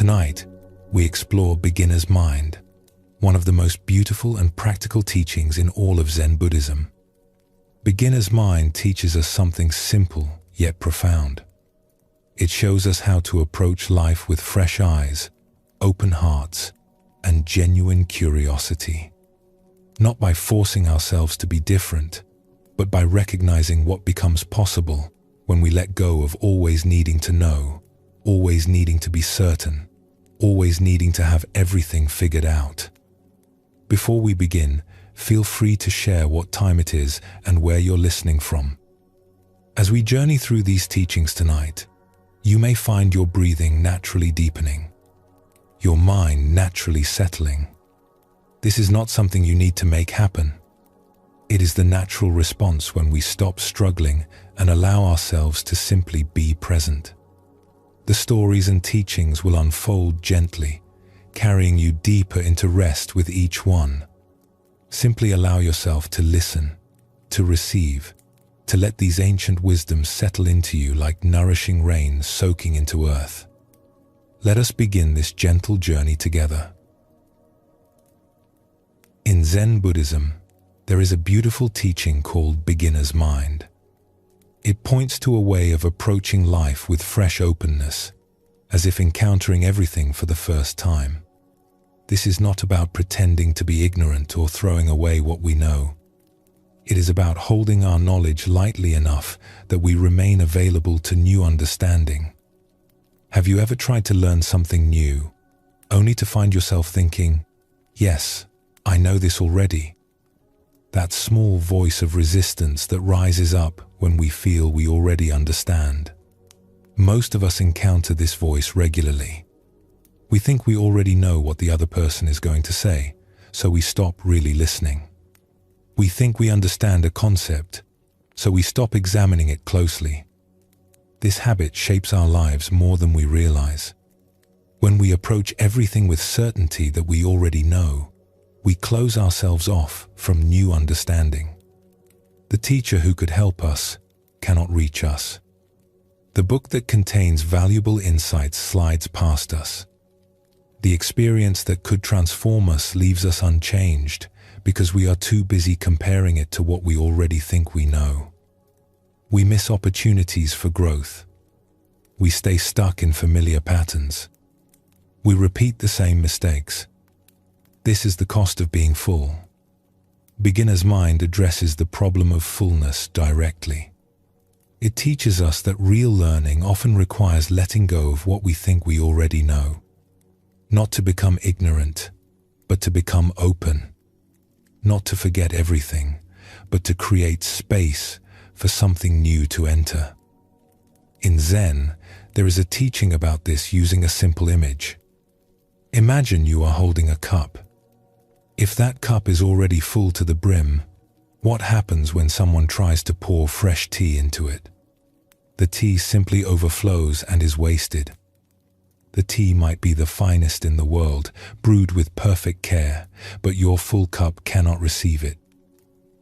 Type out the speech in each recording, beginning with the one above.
Tonight, we explore beginner's mind, one of the most beautiful and practical teachings in all of Zen Buddhism. Beginner's mind teaches us something simple yet profound. It shows us how to approach life with fresh eyes, open hearts, and genuine curiosity. Not by forcing ourselves to be different, but by recognizing what becomes possible when we let go of always needing to know, always needing to be certain, always needing to have everything figured out. Before we begin, feel free to share what time it is and where you're listening from. As we journey through these teachings tonight, you may find your breathing naturally deepening, your mind naturally settling. This is not something you need to make happen. It is the natural response when we stop struggling and allow ourselves to simply be present. The stories and teachings will unfold gently, carrying you deeper into rest with each one. Simply allow yourself to listen, to receive, to let these ancient wisdoms settle into you like nourishing rain soaking into earth. Let us begin this gentle journey together. In Zen Buddhism, there is a beautiful teaching called beginner's mind. It points to a way of approaching life with fresh openness, as if encountering everything for the first time. This is not about pretending to be ignorant or throwing away what we know. It is about holding our knowledge lightly enough that we remain available to new understanding. Have you ever tried to learn something new, only to find yourself thinking, "Yes, I know this already"? That small voice of resistance that rises up when we feel we already understand. Most of us encounter this voice regularly. We think we already know what the other person is going to say, so we stop really listening. We think we understand a concept, so we stop examining it closely. This habit shapes our lives more than we realize. When we approach everything with certainty that we already know, we close ourselves off from new understanding. The teacher who could help us cannot reach us. The book that contains valuable insights slides past us. The experience that could transform us leaves us unchanged because we are too busy comparing it to what we already think we know. We miss opportunities for growth. We stay stuck in familiar patterns. We repeat the same mistakes. This is the cost of being full. Beginner's mind addresses the problem of fullness directly. It teaches us that real learning often requires letting go of what we think we already know. Not to become ignorant, but to become open. Not to forget everything, but to create space for something new to enter. In Zen, there is a teaching about this using a simple image. Imagine you are holding a cup. If that cup is already full to the brim, what happens when someone tries to pour fresh tea into it? The tea simply overflows and is wasted. The tea might be the finest in the world, brewed with perfect care, but your full cup cannot receive it.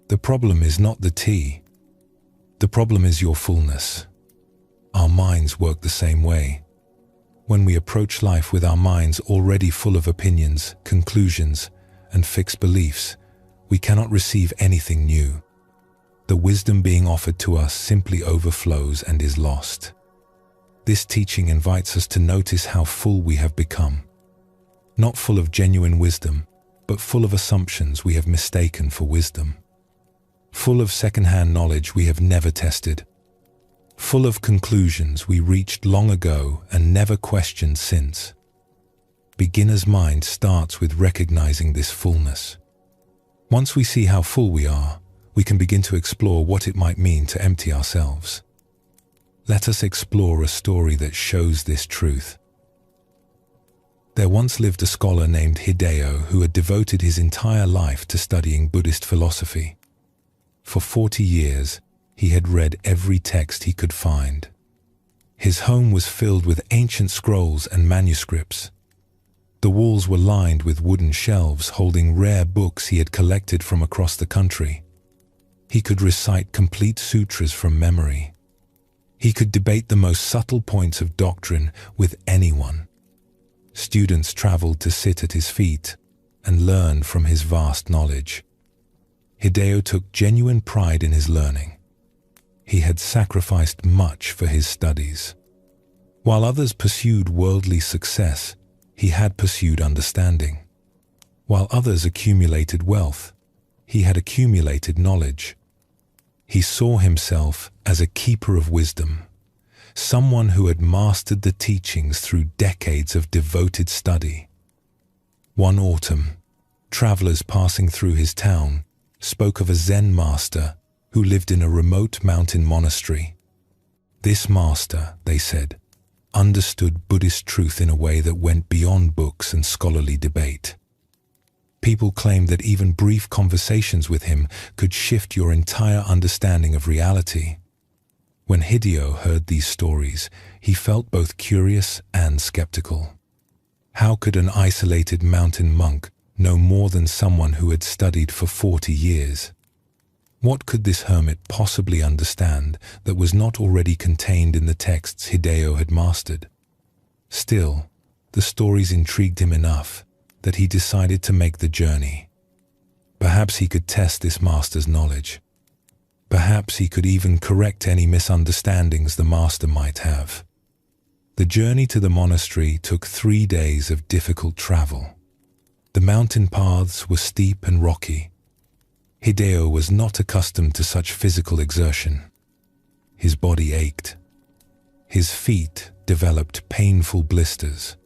The problem is not the tea. The problem is your fullness. Our minds work the same way. When we approach life with our minds already full of opinions, conclusions, and fixed beliefs, we cannot receive anything new. The wisdom being offered to us simply overflows and is lost. This teaching invites us to notice how full we have become. Not full of genuine wisdom, but full of assumptions we have mistaken for wisdom. Full of second-hand knowledge we have never tested. Full of conclusions we reached long ago and never questioned since. Beginner's mind starts with recognizing this fullness. Once we see how full we are, we can begin to explore what it might mean to empty ourselves. Let us explore a story that shows this truth. There once lived a scholar named Hideo who had devoted his entire life to studying Buddhist philosophy. For 40 years, he had read every text he could find. His home was filled with ancient scrolls and manuscripts. The walls were lined with wooden shelves holding rare books he had collected from across the country. He could recite complete sutras from memory. He could debate the most subtle points of doctrine with anyone. Students traveled to sit at his feet and learn from his vast knowledge. Hideo took genuine pride in his learning. He had sacrificed much for his studies. While others pursued worldly success, he had pursued understanding. While others accumulated wealth, he had accumulated knowledge. He saw himself as a keeper of wisdom, someone who had mastered the teachings through decades of devoted study. One autumn, travelers passing through his town spoke of a Zen master who lived in a remote mountain monastery. This master, they said, understood Buddhist truth in a way that went beyond books and scholarly debate. People claimed that even brief conversations with him could shift your entire understanding of reality. When Hideo heard these stories, he felt both curious and skeptical. How could an isolated mountain monk know more than someone who had studied for 40 years? What could this hermit possibly understand that was not already contained in the texts Hideo had mastered? Still, the stories intrigued him enough that he decided to make the journey. Perhaps he could test this master's knowledge. Perhaps he could even correct any misunderstandings the master might have. The journey to the monastery took 3 days of difficult travel. The mountain paths were steep and rocky. Hideo was not accustomed to such physical exertion. His body ached. His feet developed painful blisters.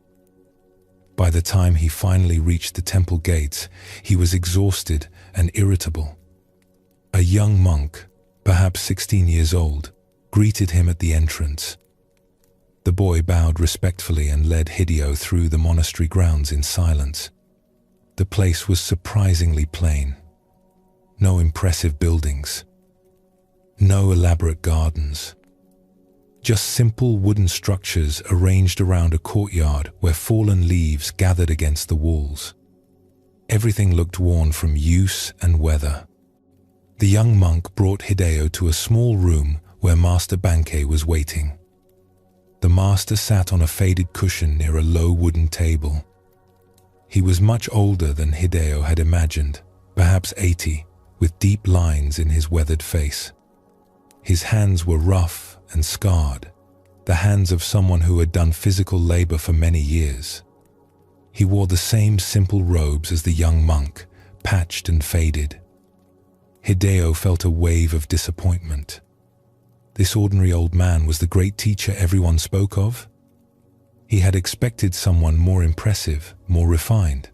By the time he finally reached the temple gates, he was exhausted and irritable. A young monk, perhaps 16 years old, greeted him at the entrance. The boy bowed respectfully and led Hideo through the monastery grounds in silence. The place was surprisingly plain. No impressive buildings. No elaborate gardens. Just simple wooden structures arranged around a courtyard where fallen leaves gathered against the walls. Everything looked worn from use and weather. The young monk brought Hideo to a small room where Master Bankei was waiting. The master sat on a faded cushion near a low wooden table. He was much older than Hideo had imagined, perhaps 80, with deep lines in his weathered face. His hands were rough and scarred, the hands of someone who had done physical labor for many years. He wore the same simple robes as the young monk, patched and faded. Hideo felt a wave of disappointment. This ordinary old man was the great teacher everyone spoke of? He had expected someone more impressive, more refined.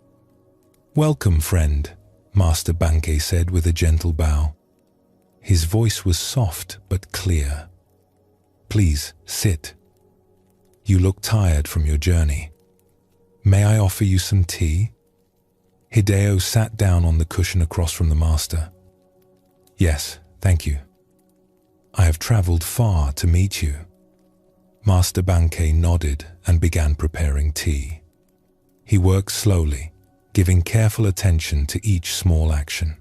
"Welcome, friend," Master Bankei said with a gentle bow. His voice was soft but clear. "Please, sit. You look tired from your journey. May I offer you some tea?" Hideo sat down on the cushion across from the master. "Yes, thank you. I have traveled far to meet you." Master Bankei nodded and began preparing tea. He worked slowly, giving careful attention to each small action.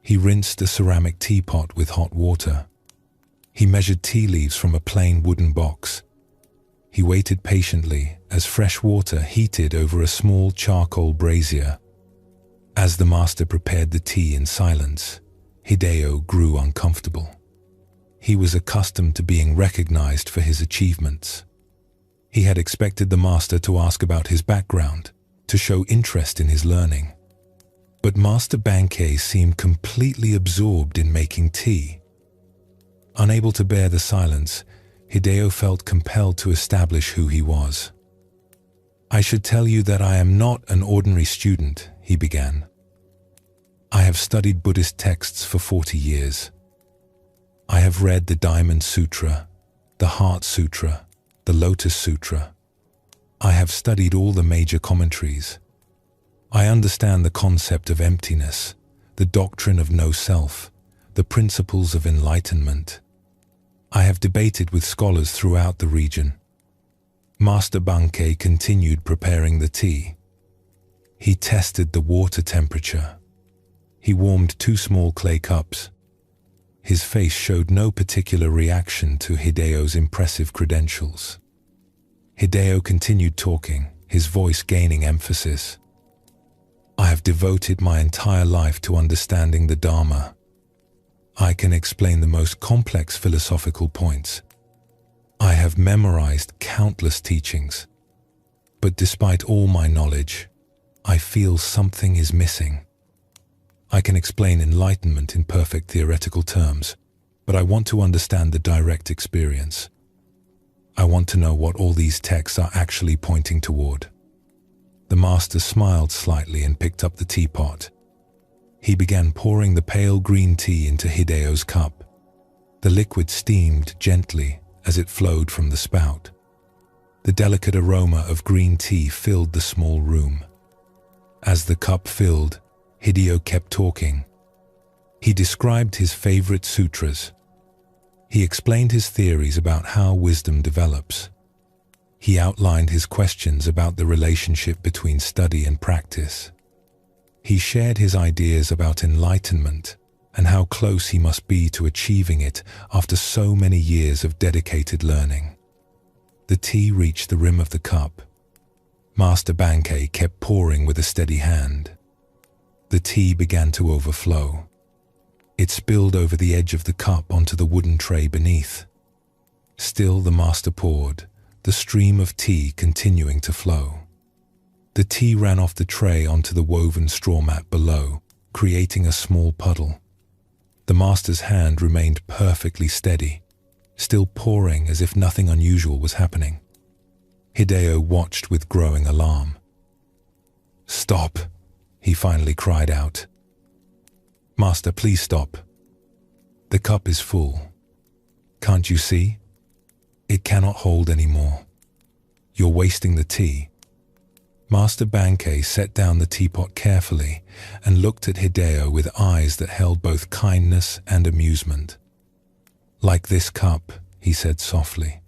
He rinsed a ceramic teapot with hot water. He measured tea leaves from a plain wooden box. He waited patiently as fresh water heated over a small charcoal brazier. As the master prepared the tea in silence, Hideo grew uncomfortable. He was accustomed to being recognized for his achievements. He had expected the master to ask about his background, to show interest in his learning. But Master Bankei seemed completely absorbed in making tea. Unable to bear the silence, Hideo felt compelled to establish who he was. "I should tell you that I am not an ordinary student," he began. "I have studied Buddhist texts for 40 years. I have read the Diamond Sutra, the Heart Sutra, the Lotus Sutra. I have studied all the major commentaries. I understand the concept of emptiness, the doctrine of no self, the principles of enlightenment. I have debated with scholars throughout the region." Master Bankei continued preparing the tea. He tested the water temperature. He warmed 2 small clay cups. His face showed no particular reaction to Hideo's impressive credentials. Hideo continued talking, his voice gaining emphasis. I have devoted my entire life to understanding the Dharma. I can explain the most complex philosophical points. I have memorized countless teachings. But despite all my knowledge, I feel something is missing. I can explain enlightenment in perfect theoretical terms, but I want to understand the direct experience. I want to know what all these texts are actually pointing toward. The master smiled slightly and picked up the teapot. He began pouring the pale green tea into Hideyo's cup. The liquid steamed gently as it flowed from the spout. The delicate aroma of green tea filled the small room. As the cup filled, Hideo kept talking. He described his favorite sutras. He explained his theories about how wisdom develops. He outlined his questions about the relationship between study and practice. He shared his ideas about enlightenment and how close he must be to achieving it after so many years of dedicated learning. The tea reached the rim of the cup. Master Bankei kept pouring with a steady hand. The tea began to overflow. It spilled over the edge of the cup onto the wooden tray beneath. Still the master poured, the stream of tea continuing to flow. The tea ran off the tray onto the woven straw mat below, creating a small puddle. The master's hand remained perfectly steady, still pouring as if nothing unusual was happening. Hideo watched with growing alarm. "Stop," he finally cried out. "Master, please stop. The cup is full. Can't you see? It cannot hold any more. You're wasting the tea." Master Bankei set down the teapot carefully and looked at Hideo with eyes that held both kindness and amusement. "Like this cup," he said softly,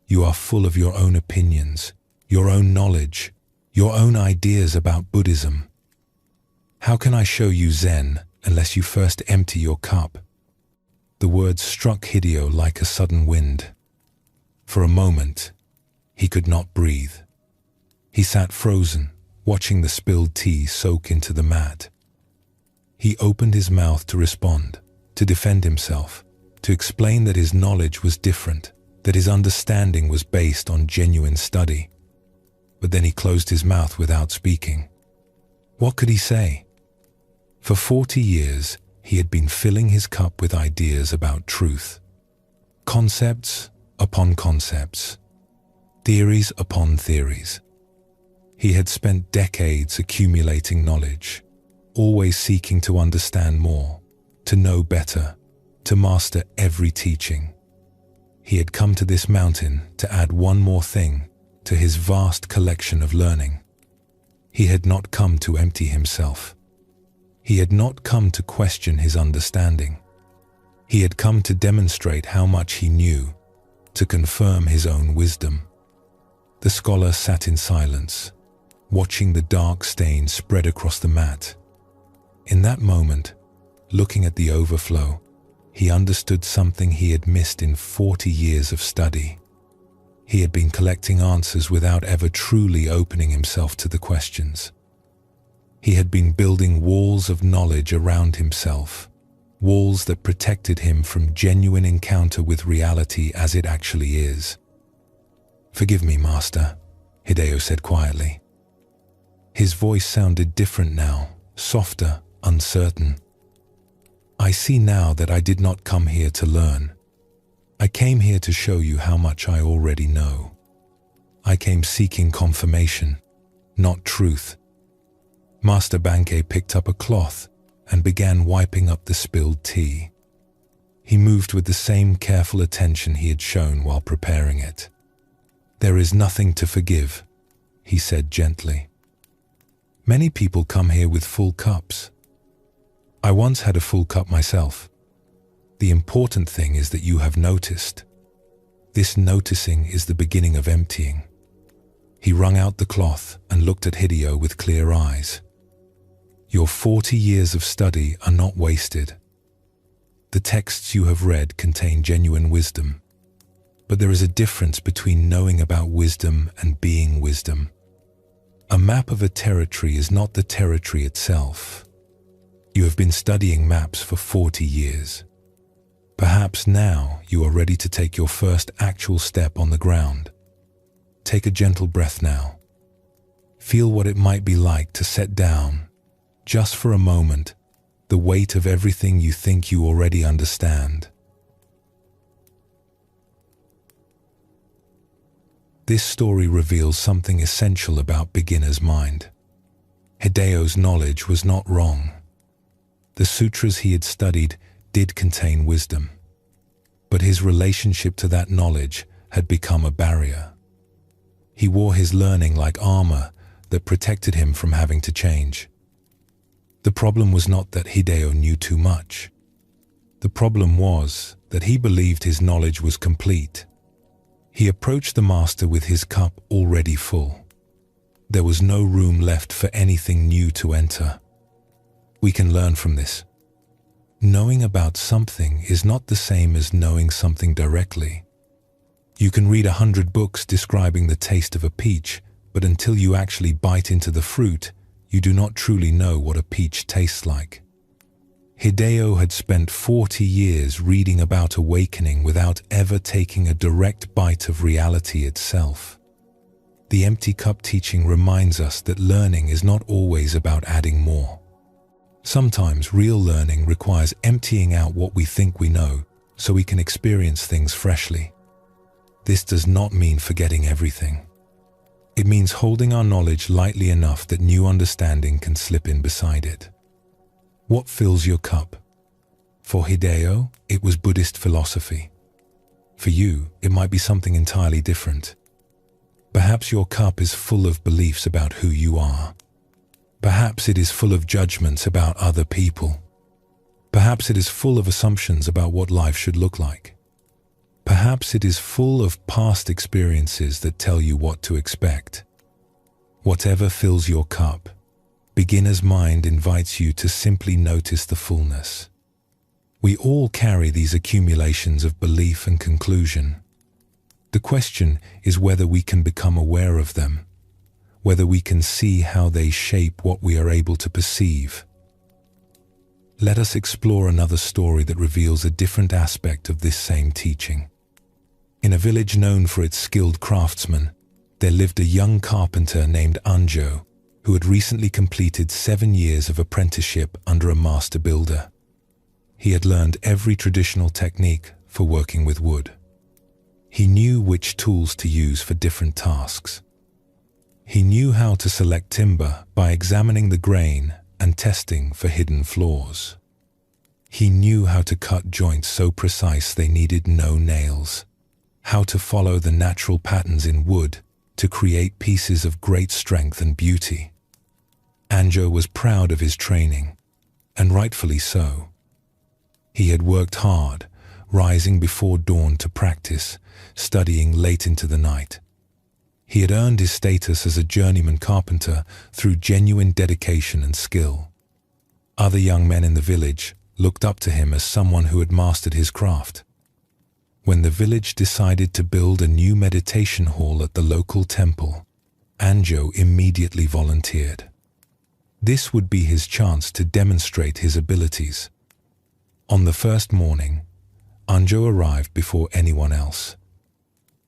"you are full of your own opinions, your own knowledge, your own ideas about Buddhism. How can I show you Zen unless you first empty your cup?" The words struck Hideo like a sudden wind. For a moment, he could not breathe. He sat frozen, watching the spilled tea soak into the mat. He opened his mouth to respond, to defend himself, to explain that his knowledge was different, that his understanding was based on genuine study. But then he closed his mouth without speaking. What could he say? For 40 years, he had been filling his cup with ideas about truth. Concepts upon concepts. Theories upon theories. He had spent decades accumulating knowledge, always seeking to understand more, to know better, to master every teaching. He had come to this mountain to add one more thing to his vast collection of learning. He had not come to empty himself. He had not come to question his understanding. He had come to demonstrate how much he knew, to confirm his own wisdom. The scholar sat in silence, watching the dark stain spread across the mat. In that moment, looking at the overflow, he understood something he had missed in 40 years of study. He had been collecting answers without ever truly opening himself to the questions. He had been building walls of knowledge around himself, walls that protected him from genuine encounter with reality as it actually is. "Forgive me, Master," Hideo said quietly. His voice sounded different now, softer, uncertain. "I see now that I did not come here to learn. I came here to show you how much I already know. I came seeking confirmation, not truth." Master Bankei picked up a cloth and began wiping up the spilled tea. He moved with the same careful attention he had shown while preparing it. "There is nothing to forgive," he said gently. "Many people come here with full cups. I once had a full cup myself. The important thing is that you have noticed. This noticing is the beginning of emptying." He wrung out the cloth and looked at Hideo with clear eyes. "Your 40 years of study are not wasted. The texts you have read contain genuine wisdom. But there is a difference between knowing about wisdom and being wisdom. A map of a territory is not the territory itself. You have been studying maps for 40 years. Perhaps now you are ready to take your first actual step on the ground. Take a gentle breath now. Feel what it might be like to set down, just for a moment, the weight of everything you think you already understand. This story reveals something essential about beginner's mind. Hideo's knowledge was not wrong. The sutras he had studied did contain wisdom, but his relationship to that knowledge had become a barrier. He wore his learning like armor that protected him from having to change. The problem was not that Hideo knew too much. The problem was that he believed his knowledge was complete. He approached the master with his cup already full. There was no room left for anything new to enter. We can learn from this. Knowing about something is not the same as knowing something directly. You can read 100 books describing the taste of a peach, but until you actually bite into the fruit, you do not truly know what a peach tastes like. Hideo had spent 40 years reading about awakening without ever taking a direct bite of reality itself. The empty cup teaching reminds us that learning is not always about adding more. Sometimes real learning requires emptying out what we think we know so we can experience things freshly. This does not mean forgetting everything. It means holding our knowledge lightly enough that new understanding can slip in beside it. What fills your cup? For Hideo, it was Buddhist philosophy. For you, it might be something entirely different. Perhaps your cup is full of beliefs about who you are. Perhaps it is full of judgments about other people. Perhaps it is full of assumptions about what life should look like. Perhaps it is full of past experiences that tell you what to expect. Whatever fills your cup, beginner's mind invites you to simply notice the fullness. We all carry these accumulations of belief and conclusion. The question is whether we can become aware of them, whether we can see how they shape what we are able to perceive. Let us explore another story that reveals a different aspect of this same teaching. In a village known for its skilled craftsmen, there lived a young carpenter named Anjo, who had recently completed 7 years of apprenticeship under a master builder. He had learned every traditional technique for working with wood. He knew which tools to use for different tasks. He knew how to select timber by examining the grain and testing for hidden flaws. He knew how to cut joints so precise they needed no nails, how to follow the natural patterns in wood to create pieces of great strength and beauty. Anjo was proud of his training, and rightfully so. He had worked hard, rising before dawn to practice, studying late into the night. He had earned his status as a journeyman carpenter through genuine dedication and skill. Other young men in the village looked up to him as someone who had mastered his craft. When the village decided to build a new meditation hall at the local temple, Anjo immediately volunteered. This would be his chance to demonstrate his abilities. On the first morning, Anjo arrived before anyone else.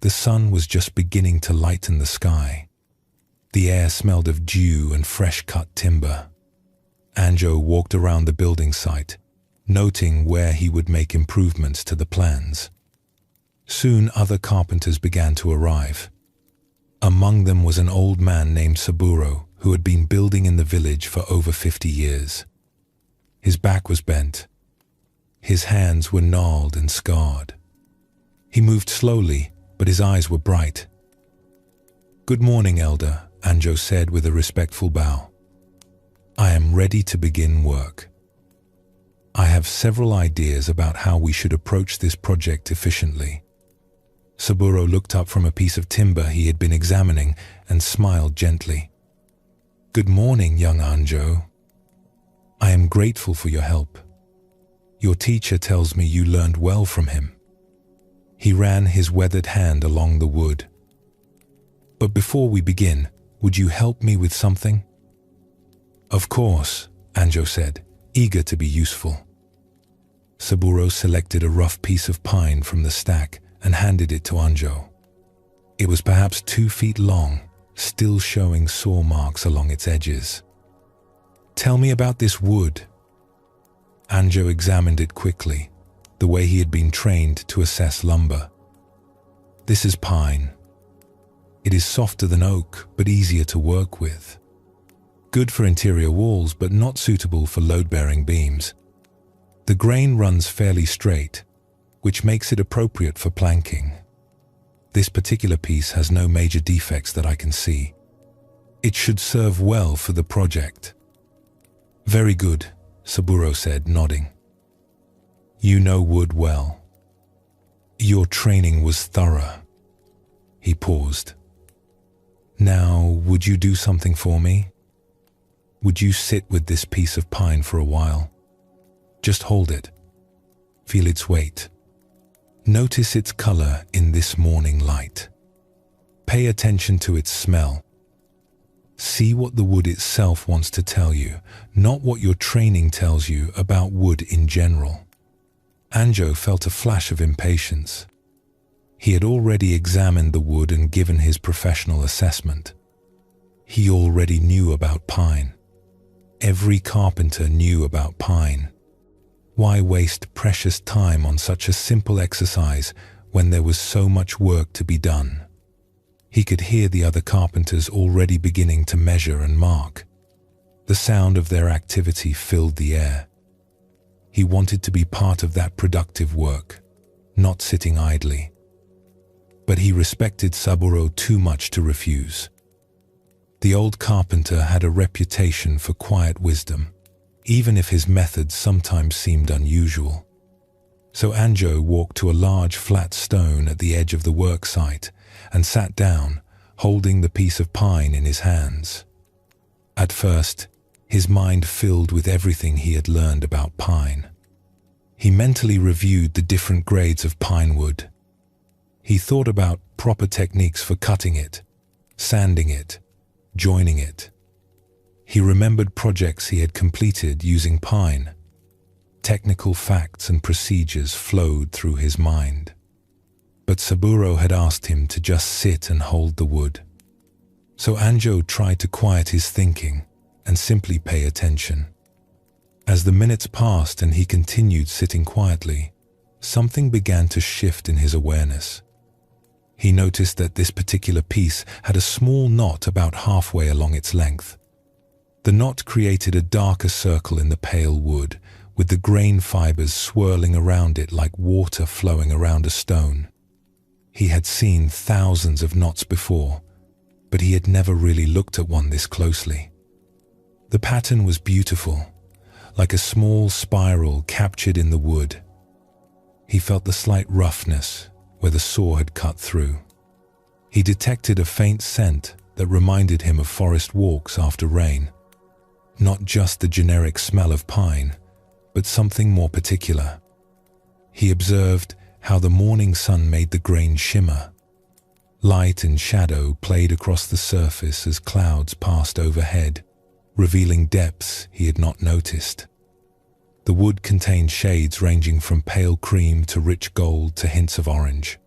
The sun was just beginning to lighten the sky. The air smelled of dew and fresh-cut timber. Anjo walked around the building site, noting where he would make improvements to the plans. Soon other carpenters began to arrive. Among them was an old man named Saburo, who had been building in the village for over 50 years. His back was bent. His hands were gnarled and scarred. He moved slowly, but his eyes were bright. "Good morning, Elder," Anjo said with a respectful bow. "I am ready to begin work. I have several ideas about how we should approach this project efficiently." Saburo looked up from a piece of timber he had been examining and smiled gently. "Good morning, young Anjo. I am grateful for your help. Your teacher tells me you learned well from him." He ran his weathered hand along the wood. "But before we begin, Would you help me with something?" "Of course," Anjo said, eager to be useful. Saburo selected a rough piece of pine from the stack and handed it to Anjo. It was perhaps 2 feet long, still showing saw marks along its edges. "Tell me about this wood." Anjo examined it quickly, the way he had been trained to assess lumber. "This is pine. It is softer than oak, but easier to work with. Good for interior walls, but not suitable for load-bearing beams. The grain runs fairly straight, which makes it appropriate for planking. This particular piece has no major defects that I can see. It should serve well for the project." "Very good," Saburo said, nodding. "You know wood well. Your training was thorough." He paused. "Now, would you do something for me? Would you sit with this piece of pine for a while? Just hold it. Feel its weight. Notice its color in this morning light. Pay attention to its smell. See what the wood itself wants to tell you, not what your training tells you about wood in general." Anjo felt a flash of impatience. He had already examined the wood and given his professional assessment. He already knew about pine. Every carpenter knew about pine. Why waste precious time on such a simple exercise when there was so much work to be done? He could hear the other carpenters already beginning to measure and mark. The sound of their activity filled the air. He wanted to be part of that productive work, not sitting idly. But he respected Saburo too much to refuse. The old carpenter had a reputation for quiet wisdom, even if his methods sometimes seemed unusual. So Anjo walked to a large flat stone at the edge of the work site and sat down, holding the piece of pine in his hands. At first, his mind filled with everything he had learned about pine. He mentally reviewed the different grades of pine wood. He thought about proper techniques for cutting it, sanding it, joining it. He remembered projects he had completed using pine. Technical facts and procedures flowed through his mind. But Saburo had asked him to just sit and hold the wood. So Anjo tried to quiet his thinking and simply pay attention. As the minutes passed and he continued sitting quietly, something began to shift in his awareness. He noticed that this particular piece had a small knot about halfway along its length. The knot created a darker circle in the pale wood, with the grain fibers swirling around it like water flowing around a stone. He had seen thousands of knots before, but he had never really looked at one this closely. The pattern was beautiful, like a small spiral captured in the wood. He felt the slight roughness where the saw had cut through. He detected a faint scent that reminded him of forest walks after rain. Not just the generic smell of pine, but something more particular. He observed how the morning sun made the grain shimmer. Light and shadow played across the surface as clouds passed overhead, revealing depths he had not noticed. The wood contained shades ranging from pale cream to rich gold to hints of orange.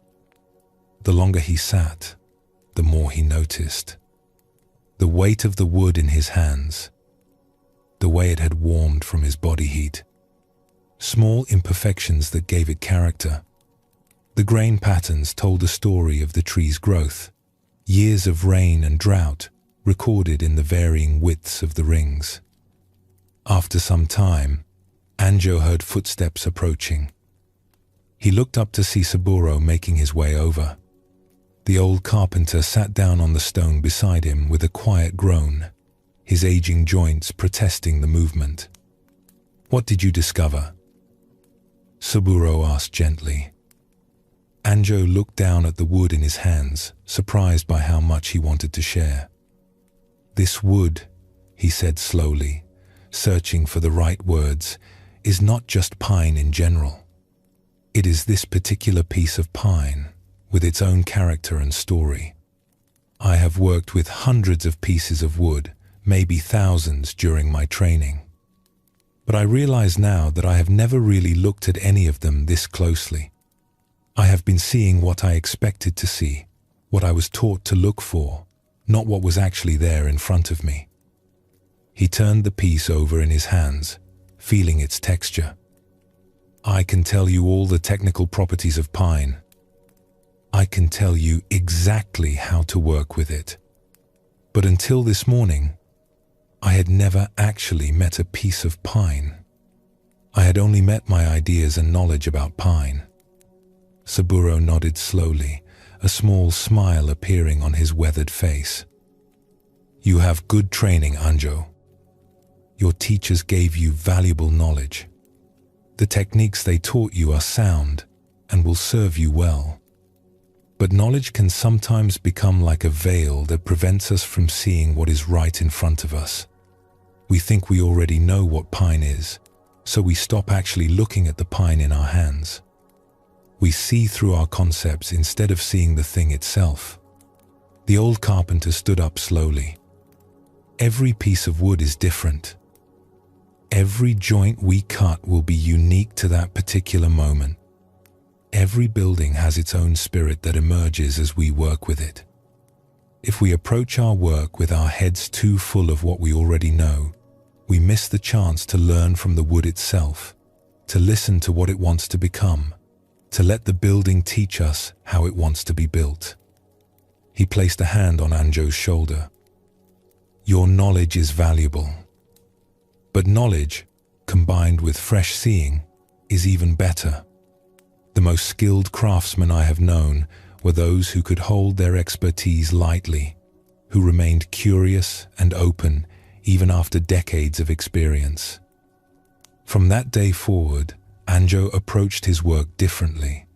The longer he sat, the more he noticed. The weight of the wood in his hands, the way it had warmed from his body heat. Small imperfections that gave it character. The grain patterns told a story of the tree's growth, years of rain and drought recorded in the varying widths of the rings. After some time, Anjo heard footsteps approaching. He looked up to see Saburo making his way over. The old carpenter sat down on the stone beside him with a quiet groan, his aging joints protesting the movement. "What did you discover?" Saburo asked gently. Anjo looked down at the wood in his hands, surprised by how much he wanted to share. "This wood," he said slowly, searching for the right words, "is not just pine in general. It is this particular piece of pine, with its own character and story. I have worked with hundreds of pieces of wood, maybe thousands during my training. But I realize now that I have never really looked at any of them this closely. I have been seeing what I expected to see, what I was taught to look for, not what was actually there in front of me. He turned the piece over in his hands, feeling its texture. I can tell you all the technical properties of pine. I can tell you exactly how to work with it. But until this morning, I had never actually met a piece of pine. I had only met my ideas and knowledge about pine. Saburo nodded slowly, a small smile appearing on his weathered face. You have good training, Anjo. Your teachers gave you valuable knowledge. The techniques they taught you are sound and will serve you well. But knowledge can sometimes become like a veil that prevents us from seeing what is right in front of us. We think we already know what pine is, so we stop actually looking at the pine in our hands. We see through our concepts instead of seeing the thing itself. The old carpenter stood up slowly. Every piece of wood is different. Every joint we cut will be unique to that particular moment. Every building has its own spirit that emerges as we work with it. If we approach our work with our heads too full of what we already know, we miss the chance to learn from the wood itself, to listen to what it wants to become, to let the building teach us how it wants to be built. He placed a hand on Anjo's shoulder. Your knowledge is valuable. But knowledge, combined with fresh seeing, is even better. The most skilled craftsmen I have known were those who could hold their expertise lightly, who remained curious and open even after decades of experience. From that day forward, Anjo approached his work differently.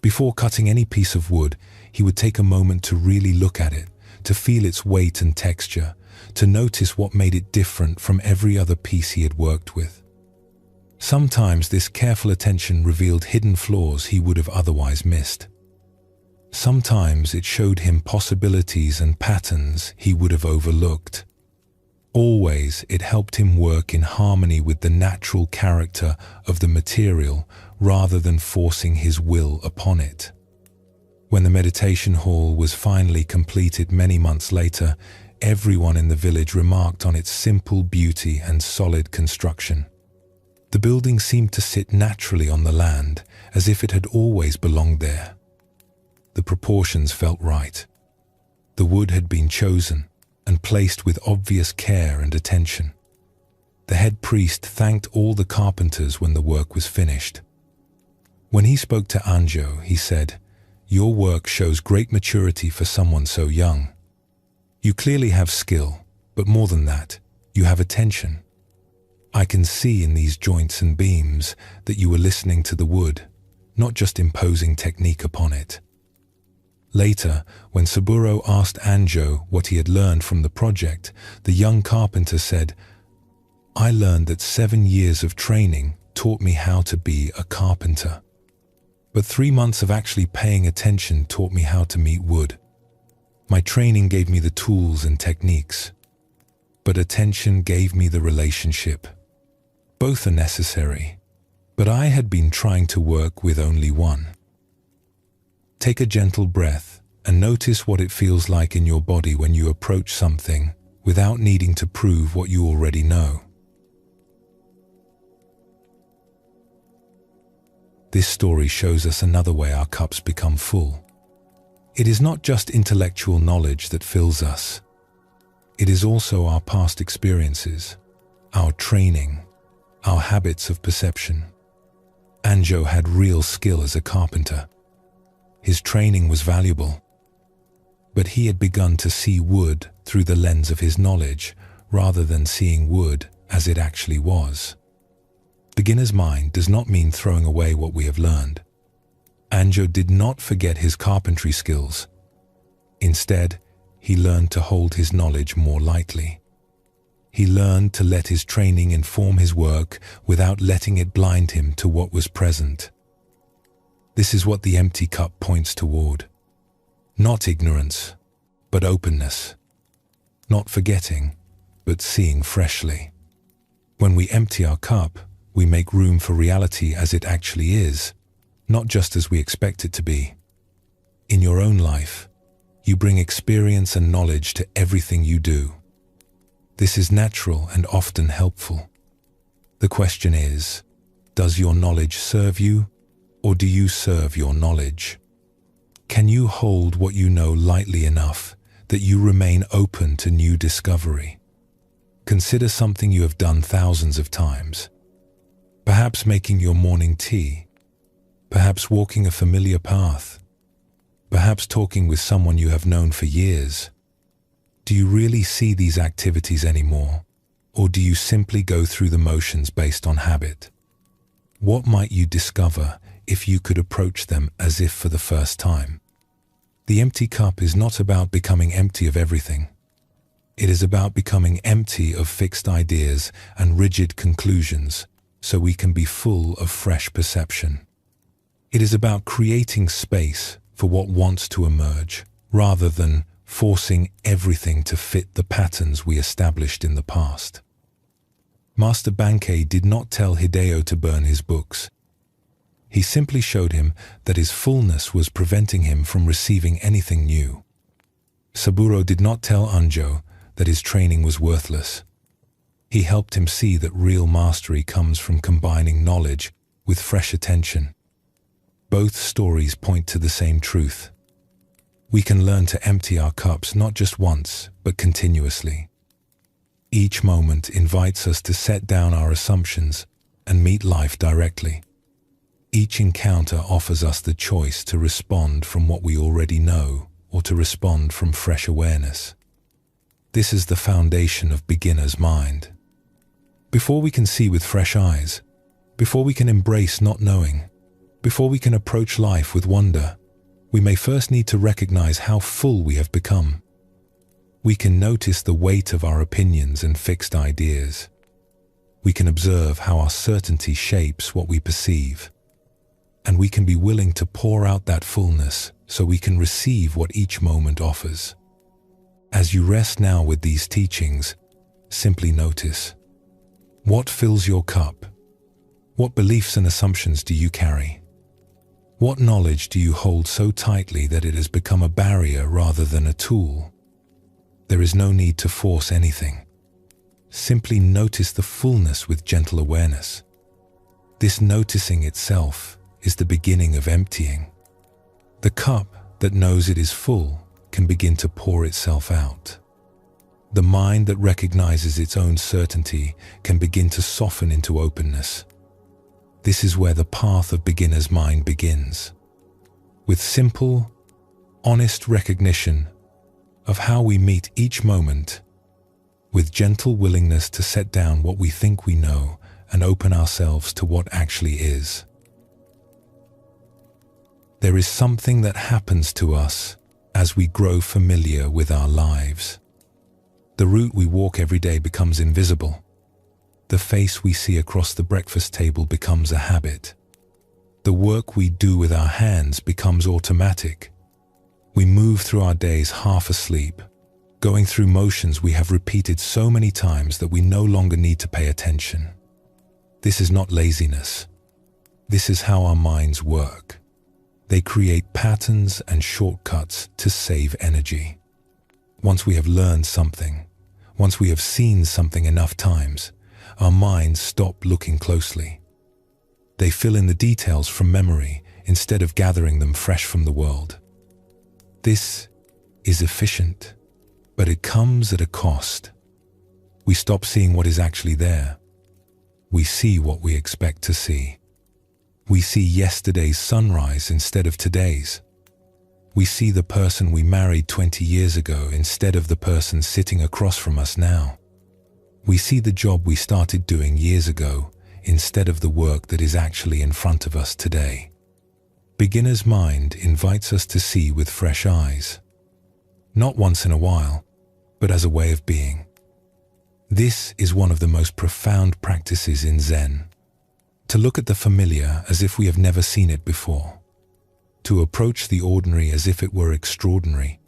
Before cutting any piece of wood, he would take a moment to really look at it, to feel its weight and texture, to notice what made it different from every other piece he had worked with. Sometimes this careful attention revealed hidden flaws he would have otherwise missed. Sometimes it showed him possibilities and patterns he would have overlooked. Always it helped him work in harmony with the natural character of the material rather than forcing his will upon it. When the meditation hall was finally completed many months later, everyone in the village remarked on its simple beauty and solid construction. The building seemed to sit naturally on the land, as if it had always belonged there. The proportions felt right. The wood had been chosen and placed with obvious care and attention. The head priest thanked all the carpenters when the work was finished. When he spoke to Anjo, he said, "Your work shows great maturity for someone so young. You clearly have skill, but more than that, you have attention. I can see in these joints and beams that you were listening to the wood, not just imposing technique upon it." Later, when Saburo asked Anjo what he had learned from the project, the young carpenter said, "I learned that 7 years of training taught me how to be a carpenter. But 3 months of actually paying attention taught me how to meet wood. My training gave me the tools and techniques, but attention gave me the relationship. Both are necessary, but I had been trying to work with only one." Take a gentle breath and notice what it feels like in your body when you approach something without needing to prove what you already know. This story shows us another way our cups become full. It is not just intellectual knowledge that fills us. It is also our past experiences, our training, our habits of perception. Anjo had real skill as a carpenter. His training was valuable, but he had begun to see wood through the lens of his knowledge rather than seeing wood as it actually was. Beginner's mind does not mean throwing away what we have learned. Anjo did not forget his carpentry skills. Instead, he learned to hold his knowledge more lightly. He learned to let his training inform his work without letting it blind him to what was present. This is what the empty cup points toward. Not ignorance, but openness. Not forgetting, but seeing freshly. When we empty our cup, we make room for reality as it actually is, not just as we expect it to be. In your own life, you bring experience and knowledge to everything you do. This is natural and often helpful. The question is, does your knowledge serve you, or do you serve your knowledge? Can you hold what you know lightly enough that you remain open to new discovery? Consider something you have done thousands of times. Perhaps making your morning tea. Perhaps walking a familiar path. Perhaps talking with someone you have known for years. Do you really see these activities anymore, or do you simply go through the motions based on habit? What might you discover if you could approach them as if for the first time? The empty cup is not about becoming empty of everything. It is about becoming empty of fixed ideas and rigid conclusions so we can be full of fresh perception. It is about creating space for what wants to emerge, rather than forcing everything to fit the patterns we established in the past. Master Bankei did not tell Hideo to burn his books. He simply showed him that his fullness was preventing him from receiving anything new. Saburo did not tell Anjo that his training was worthless. He helped him see that real mastery comes from combining knowledge with fresh attention. Both stories point to the same truth. We can learn to empty our cups not just once, but continuously. Each moment invites us to set down our assumptions and meet life directly. Each encounter offers us the choice to respond from what we already know or to respond from fresh awareness. This is the foundation of beginner's mind. Before we can see with fresh eyes, before we can embrace not knowing, before we can approach life with wonder, we may first need to recognize how full we have become. We can notice the weight of our opinions and fixed ideas. We can observe how our certainty shapes what we perceive. And we can be willing to pour out that fullness so we can receive what each moment offers. As you rest now with these teachings, simply notice: what fills your cup? What beliefs and assumptions do you carry? What knowledge do you hold so tightly that it has become a barrier rather than a tool? There is no need to force anything. Simply notice the fullness with gentle awareness. This noticing itself is the beginning of emptying. The cup that knows it is full can begin to pour itself out. The mind that recognizes its own certainty can begin to soften into openness. This is where the path of beginner's mind begins. With simple, honest recognition of how we meet each moment, with gentle willingness to set down what we think we know and open ourselves to what actually is. There is something that happens to us as we grow familiar with our lives. The route we walk every day becomes invisible. The face we see across the breakfast table becomes a habit. The work we do with our hands becomes automatic. We move through our days half asleep, going through motions we have repeated so many times that we no longer need to pay attention. This is not laziness. This is how our minds work. They create patterns and shortcuts to save energy. Once we have learned something, once we have seen something enough times, our minds stop looking closely. They fill in the details from memory instead of gathering them fresh from the world. This is efficient, but it comes at a cost. We stop seeing what is actually there. We see what we expect to see. We see yesterday's sunrise instead of today's. We see the person we married 20 years ago instead of the person sitting across from us now. We see the job we started doing years ago instead of the work that is actually in front of us today. Beginner's mind invites us to see with fresh eyes. Not once in a while, but as a way of being. This is one of the most profound practices in Zen. To look at the familiar as if we have never seen it before. To approach the ordinary as if it were extraordinary.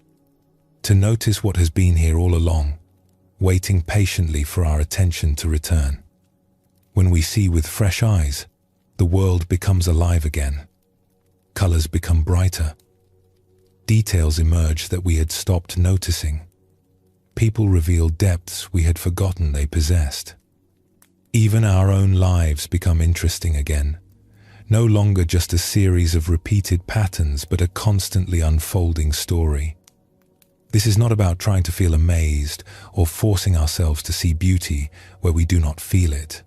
to notice what has been here all along, waiting patiently for our attention to return. When we see with fresh eyes, the world becomes alive again. Colors become brighter. Details emerge that we had stopped noticing. People reveal depths we had forgotten they possessed. Even our own lives become interesting again, no longer just a series of repeated patterns, but a constantly unfolding story. This is not about trying to feel amazed or forcing ourselves to see beauty where we do not feel it.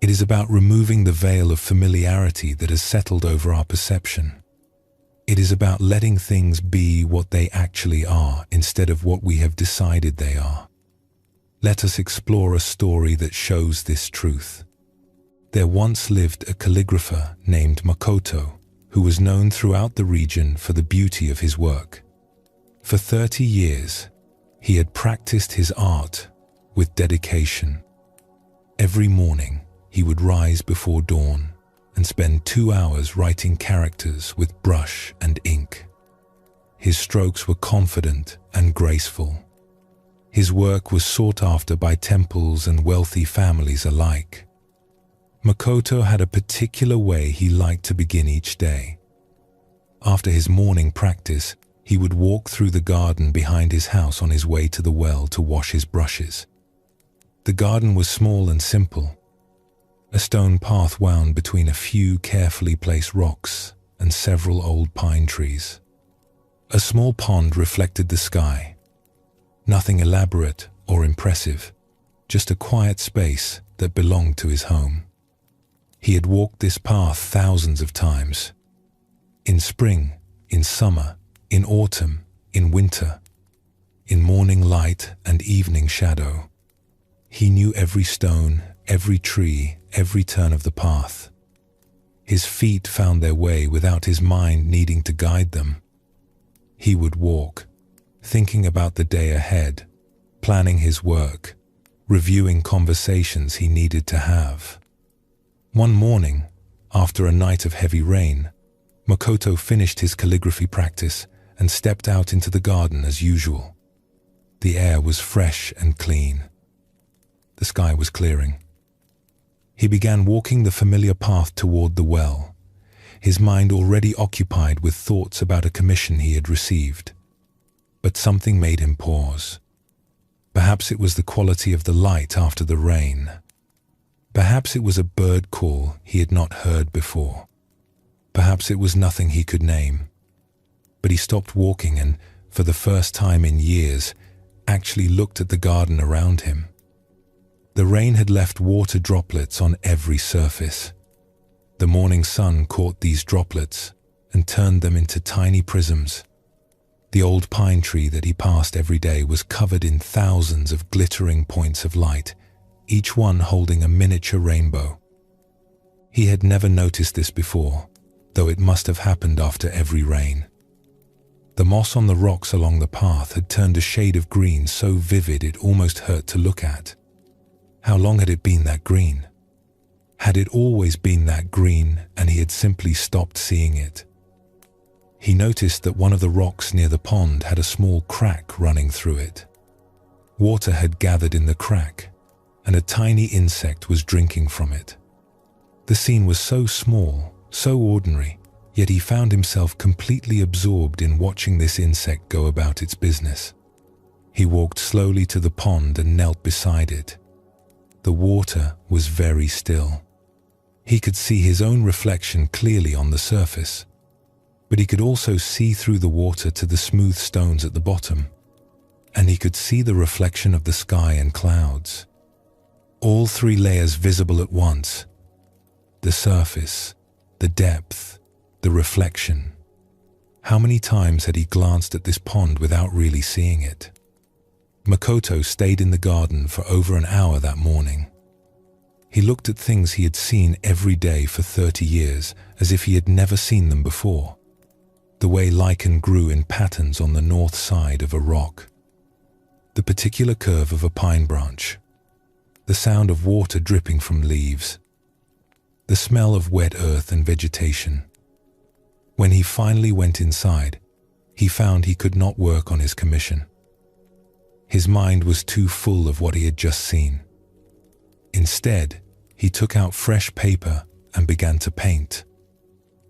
It is about removing the veil of familiarity that has settled over our perception. It is about letting things be what they actually are instead of what we have decided they are. Let us explore a story that shows this truth. There once lived a calligrapher named Makoto, who was known throughout the region for the beauty of his work. For 30 years, he had practiced his art with dedication. Every morning, he would rise before dawn and spend 2 hours writing characters with brush and ink. His strokes were confident and graceful. His work was sought after by temples and wealthy families alike. Makoto had a particular way he liked to begin each day. After his morning practice, he would walk through the garden behind his house on his way to the well to wash his brushes. The garden was small and simple. A stone path wound between a few carefully placed rocks and several old pine trees. A small pond reflected the sky. Nothing elaborate or impressive, just a quiet space that belonged to his home. He had walked this path thousands of times. In spring, in summer, in autumn, in winter, in morning light and evening shadow. He knew every stone, every tree, every turn of the path. His feet found their way without his mind needing to guide them. He would walk, thinking about the day ahead, planning his work, reviewing conversations he needed to have. One morning, after a night of heavy rain, Makoto finished his calligraphy practice and stepped out into the garden as usual. The air was fresh and clean. The sky was clearing. He began walking the familiar path toward the well, his mind already occupied with thoughts about a commission he had received. But something made him pause. Perhaps it was the quality of the light after the rain. Perhaps it was a bird call he had not heard before. Perhaps it was nothing he could name. But he stopped walking and, for the first time in years, actually looked at the garden around him. The rain had left water droplets on every surface. The morning sun caught these droplets and turned them into tiny prisms. The old pine tree that he passed every day was covered in thousands of glittering points of light, each one holding a miniature rainbow. He had never noticed this before, though it must have happened after every rain. The moss on the rocks along the path had turned a shade of green so vivid it almost hurt to look at. How long had it been that green? Had it always been that green and he had simply stopped seeing it? He noticed that one of the rocks near the pond had a small crack running through it. Water had gathered in the crack, and a tiny insect was drinking from it. The scene was so small, so ordinary, yet he found himself completely absorbed in watching this insect go about its business. He walked slowly to the pond and knelt beside it. The water was very still. He could see his own reflection clearly on the surface, but he could also see through the water to the smooth stones at the bottom, and he could see the reflection of the sky and clouds. All three layers visible at once: the surface, the depth, the reflection. How many times had he glanced at this pond without really seeing it? Makoto stayed in the garden for over an hour that morning. He looked at things he had seen every day for 30 years as if he had never seen them before. The way lichen grew in patterns on the north side of a rock. The particular curve of a pine branch. The sound of water dripping from leaves. The smell of wet earth and vegetation. When he finally went inside, he found he could not work on his commission. His mind was too full of what he had just seen. Instead, he took out fresh paper and began to paint.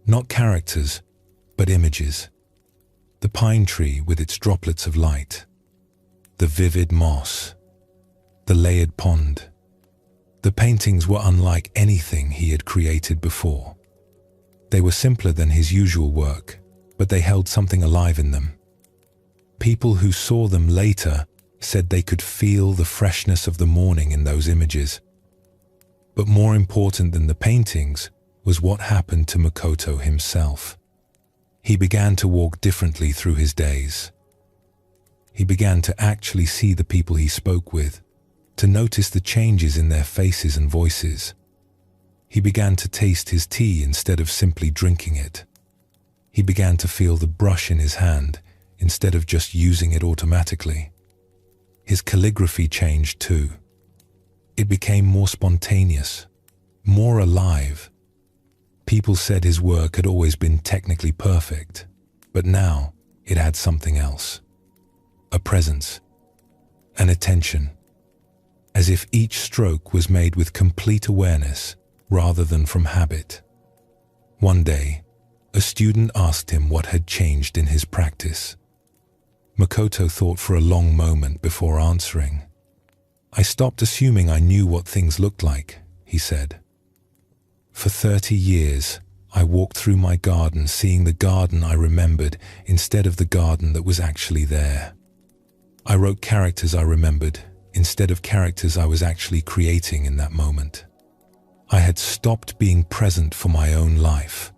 Not characters, but images. The pine tree with its droplets of light, the vivid moss, the layered pond. The paintings were unlike anything he had created before. They were simpler than his usual work, but they held something alive in them. People who saw them later said they could feel the freshness of the morning in those images. But more important than the paintings was what happened to Makoto himself. He began to walk differently through his days. He began to actually see the people he spoke with, to notice the changes in their faces and voices. He began to taste his tea instead of simply drinking it. He began to feel the brush in his hand instead of just using it automatically. His calligraphy changed too. It became more spontaneous, more alive. People said his work had always been technically perfect, but now it had something else. A presence, an attention, as if each stroke was made with complete awareness rather than from habit. One day, a student asked him what had changed in his practice. Makoto thought for a long moment before answering. "I stopped assuming I knew what things looked like," he said. "For 30 years, I walked through my garden seeing the garden I remembered instead of the garden that was actually there. I wrote characters I remembered instead of characters I was actually creating in that moment. I had stopped being present for my own life."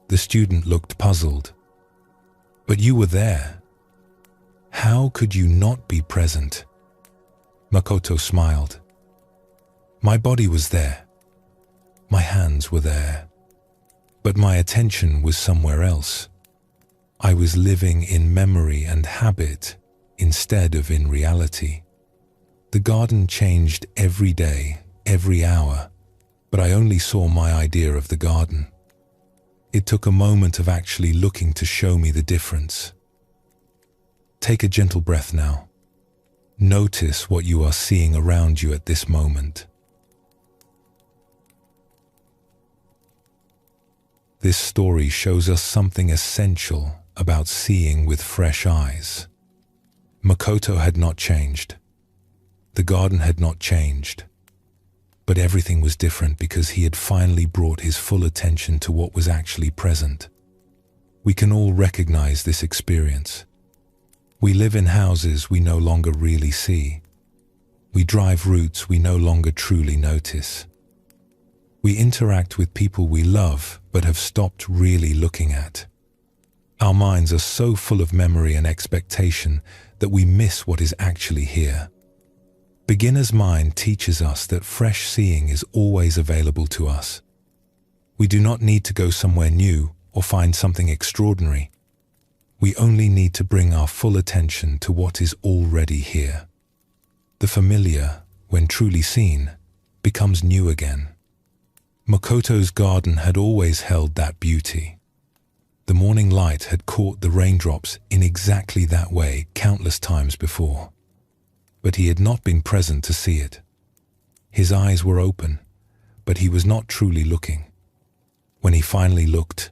The student looked puzzled. "But you were there. How could you not be present?" Makoto smiled. "My body was there. My hands were there. But my attention was somewhere else. I was living in memory and habit instead of in reality. The garden changed every day, every hour, but I only saw my idea of the garden. It took a moment of actually looking to show me the difference." Take a gentle breath now. Notice what you are seeing around you at this moment. This story shows us something essential about seeing with fresh eyes. Makoto had not changed. The garden had not changed. But everything was different because he had finally brought his full attention to what was actually present. We can all recognize this experience. We live in houses we no longer really see. We drive routes we no longer truly notice. We interact with people we love but have stopped really looking at. Our minds are so full of memory and expectation that we miss what is actually here. Beginner's mind teaches us that fresh seeing is always available to us. We do not need to go somewhere new or find something extraordinary. We only need to bring our full attention to what is already here. The familiar, when truly seen, becomes new again. Makoto's garden had always held that beauty. The morning light had caught the raindrops in exactly that way countless times before. But he had not been present to see it. His eyes were open, but he was not truly looking. When he finally looked,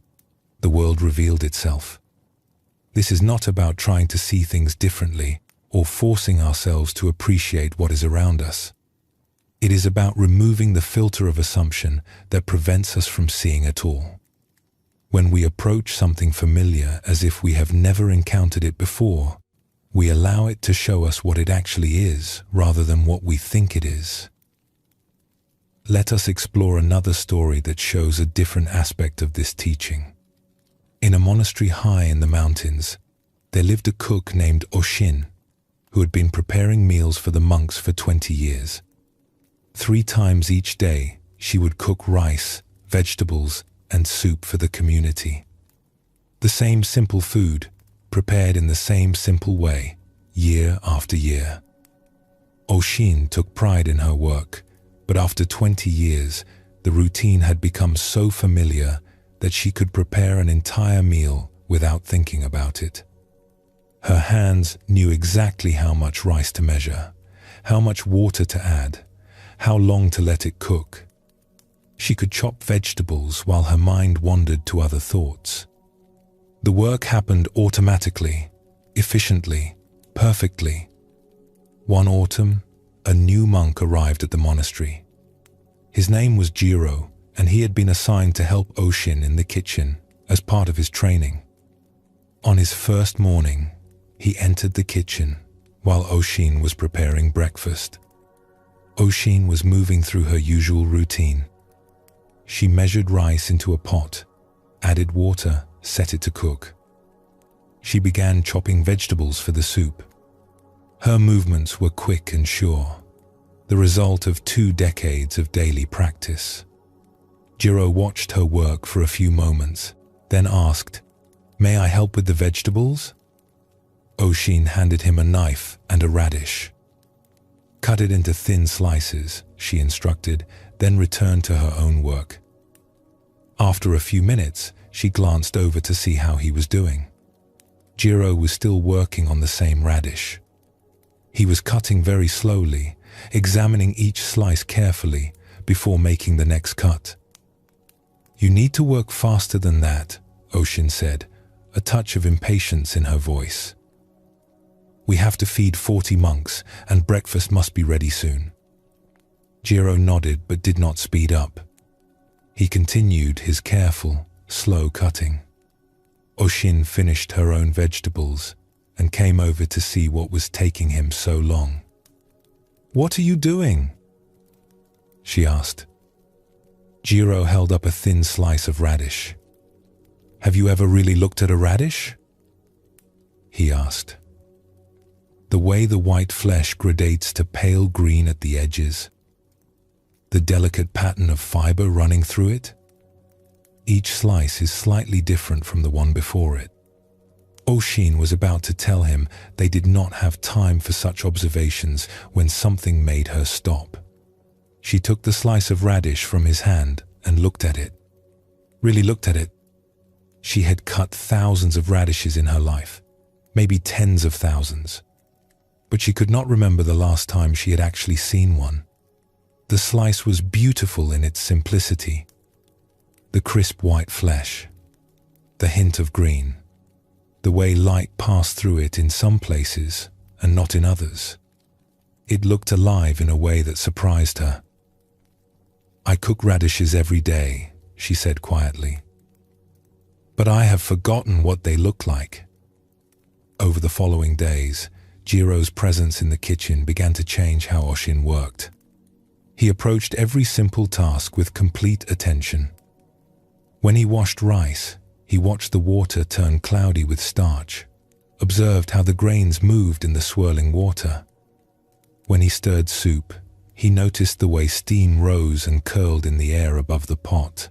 the world revealed itself. This is not about trying to see things differently or forcing ourselves to appreciate what is around us. It is about removing the filter of assumption that prevents us from seeing at all. When we approach something familiar as if we have never encountered it before, we allow it to show us what it actually is rather than what we think it is. Let us explore another story that shows a different aspect of this teaching. In a monastery high in the mountains, there lived a cook named Oshin, who had been preparing meals for the monks for 20 years. 3 times each day, she would cook rice, vegetables, and soup for the community. The same simple food, prepared in the same simple way, year after year. Oshin took pride in her work, but after 20 years, the routine had become so familiar that she could prepare an entire meal without thinking about it. Her hands knew exactly how much rice to measure, how much water to add, how long to let it cook. She could chop vegetables while her mind wandered to other thoughts. The work happened automatically, efficiently, perfectly. One autumn, a new monk arrived at the monastery. His name was Jiro, and he had been assigned to help Oshin in the kitchen as part of his training. On his first morning, he entered the kitchen while Oshin was preparing breakfast. Oshin was moving through her usual routine. She measured rice into a pot, added water, set it to cook. She began chopping vegetables for the soup. Her movements were quick and sure, the result of 2 decades of daily practice. Jiro watched her work for a few moments, then asked, "May I help with the vegetables?" Oshin handed him a knife and a radish. "Cut it into thin slices," she instructed, then returned to her own work. After a few minutes, she glanced over to see how he was doing. Jiro was still working on the same radish. He was cutting very slowly, examining each slice carefully before making the next cut. "You need to work faster than that," Oshin said, a touch of impatience in her voice. "We have to feed 40 monks, and breakfast must be ready soon." Jiro nodded but did not speed up. He continued his careful, slow cutting. Oshin finished her own vegetables and came over to see what was taking him so long. "What are you doing?" she asked. Jiro held up a thin slice of radish. "Have you ever really looked at a radish?" he asked. "The way the white flesh gradates to pale green at the edges, the delicate pattern of fiber running through it. Each slice is slightly different from the one before it." Oshin was about to tell him they did not have time for such observations when something made her stop. She took the slice of radish from his hand and looked at it. Really looked at it. She had cut thousands of radishes in her life, maybe tens of thousands. But she could not remember the last time she had actually seen one. The slice was beautiful in its simplicity. The crisp white flesh, the hint of green, the way light passed through it in some places and not in others. It looked alive in a way that surprised her. "I cook radishes every day," she said quietly. "But I have forgotten what they look like." Over the following days, Jiro's presence in the kitchen began to change how Oshin worked. He approached every simple task with complete attention. When he washed rice, he watched the water turn cloudy with starch, observed how the grains moved in the swirling water. When he stirred soup, he noticed the way steam rose and curled in the air above the pot.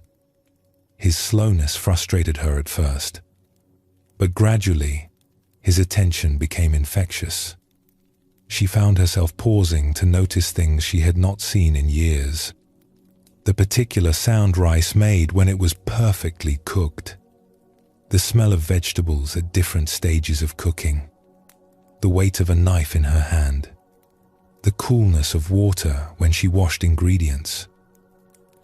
His slowness frustrated her at first, but gradually, his attention became infectious. She found herself pausing to notice things she had not seen in years. The particular sound rice made when it was perfectly cooked. The smell of vegetables at different stages of cooking. The weight of a knife in her hand. The coolness of water when she washed ingredients.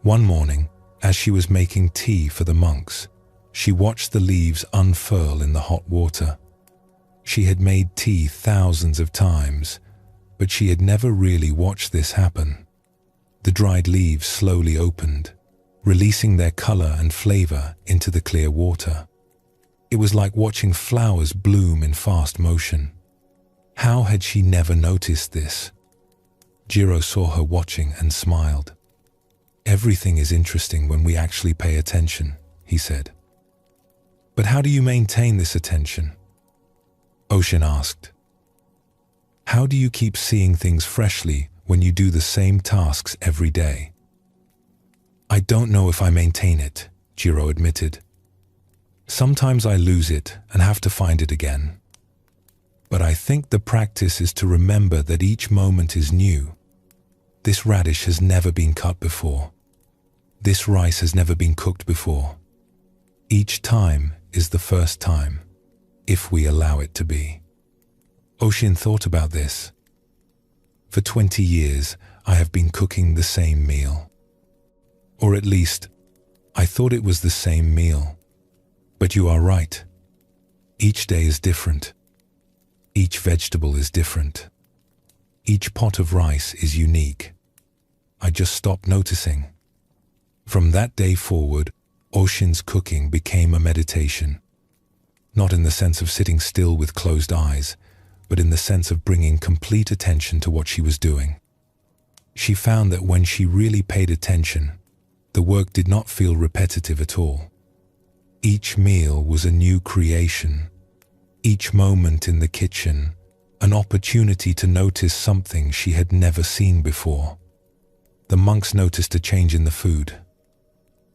One morning, as she was making tea for the monks, she watched the leaves unfurl in the hot water. She had made tea thousands of times, but she had never really watched this happen. The dried leaves slowly opened, releasing their color and flavor into the clear water. It was like watching flowers bloom in fast motion. How had she never noticed this? Jiro saw her watching and smiled. "Everything is interesting when we actually pay attention," he said. "But how do you maintain this attention?" Oshin asked. "How do you keep seeing things freshly when you do the same tasks every day?" "I don't know if I maintain it," Jiro admitted. "Sometimes I lose it and have to find it again. But I think the practice is to remember that each moment is new. This radish has never been cut before. This rice has never been cooked before. Each time is the first time, if we allow it to be." Oshin thought about this. For 20 years, I have been cooking the same meal. Or at least, I thought it was the same meal. But you are right. Each day is different. Each vegetable is different. Each pot of rice is unique. I just stopped noticing. From that day forward, Oshin's cooking became a meditation. Not in the sense of sitting still with closed eyes, but in the sense of bringing complete attention to what she was doing. She found that when she really paid attention, the work did not feel repetitive at all. Each meal was a new creation. Each moment in the kitchen, an opportunity to notice something she had never seen before. The monks noticed a change in the food.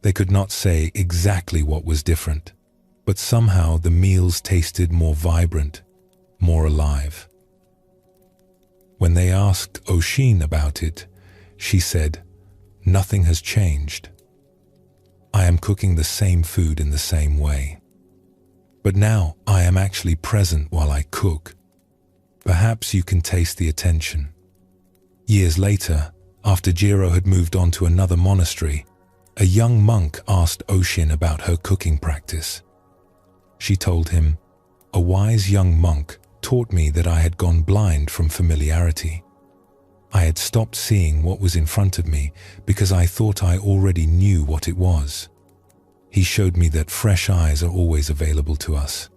They could not say exactly what was different, but somehow the meals tasted more vibrant, more alive. When they asked Oshin about it, she said, "Nothing has changed. I am cooking the same food in the same way. But now I am actually present while I cook. Perhaps you can taste the attention." Years later, after Jiro had moved on to another monastery, a young monk asked Oshin about her cooking practice. She told him, "A wise young monk taught me that I had gone blind from familiarity. I had stopped seeing what was in front of me because I thought I already knew what it was. He showed me that fresh eyes are always available to us.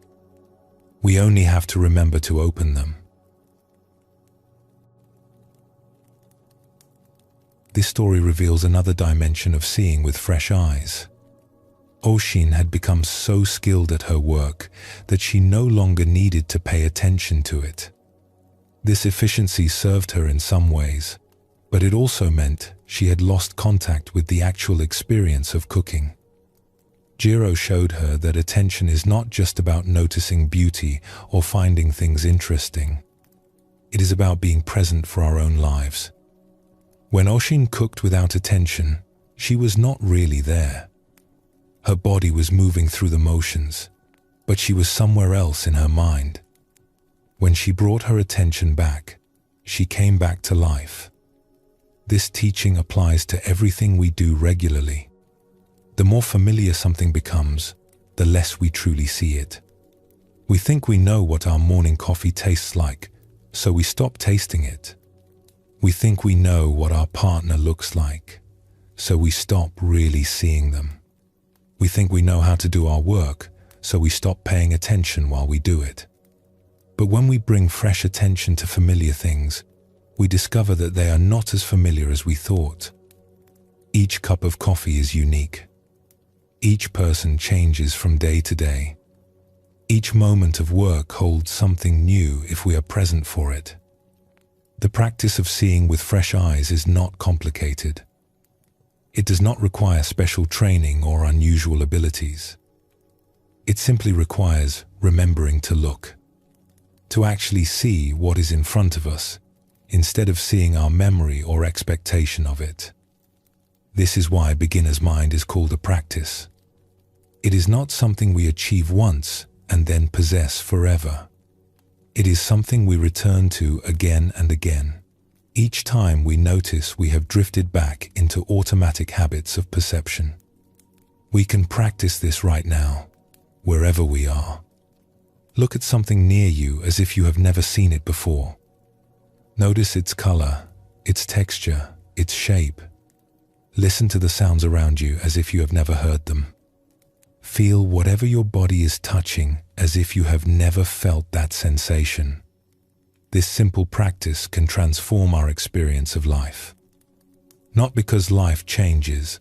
We only have to remember to open them." This story reveals another dimension of seeing with fresh eyes. Oshin had become so skilled at her work that she no longer needed to pay attention to it. This efficiency served her in some ways, but it also meant she had lost contact with the actual experience of cooking. Jiro showed her that attention is not just about noticing beauty or finding things interesting. It is about being present for our own lives. When Oshin cooked without attention, she was not really there. Her body was moving through the motions, but she was somewhere else in her mind. When she brought her attention back, she came back to life. This teaching applies to everything we do regularly. The more familiar something becomes, the less we truly see it. We think we know what our morning coffee tastes like, so we stop tasting it. We think we know what our partner looks like, so we stop really seeing them. We think we know how to do our work, so we stop paying attention while we do it. But when we bring fresh attention to familiar things, we discover that they are not as familiar as we thought. Each cup of coffee is unique. Each person changes from day to day. Each moment of work holds something new if we are present for it. The practice of seeing with fresh eyes is not complicated. It does not require special training or unusual abilities. It simply requires remembering to look, to actually see what is in front of us, instead of seeing our memory or expectation of it. This is why beginner's mind is called a practice. It is not something we achieve once and then possess forever. It is something we return to again and again. Each time we notice we have drifted back into automatic habits of perception. We can practice this right now, wherever we are. Look at something near you as if you have never seen it before. Notice its color, its texture, its shape. Listen to the sounds around you as if you have never heard them. Feel whatever your body is touching as if you have never felt that sensation. This simple practice can transform our experience of life. Not because life changes,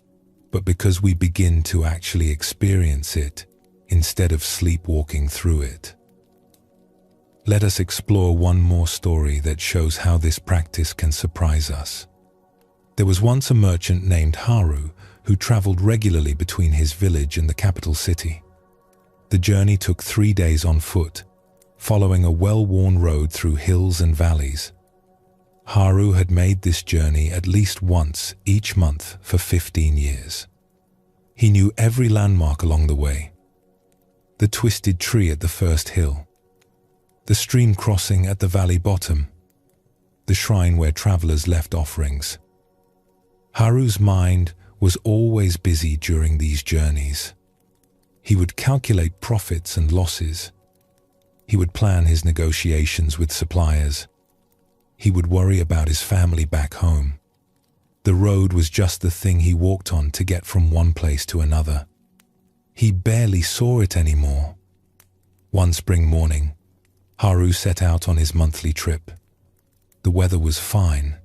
but because we begin to actually experience it instead of sleepwalking through it. Let us explore one more story that shows how this practice can surprise us. There was once a merchant named Haru who traveled regularly between his village and the capital city. The journey took 3 days on foot, following a well-worn road through hills and valleys. Haru had made this journey at least once each month for 15 years. He knew every landmark along the way. The twisted tree at the first hill, the stream crossing at the valley bottom, the shrine where travelers left offerings. Haru's mind was always busy during these journeys. He would calculate profits and losses. He would plan his negotiations with suppliers. He would worry about his family back home. The road was just the thing he walked on to get from one place to another. He barely saw it anymore. One spring morning, Haru set out on his monthly trip. The weather was fine,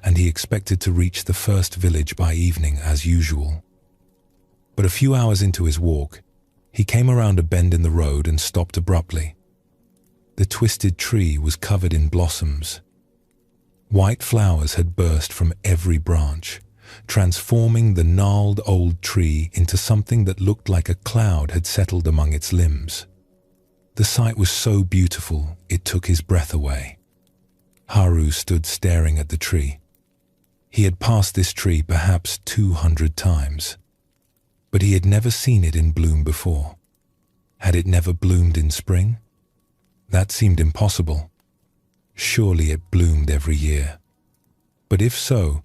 and he expected to reach the first village by evening as usual. But a few hours into his walk, he came around a bend in the road and stopped abruptly. The twisted tree was covered in blossoms. White flowers had burst from every branch, transforming the gnarled old tree into something that looked like a cloud had settled among its limbs. The sight was so beautiful, it took his breath away. Haru stood staring at the tree. He had passed this tree perhaps 200 times, but he had never seen it in bloom before. Had it never bloomed in spring? That seemed impossible. Surely it bloomed every year. But if so,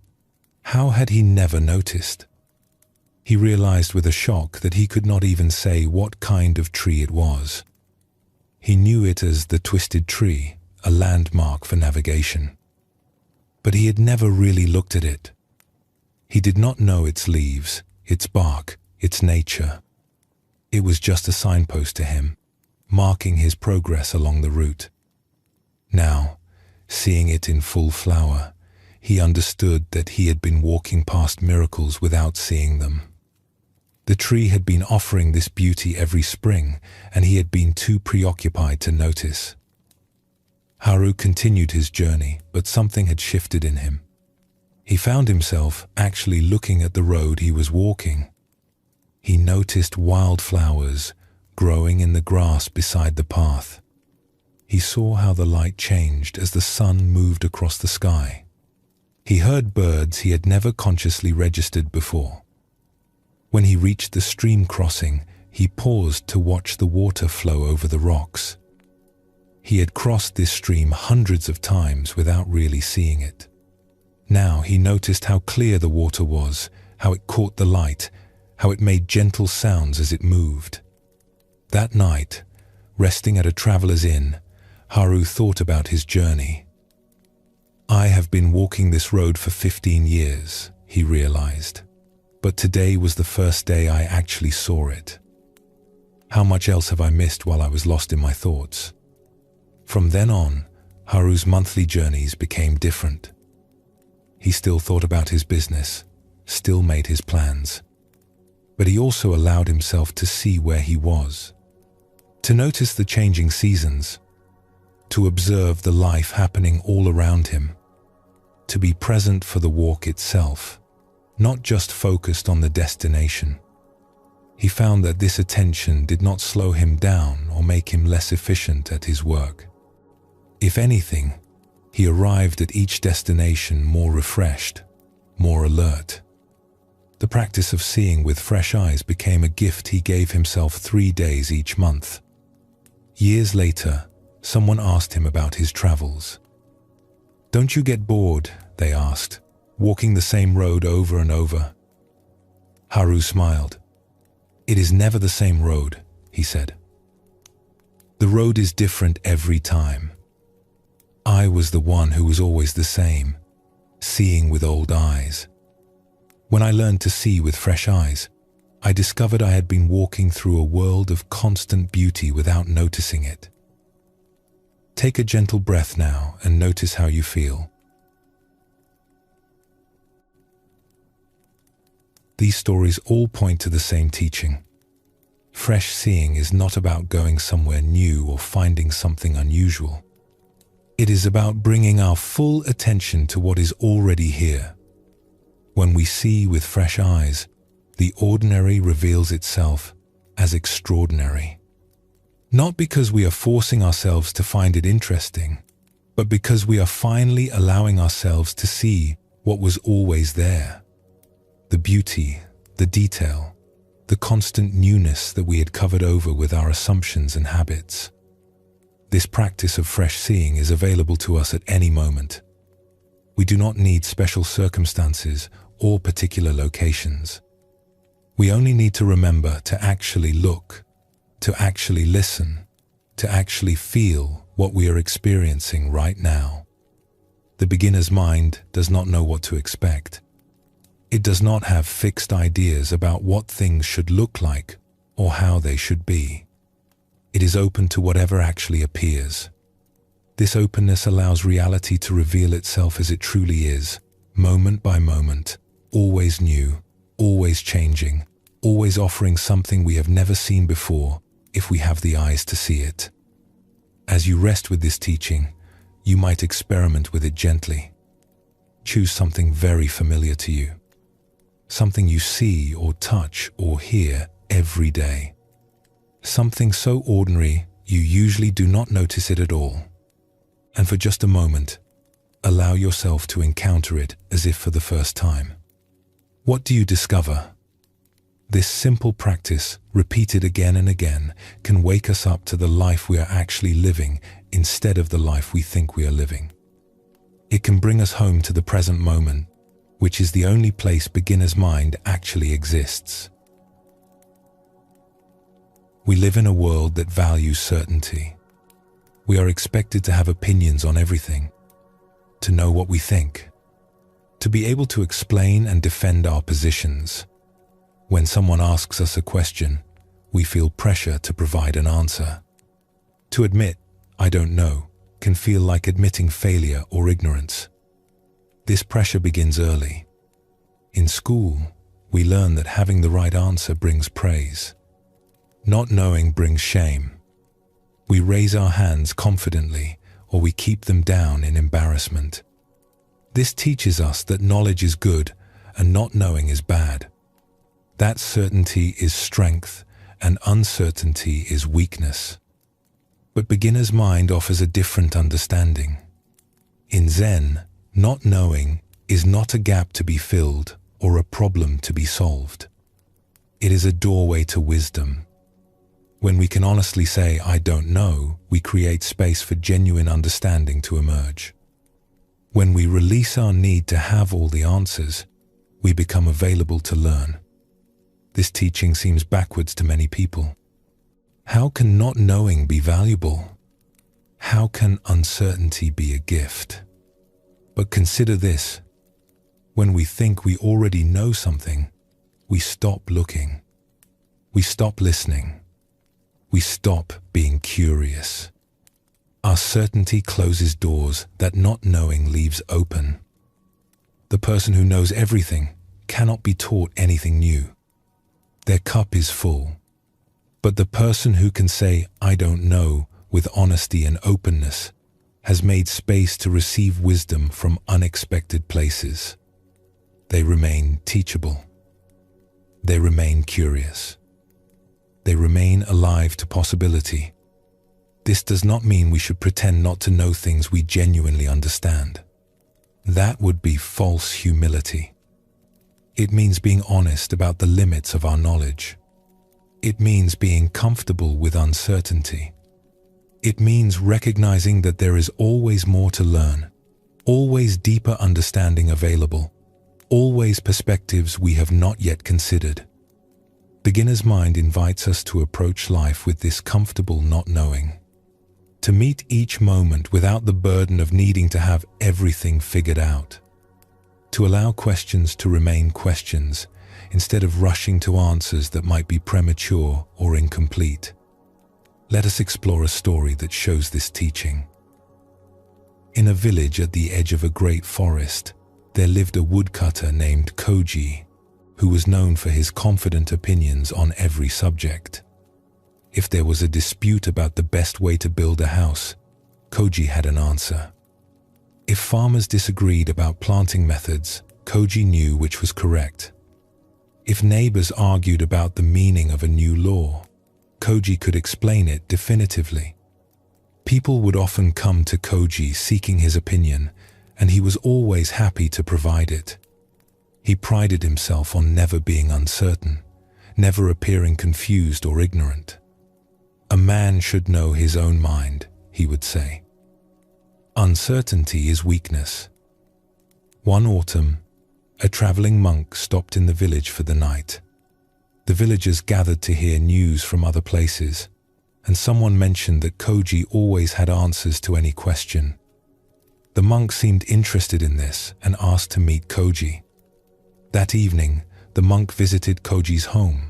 how had he never noticed? He realized with a shock that he could not even say what kind of tree it was. He knew it as the twisted tree, a landmark for navigation. But he had never really looked at it. He did not know its leaves, its bark, its nature. It was just a signpost to him, marking his progress along the route. Now, seeing it in full flower, he understood that he had been walking past miracles without seeing them. The tree had been offering this beauty every spring, and he had been too preoccupied to notice. Haru continued his journey, but something had shifted in him. He found himself actually looking at the road he was walking. He noticed wildflowers growing in the grass beside the path. He saw how the light changed as the sun moved across the sky. He heard birds he had never consciously registered before. When he reached the stream crossing, he paused to watch the water flow over the rocks. He had crossed this stream hundreds of times without really seeing it. Now he noticed how clear the water was, how it caught the light, how it made gentle sounds as it moved. That night, resting at a traveler's inn, Haru thought about his journey. I have been walking this road for 15 years, he realized. But today was the first day I actually saw it. How much else have I missed while I was lost in my thoughts? From then on, Haru's monthly journeys became different. He still thought about his business, still made his plans. But he also allowed himself to see where he was, to notice the changing seasons, to observe the life happening all around him, to be present for the walk itself, not just focused on the destination. He found that this attention did not slow him down or make him less efficient at his work. If anything, he arrived at each destination more refreshed, more alert. The practice of seeing with fresh eyes became a gift he gave himself 3 days each month. Years later, someone asked him about his travels. "Don't you get bored?" they asked, "walking the same road over and over?" Haru smiled. "It is never the same road," he said. "The road is different every time. I was the one who was always the same, seeing with old eyes. When I learned to see with fresh eyes, I discovered I had been walking through a world of constant beauty without noticing it." Take a gentle breath now and notice how you feel. These stories all point to the same teaching. Fresh seeing is not about going somewhere new or finding something unusual. It is about bringing our full attention to what is already here. When we see with fresh eyes, the ordinary reveals itself as extraordinary. Not because we are forcing ourselves to find it interesting, but because we are finally allowing ourselves to see what was always there. The beauty, the detail, the constant newness that we had covered over with our assumptions and habits. This practice of fresh seeing is available to us at any moment. We do not need special circumstances or particular locations. We only need to remember to actually look, to actually listen, to actually feel what we are experiencing right now. The beginner's mind does not know what to expect. It does not have fixed ideas about what things should look like or how they should be. It is open to whatever actually appears. This openness allows reality to reveal itself as it truly is, moment by moment, always new, always changing, always offering something we have never seen before if we have the eyes to see it. As you rest with this teaching, you might experiment with it gently. Choose something very familiar to you, something you see or touch or hear every day. Something so ordinary you usually do not notice it at all. And for just a moment, allow yourself to encounter it as if for the first time. What do you discover? This simple practice, repeated again and again, can wake us up to the life we are actually living instead of the life we think we are living. It can bring us home to the present moment, which is the only place beginner's mind actually exists. We live in a world that values certainty. We are expected to have opinions on everything, to know what we think, to be able to explain and defend our positions. When someone asks us a question, we feel pressure to provide an answer. To admit, "I don't know," can feel like admitting failure or ignorance. This pressure begins early. In school, we learn that having the right answer brings praise. Not knowing brings shame. We raise our hands confidently, or we keep them down in embarrassment. This teaches us that knowledge is good and not knowing is bad. That certainty is strength and uncertainty is weakness. But beginner's mind offers a different understanding. In Zen, not knowing is not a gap to be filled or a problem to be solved. It is a doorway to wisdom. When we can honestly say, "I don't know," we create space for genuine understanding to emerge. When we release our need to have all the answers, we become available to learn. This teaching seems backwards to many people. How can not knowing be valuable? How can uncertainty be a gift? But consider this. When we think we already know something, we stop looking. We stop listening. We stop being curious. Our certainty closes doors that not knowing leaves open. The person who knows everything cannot be taught anything new. Their cup is full. But the person who can say, "I don't know," with honesty and openness, has made space to receive wisdom from unexpected places. They remain teachable. They remain curious. They remain alive to possibility. This does not mean we should pretend not to know things we genuinely understand. That would be false humility. It means being honest about the limits of our knowledge. It means being comfortable with uncertainty. It means recognizing that there is always more to learn, always deeper understanding available, always perspectives we have not yet considered. Beginner's mind invites us to approach life with this comfortable not knowing, to meet each moment without the burden of needing to have everything figured out, to allow questions to remain questions instead of rushing to answers that might be premature or incomplete. Let us explore a story that shows this teaching. In a village at the edge of a great forest, there lived a woodcutter named Koji, who was known for his confident opinions on every subject. If there was a dispute about the best way to build a house, Koji had an answer. If farmers disagreed about planting methods, Koji knew which was correct. If neighbors argued about the meaning of a new law, Koji could explain it definitively. People would often come to Koji seeking his opinion, and he was always happy to provide it. He prided himself on never being uncertain, never appearing confused or ignorant. A man should know his own mind, he would say. Uncertainty is weakness. One autumn, a traveling monk stopped in the village for the night. The villagers gathered to hear news from other places, and someone mentioned that Koji always had answers to any question. The monk seemed interested in this and asked to meet Koji. That evening, the monk visited Koji's home.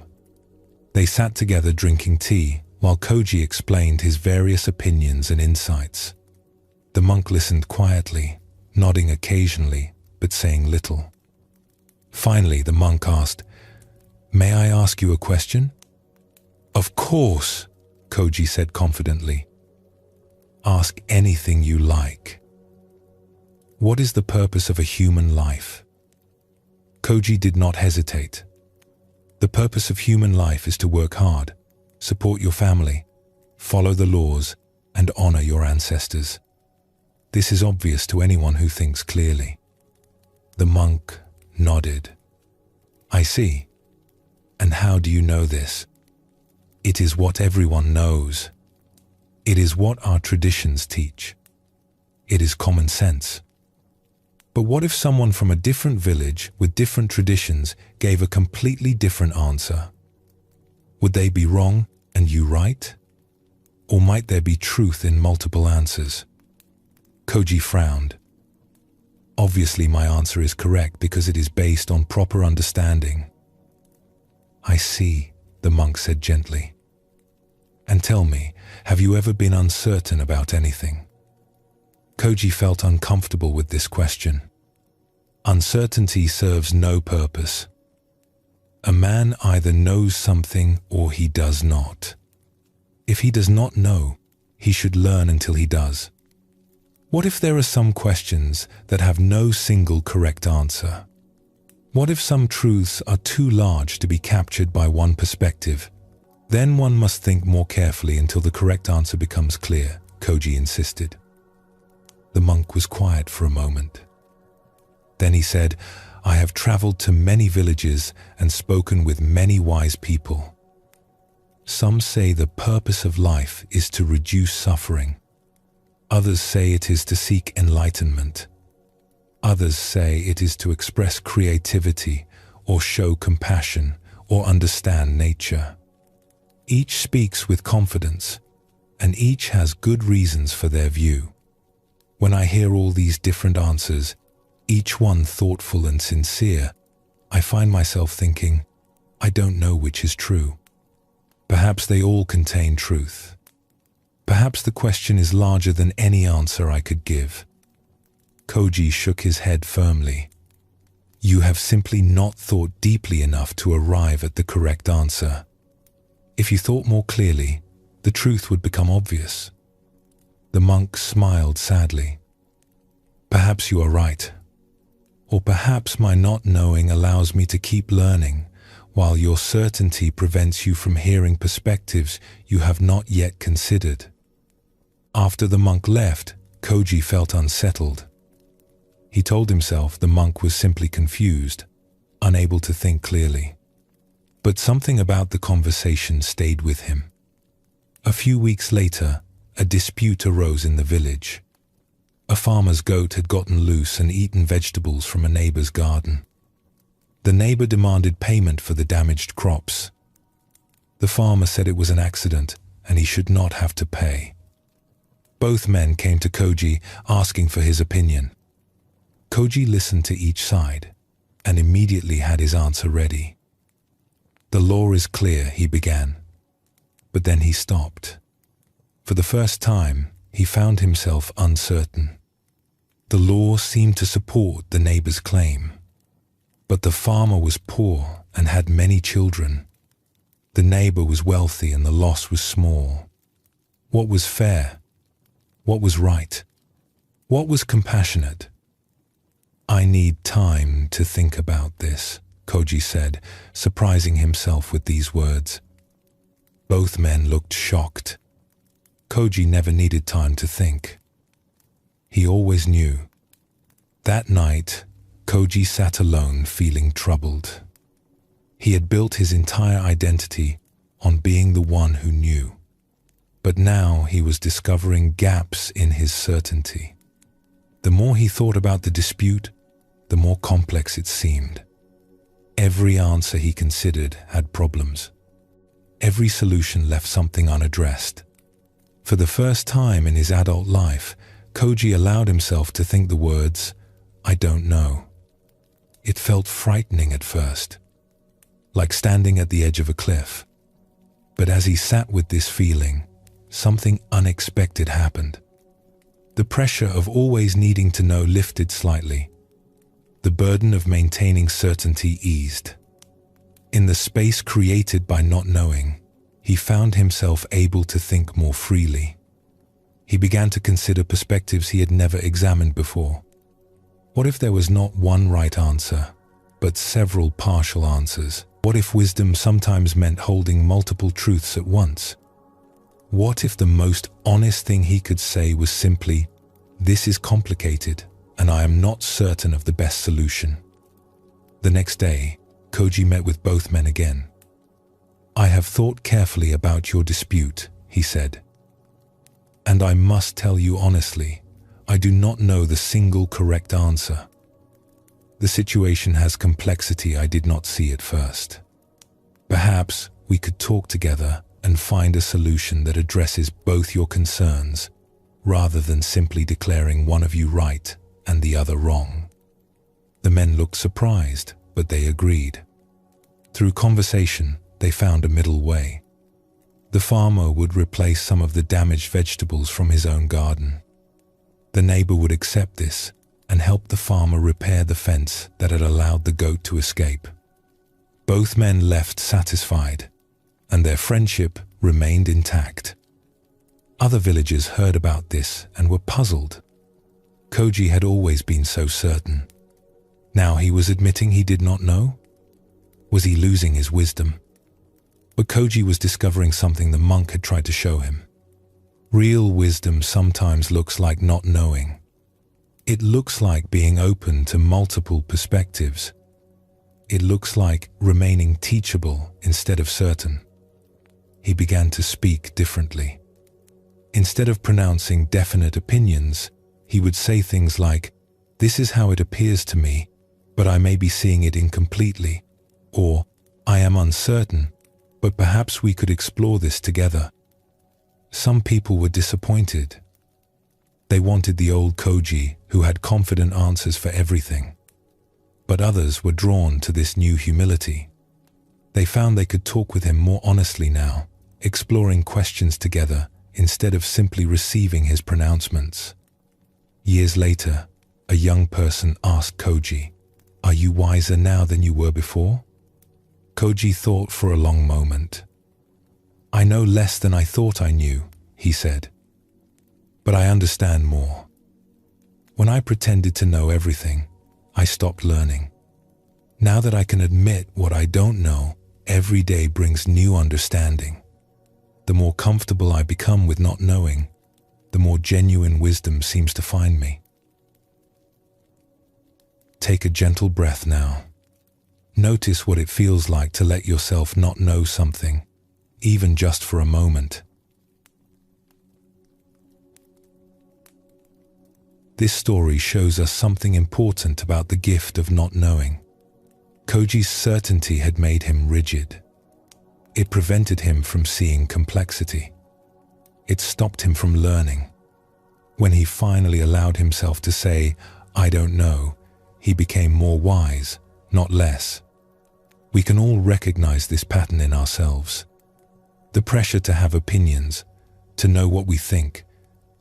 They sat together drinking tea while Koji explained his various opinions and insights. The monk listened quietly, nodding occasionally, but saying little. Finally, the monk asked, "May I ask you a question?" "Of course," Koji said confidently. "Ask anything you like." "What is the purpose of a human life?" Koji did not hesitate. "The purpose of human life is to work hard, support your family, follow the laws, and honor your ancestors. This is obvious to anyone who thinks clearly." The monk nodded. "I see. And how do you know this?" "It is what everyone knows. It is what our traditions teach. It is common sense." "But what if someone from a different village with different traditions gave a completely different answer? Would they be wrong and you right? Or might there be truth in multiple answers?" Koji frowned. "Obviously my answer is correct because it is based on proper understanding." "I see," the monk said gently. "And tell me, have you ever been uncertain about anything?" Koji felt uncomfortable with this question. Uncertainty serves no purpose. A man either knows something or he does not. If he does not know, he should learn until he does. What if there are some questions that have no single correct answer? What if some truths are too large to be captured by one perspective? Then one must think more carefully until the correct answer becomes clear, Koji insisted. The monk was quiet for a moment. Then he said, "I have traveled to many villages and spoken with many wise people. Some say the purpose of life is to reduce suffering. Others say it is to seek enlightenment. Others say it is to express creativity or show compassion or understand nature. Each speaks with confidence, and each has good reasons for their view. When I hear all these different answers, each one thoughtful and sincere, I find myself thinking, I don't know which is true. Perhaps they all contain truth. Perhaps the question is larger than any answer I could give." Koji shook his head firmly. "You have simply not thought deeply enough to arrive at the correct answer. If you thought more clearly, the truth would become obvious." The monk smiled sadly. "Perhaps you are right. Or perhaps my not knowing allows me to keep learning, while your certainty prevents you from hearing perspectives you have not yet considered." After the monk left, Koji felt unsettled. He told himself the monk was simply confused, unable to think clearly. But something about the conversation stayed with him. A few weeks later, a dispute arose in the village. A farmer's goat had gotten loose and eaten vegetables from a neighbor's garden. The neighbor demanded payment for the damaged crops. The farmer said it was an accident and he should not have to pay. Both men came to Koji asking for his opinion. Koji listened to each side and immediately had his answer ready. "The law is clear," he began. But then he stopped. For the first time, he found himself uncertain. The law seemed to support the neighbor's claim. But the farmer was poor and had many children. The neighbor was wealthy and the loss was small. What was fair? What was right? What was compassionate? "I need time to think about this," Koji said, surprising himself with these words. Both men looked shocked. Koji never needed time to think. He always knew. That night, Koji sat alone feeling troubled. He had built his entire identity on being the one who knew. But now he was discovering gaps in his certainty. The more he thought about the dispute, the more complex it seemed. Every answer he considered had problems. Every solution left something unaddressed. For the first time in his adult life, Koji allowed himself to think the words, "I don't know." It felt frightening at first, like standing at the edge of a cliff. But as he sat with this feeling, something unexpected happened. The pressure of always needing to know lifted slightly. The burden of maintaining certainty eased. In the space created by not knowing, he found himself able to think more freely. He began to consider perspectives he had never examined before. What if there was not one right answer, but several partial answers? What if wisdom sometimes meant holding multiple truths at once? What if the most honest thing he could say was simply, "This is complicated, and I am not certain of the best solution"? The next day, Koji met with both men again. "I have thought carefully about your dispute," he said. "And I must tell you honestly, I do not know the single correct answer. The situation has complexity I did not see at first. Perhaps we could talk together and find a solution that addresses both your concerns, rather than simply declaring one of you right and the other wrong." The men looked surprised, but they agreed. Through conversation, they found a middle way. The farmer would replace some of the damaged vegetables from his own garden. The neighbor would accept this and help the farmer repair the fence that had allowed the goat to escape. Both men left satisfied, and their friendship remained intact. Other villagers heard about this and were puzzled. Koji had always been so certain. Now he was admitting he did not know? Was he losing his wisdom? But Koji was discovering something the monk had tried to show him. Real wisdom sometimes looks like not knowing. It looks like being open to multiple perspectives. It looks like remaining teachable instead of certain. He began to speak differently. Instead of pronouncing definite opinions, he would say things like, "This is how it appears to me, but I may be seeing it incompletely," or "I am uncertain, but perhaps we could explore this together." Some people were disappointed. They wanted the old Koji who had confident answers for everything. But others were drawn to this new humility. They found they could talk with him more honestly now, exploring questions together instead of simply receiving his pronouncements. Years later, a young person asked Koji, "Are you wiser now than you were before?" Koji thought for a long moment. "I know less than I thought I knew," he said. "But I understand more. When I pretended to know everything, I stopped learning. Now that I can admit what I don't know, every day brings new understanding. The more comfortable I become with not knowing, the more genuine wisdom seems to find me." Take a gentle breath now. Notice what it feels like to let yourself not know something, even just for a moment. This story shows us something important about the gift of not knowing. Koji's certainty had made him rigid. It prevented him from seeing complexity. It stopped him from learning. When he finally allowed himself to say, "I don't know," he became more wise, not less. We can all recognize this pattern in ourselves. The pressure to have opinions, to know what we think,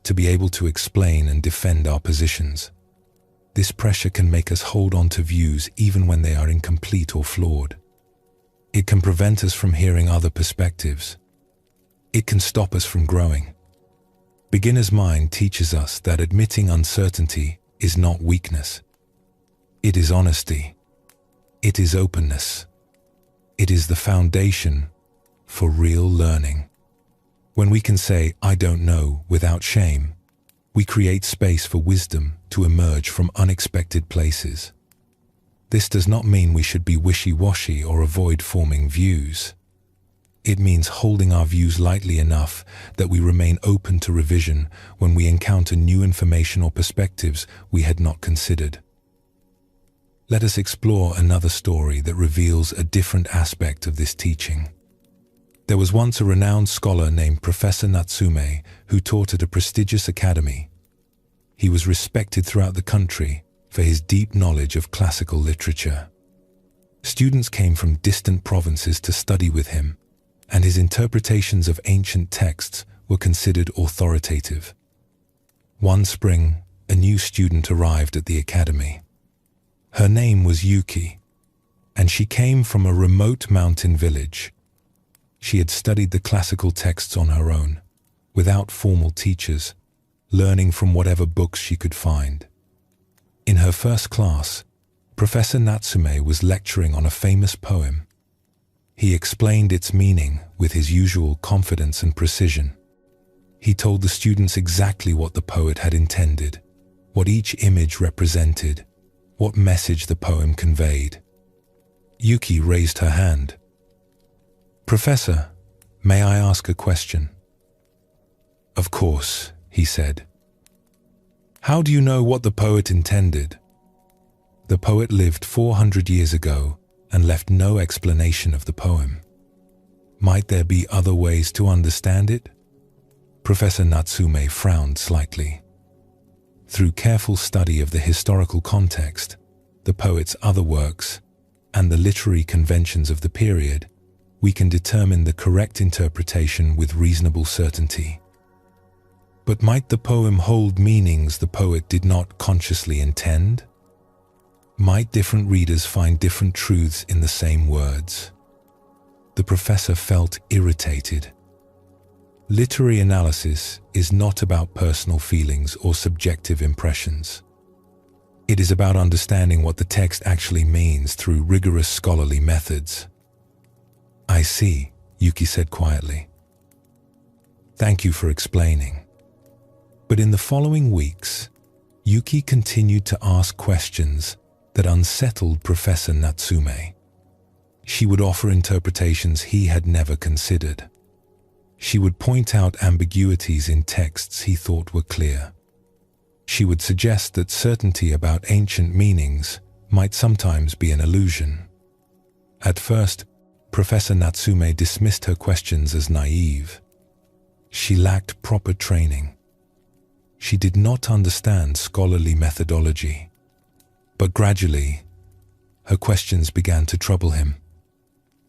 to be able to explain and defend our positions. This pressure can make us hold on to views even when they are incomplete or flawed. It can prevent us from hearing other perspectives. It can stop us from growing. Beginner's mind teaches us that admitting uncertainty is not weakness. It is honesty. It is openness. It is the foundation for real learning. When we can say, "I don't know," without shame, we create space for wisdom to emerge from unexpected places. This does not mean we should be wishy-washy or avoid forming views. It means holding our views lightly enough that we remain open to revision when we encounter new information or perspectives we had not considered. Let us explore another story that reveals a different aspect of this teaching. There was once a renowned scholar named Professor Natsume who taught at a prestigious academy. He was respected throughout the country for his deep knowledge of classical literature. Students came from distant provinces to study with him, and his interpretations of ancient texts were considered authoritative. One spring, a new student arrived at the academy. Her name was Yuki, and she came from a remote mountain village. She had studied the classical texts on her own, without formal teachers, learning from whatever books she could find. In her first class, Professor Natsume was lecturing on a famous poem. He explained its meaning with his usual confidence and precision. He told the students exactly what the poet had intended, what each image represented, what message the poem conveyed. Yuki raised her hand. "Professor, may I ask a question?" "Of course," he said. "How do you know what the poet intended?" "The poet lived 400 years ago and left no explanation of the poem. Might there be other ways to understand it?" Professor Natsume frowned slightly. Through careful study of the historical context, the poet's other works, and the literary conventions of the period, we can determine the correct interpretation with reasonable certainty. But might the poem hold meanings the poet did not consciously intend? Might different readers find different truths in the same words? The professor felt irritated. Literary analysis is not about personal feelings or subjective impressions. It is about understanding what the text actually means through rigorous scholarly methods. "I see," Yuki said quietly. "Thank you for explaining." But in the following weeks, Yuki continued to ask questions that unsettled Professor Natsume. She would offer interpretations he had never considered. She would point out ambiguities in texts he thought were clear. She would suggest that certainty about ancient meanings might sometimes be an illusion. At first, Professor Natsume dismissed her questions as naive. She lacked proper training. She did not understand scholarly methodology. But gradually, her questions began to trouble him.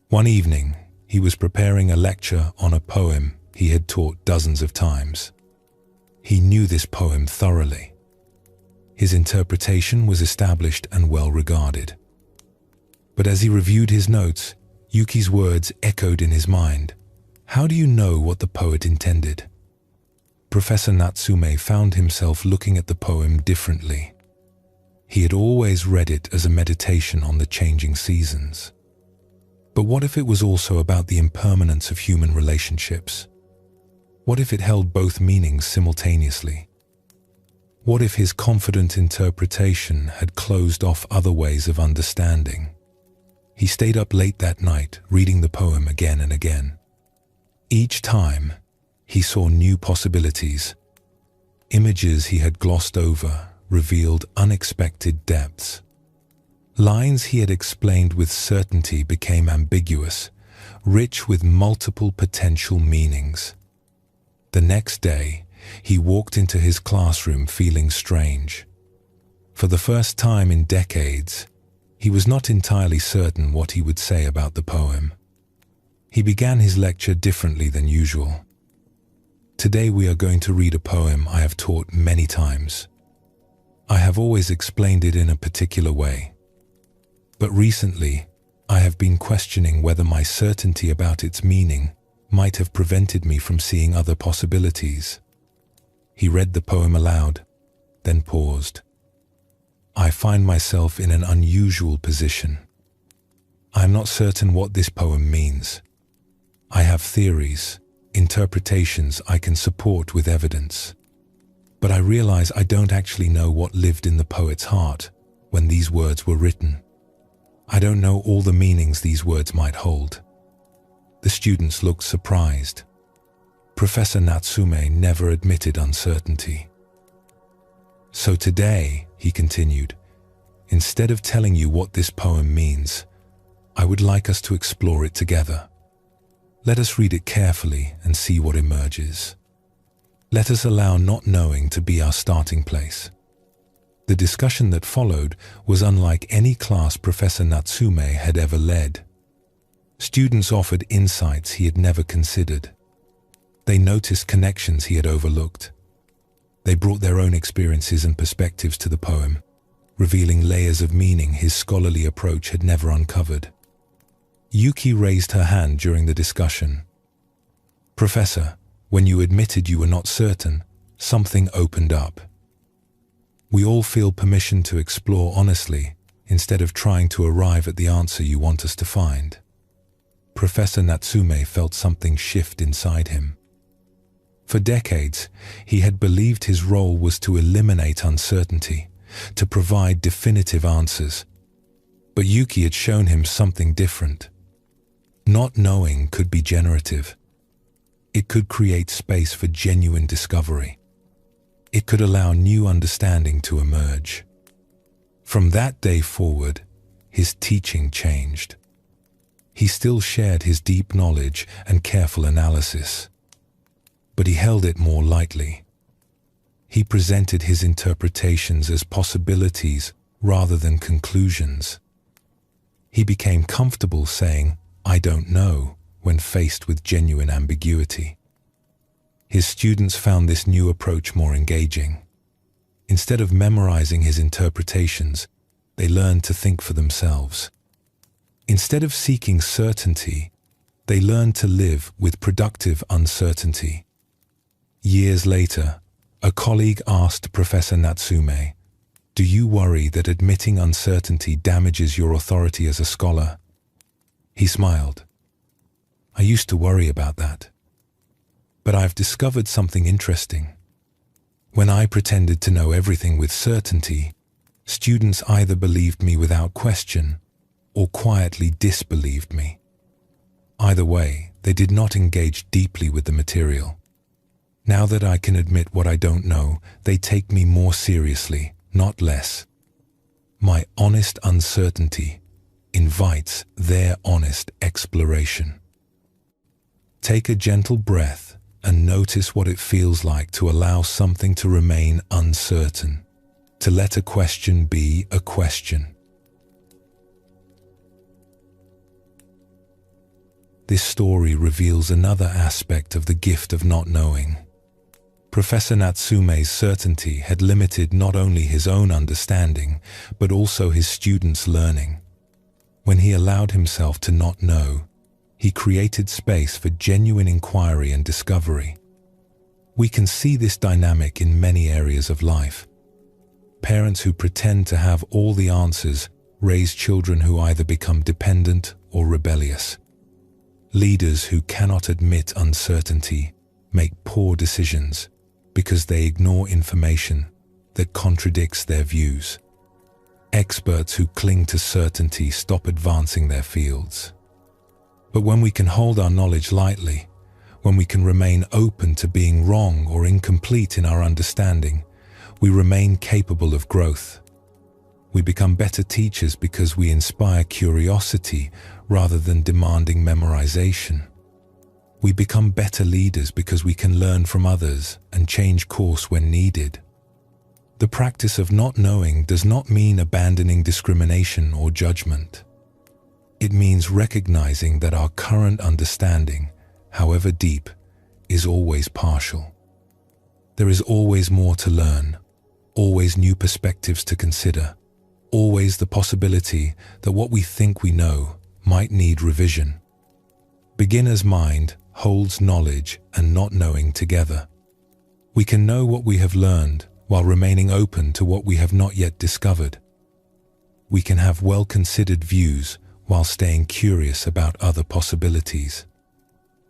One evening, he was preparing a lecture on a poem he had taught dozens of times. He knew this poem thoroughly. His interpretation was established and well regarded. But as he reviewed his notes, Yuki's words echoed in his mind. "How do you know what the poet intended?" Professor Natsume found himself looking at the poem differently. He had always read it as a meditation on the changing seasons. But what if it was also about the impermanence of human relationships? What if it held both meanings simultaneously? What if his confident interpretation had closed off other ways of understanding? He stayed up late that night, reading the poem again and again. Each time, he saw new possibilities. Images he had glossed over revealed unexpected depths. Lines he had explained with certainty became ambiguous, rich with multiple potential meanings. The next day, he walked into his classroom feeling strange. For the first time in decades, he was not entirely certain what he would say about the poem. He began his lecture differently than usual. "Today we are going to read a poem I have taught many times. I have always explained it in a particular way. But recently, I have been questioning whether my certainty about its meaning might have prevented me from seeing other possibilities." He read the poem aloud, then paused. "I find myself in an unusual position. I am not certain what this poem means. I have theories, interpretations I can support with evidence. But I realize I don't actually know what lived in the poet's heart when these words were written. I don't know all the meanings these words might hold. The students looked surprised. Professor Natsume never admitted uncertainty. So today, he continued, instead of telling you what this poem means, I would like us to explore it together. Let us read it carefully and see what emerges. Let us allow not knowing to be our starting place. The discussion that followed was unlike any class Professor Natsume had ever led. Students offered insights he had never considered. They noticed connections he had overlooked. They brought their own experiences and perspectives to the poem, revealing layers of meaning his scholarly approach had never uncovered. Yuki raised her hand during the discussion. Professor, when you admitted you were not certain, something opened up. We all feel permission to explore honestly, instead of trying to arrive at the answer you want us to find. Professor Natsume felt something shift inside him. For decades, he had believed his role was to eliminate uncertainty, to provide definitive answers. But Yuki had shown him something different. Not knowing could be generative. It could create space for genuine discovery. It could allow new understanding to emerge. From that day forward, his teaching changed. He still shared his deep knowledge and careful analysis, but he held it more lightly. He presented his interpretations as possibilities rather than conclusions. He became comfortable saying, "I don't know," when faced with genuine ambiguity. His students found this new approach more engaging. Instead of memorizing his interpretations, they learned to think for themselves. Instead of seeking certainty, they learned to live with productive uncertainty. Years later, a colleague asked Professor Natsume, "Do you worry that admitting uncertainty damages your authority as a scholar?" He smiled. "I used to worry about that. But I've discovered something interesting. When I pretended to know everything with certainty, students either believed me without question or quietly disbelieved me. Either way, they did not engage deeply with the material. Now that I can admit what I don't know, they take me more seriously, not less. My honest uncertainty invites their honest exploration." Take a gentle breath and notice what it feels like to allow something to remain uncertain, to let a question be a question. This story reveals another aspect of the gift of not knowing. Professor Natsume's certainty had limited not only his own understanding, but also his students' learning. When he allowed himself to not know, he created space for genuine inquiry and discovery. We can see this dynamic in many areas of life. Parents who pretend to have all the answers raise children who either become dependent or rebellious. Leaders who cannot admit uncertainty make poor decisions because they ignore information that contradicts their views. Experts who cling to certainty stop advancing their fields. But when we can hold our knowledge lightly, when we can remain open to being wrong or incomplete in our understanding, we remain capable of growth. We become better teachers because we inspire curiosity rather than demanding memorization. We become better leaders because we can learn from others and change course when needed. The practice of not knowing does not mean abandoning discrimination or judgment. It means recognizing that our current understanding, however deep, is always partial. There is always more to learn, always new perspectives to consider, always the possibility that what we think we know might need revision. Beginner's mind holds knowledge and not knowing together. We can know what we have learned while remaining open to what we have not yet discovered. We can have well-considered views while staying curious about other possibilities.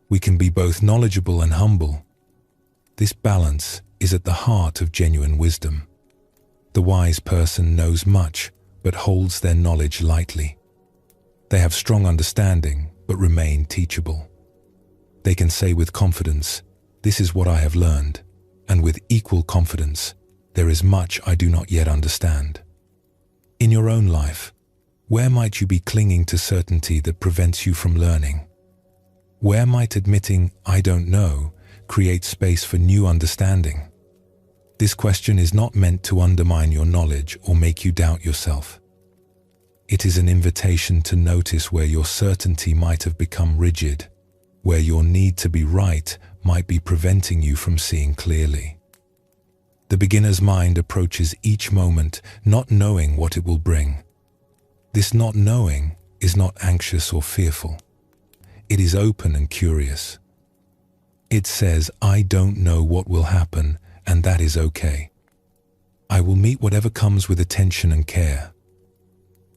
We can be both knowledgeable and humble. This balance is at the heart of genuine wisdom. The wise person knows much, but holds their knowledge lightly. They have strong understanding, but remain teachable. They can say with confidence, "This is what I have learned," and with equal confidence, "There is much I do not yet understand." In your own life, where might you be clinging to certainty that prevents you from learning? Where might admitting, "I don't know," create space for new understanding? This question is not meant to undermine your knowledge or make you doubt yourself. It is an invitation to notice where your certainty might have become rigid, where your need to be right might be preventing you from seeing clearly. The beginner's mind approaches each moment not knowing what it will bring. This not knowing is not anxious or fearful. It is open and curious. It says, "I don't know what will happen, and that is okay. I will meet whatever comes with attention and care."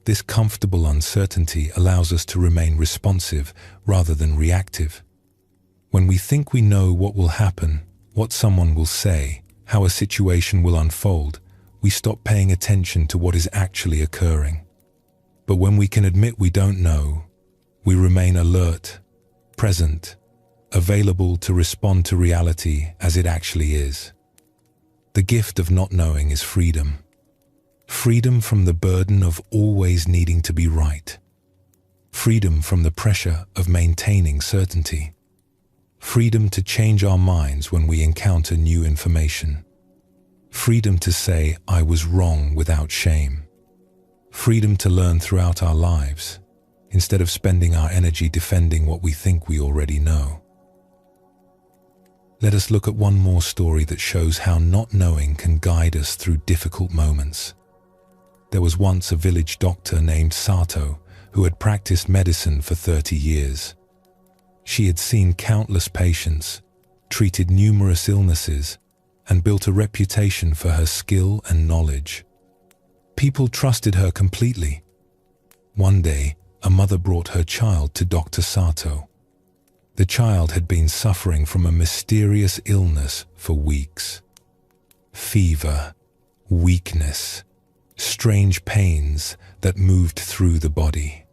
This comfortable uncertainty allows us to remain responsive rather than reactive. When we think we know what will happen, what someone will say, how a situation will unfold, we stop paying attention to what is actually occurring. But when we can admit we don't know, we remain alert, present, available to respond to reality as it actually is. The gift of not knowing is freedom. Freedom from the burden of always needing to be right. Freedom from the pressure of maintaining certainty. Freedom to change our minds when we encounter new information. Freedom to say, "I was wrong," without shame. Freedom to learn throughout our lives, instead of spending our energy defending what we think we already know. Let us look at one more story that shows how not knowing can guide us through difficult moments. There was once a village doctor named Sato who had practiced medicine for 30 years. She had seen countless patients, treated numerous illnesses, and built a reputation for her skill and knowledge. People trusted her completely. One day, a mother brought her child to Dr. Sato. The child had been suffering from a mysterious illness for weeks. Fever, weakness, strange pains that moved through the body.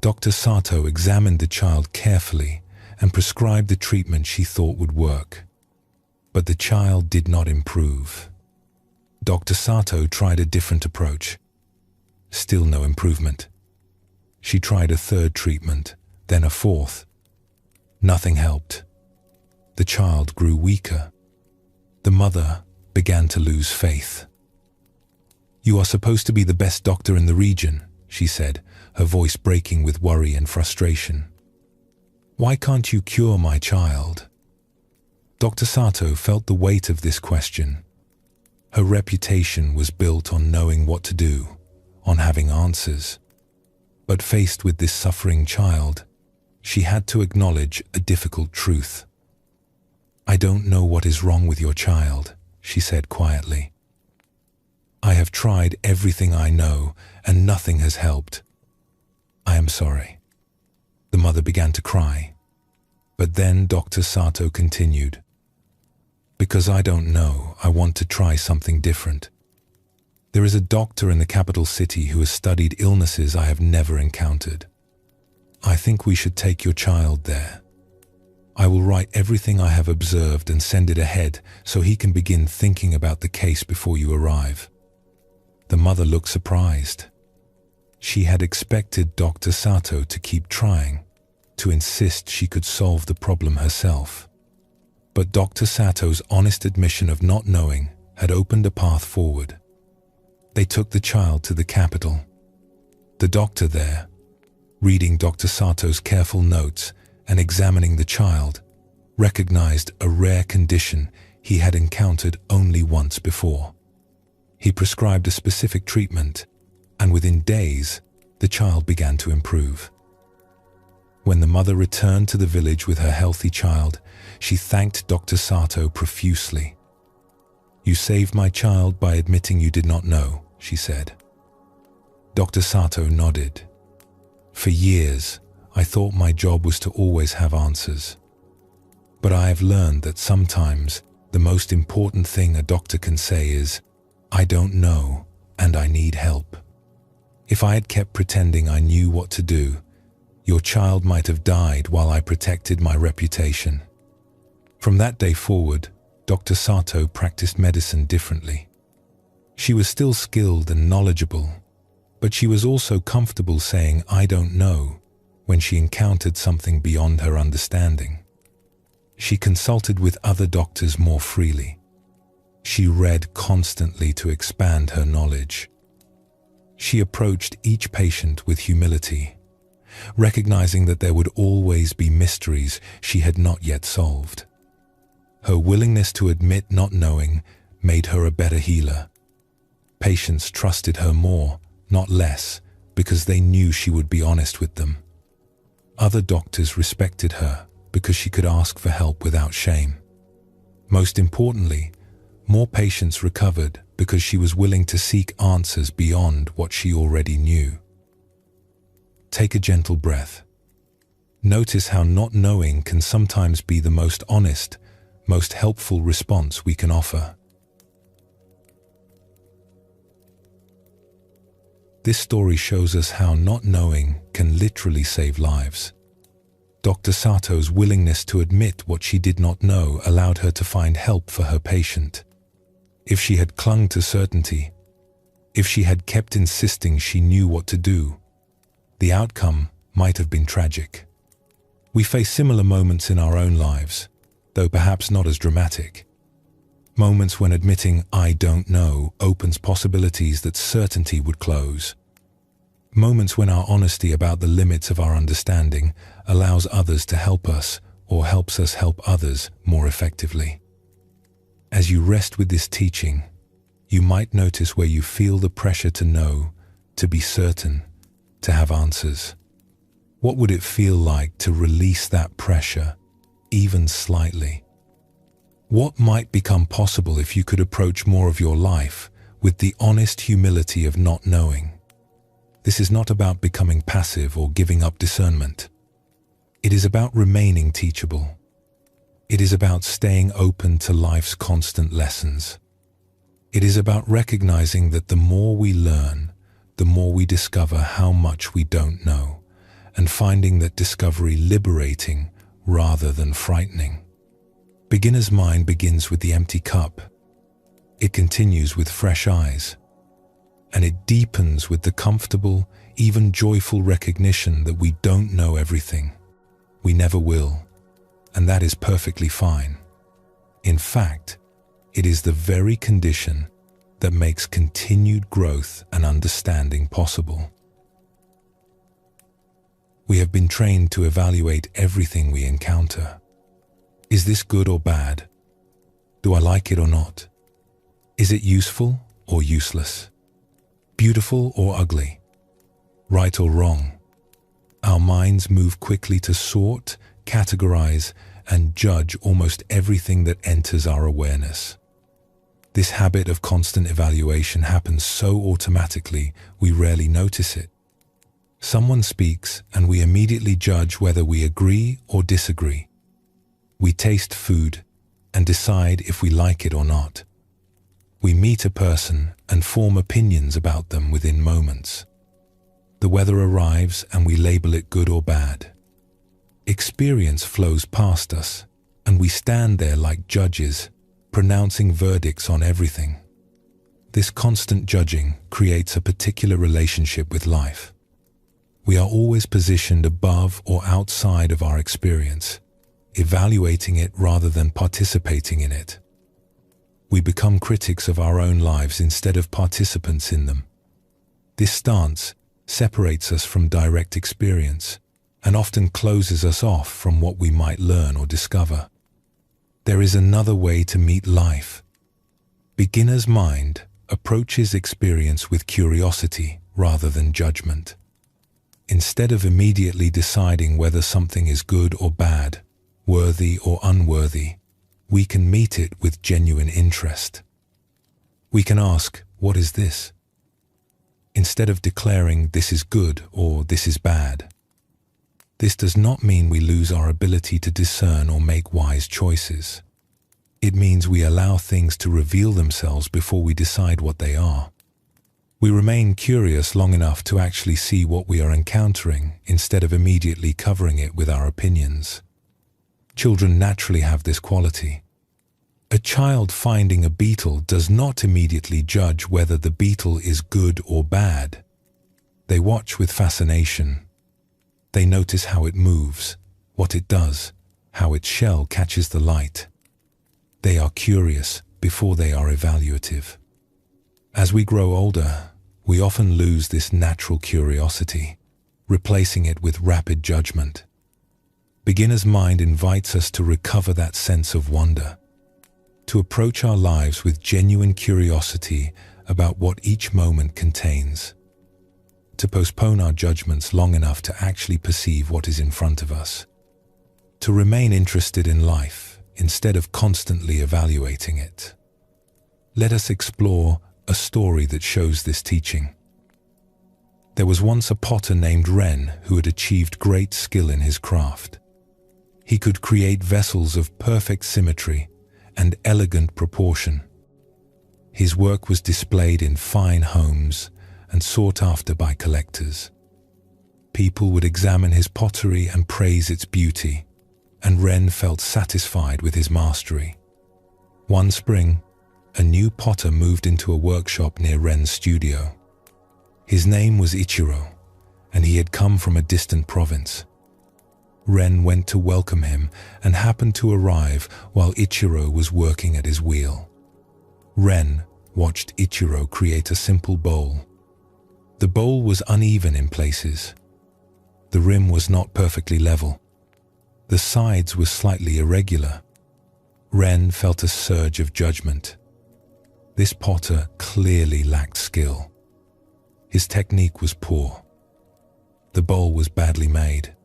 Dr. Sato examined the child carefully and prescribed the treatment she thought would work. But the child did not improve. Dr. Sato tried a different approach. Still no improvement. She tried a third treatment, then a fourth. Nothing helped. The child grew weaker. The mother began to lose faith. "You are supposed to be the best doctor in the region," she said, her voice breaking with worry and frustration. "Why can't you cure my child?" Dr. Sato felt the weight of this question. Her reputation was built on knowing what to do, on having answers. But faced with this suffering child, she had to acknowledge a difficult truth. "I don't know what is wrong with your child," she said quietly. "I have tried everything I know, and nothing has helped. I am sorry." The mother began to cry. But then Dr. Sato continued, "Because I don't know, I want to try something different. There is a doctor in the capital city who has studied illnesses I have never encountered. I think we should take your child there. I will write everything I have observed and send it ahead so he can begin thinking about the case before you arrive." The mother looked surprised. She had expected Dr. Sato to keep trying, to insist she could solve the problem herself. But Dr. Sato's honest admission of not knowing had opened a path forward. They took the child to the capital. The doctor there, reading Dr. Sato's careful notes and examining the child, recognized a rare condition he had encountered only once before. He prescribed a specific treatment, and within days, the child began to improve. When the mother returned to the village with her healthy child, she thanked Dr. Sato profusely. "You saved my child by admitting you did not know," she said. Dr. Sato nodded. "For years, I thought my job was to always have answers. But I have learned that sometimes the most important thing a doctor can say is, 'I don't know, and I need help.' If I had kept pretending I knew what to do, Your child might have died while I protected my reputation." From that day forward, Dr. Sato practiced medicine differently. She was still skilled and knowledgeable, but she was also comfortable saying, "I don't know," when she encountered something beyond her understanding. She consulted with other doctors more freely. She read constantly to expand her knowledge. She approached each patient with humility, recognizing that there would always be mysteries she had not yet solved. Her willingness to admit not knowing made her a better healer. Patients trusted her more, not less, because they knew she would be honest with them. Other doctors respected her because she could ask for help without shame. Most importantly, more patients recovered because she was willing to seek answers beyond what she already knew. Take a gentle breath. Notice how not knowing can sometimes be the most honest, most helpful response we can offer. This story shows us how not knowing can literally save lives. Dr. Sato's willingness to admit what she did not know allowed her to find help for her patient. If she had clung to certainty, if she had kept insisting she knew what to do, the outcome might have been tragic. We face similar moments in our own lives, though perhaps not as dramatic. Moments when admitting "I don't know" opens possibilities that certainty would close. Moments when our honesty about the limits of our understanding allows others to help us or helps us help others more effectively. As you rest with this teaching, you might notice where you feel the pressure to know, to be certain, to have answers. What would it feel like to release that pressure, even slightly? What might become possible if you could approach more of your life with the honest humility of not knowing? This is not about becoming passive or giving up discernment. It is about remaining teachable. It is about staying open to life's constant lessons. It is about recognizing that the more we learn, the more we discover how much we don't know, and finding that discovery liberating rather than frightening. Beginner's mind begins with the empty cup. It continues with fresh eyes. And it deepens with the comfortable, even joyful recognition that we don't know everything. We never will, and that is perfectly fine. In fact, it is the very condition that makes continued growth and understanding possible. We have been trained to evaluate everything we encounter. Is this good or bad? Do I like it or not? Is it useful or useless? Beautiful or ugly? Right or wrong? Our minds move quickly to sort, categorize, and judge almost everything that enters our awareness. This habit of constant evaluation happens so automatically we rarely notice it. Someone speaks and we immediately judge whether we agree or disagree. We taste food and decide if we like it or not. We meet a person and form opinions about them within moments. The weather arrives and we label it good or bad. Experience flows past us and we stand there like judges, pronouncing verdicts on everything. This constant judging creates a particular relationship with life. We are always positioned above or outside of our experience, evaluating it rather than participating in it. We become critics of our own lives instead of participants in them. This stance separates us from direct experience and often closes us off from what we might learn or discover. There is another way to meet life. Beginner's mind approaches experience with curiosity rather than judgment. Instead of immediately deciding whether something is good or bad, worthy or unworthy, we can meet it with genuine interest. We can ask, "What is this?" instead of declaring this is good or this is bad. This does not mean we lose our ability to discern or make wise choices. It means we allow things to reveal themselves before we decide what they are. We remain curious long enough to actually see what we are encountering instead of immediately covering it with our opinions. Children naturally have this quality. A child finding a beetle does not immediately judge whether the beetle is good or bad. They watch with fascination. They notice how it moves, what it does, how its shell catches the light. They are curious before they are evaluative. As we grow older, we often lose this natural curiosity, replacing it with rapid judgment. Beginner's mind invites us to recover that sense of wonder, to approach our lives with genuine curiosity about what each moment contains, to postpone our judgments long enough to actually perceive what is in front of us, to remain interested in life instead of constantly evaluating it. Let us explore a story that shows this teaching. There was once a potter named Ren who had achieved great skill in his craft. He could create vessels of perfect symmetry and elegant proportion. His work was displayed in fine homes and sought after by collectors. People would examine his pottery and praise its beauty, and Ren felt satisfied with his mastery. One spring, a new potter moved into a workshop near Ren's studio. His name was Ichiro, and he had come from a distant province. Ren went to welcome him and happened to arrive while Ichiro was working at his wheel. Ren watched Ichiro create a simple bowl. The bowl was uneven in places. The rim was not perfectly level. The sides were slightly irregular. Ren felt a surge of judgment. This potter clearly lacked skill. His technique was poor. The bowl was badly made.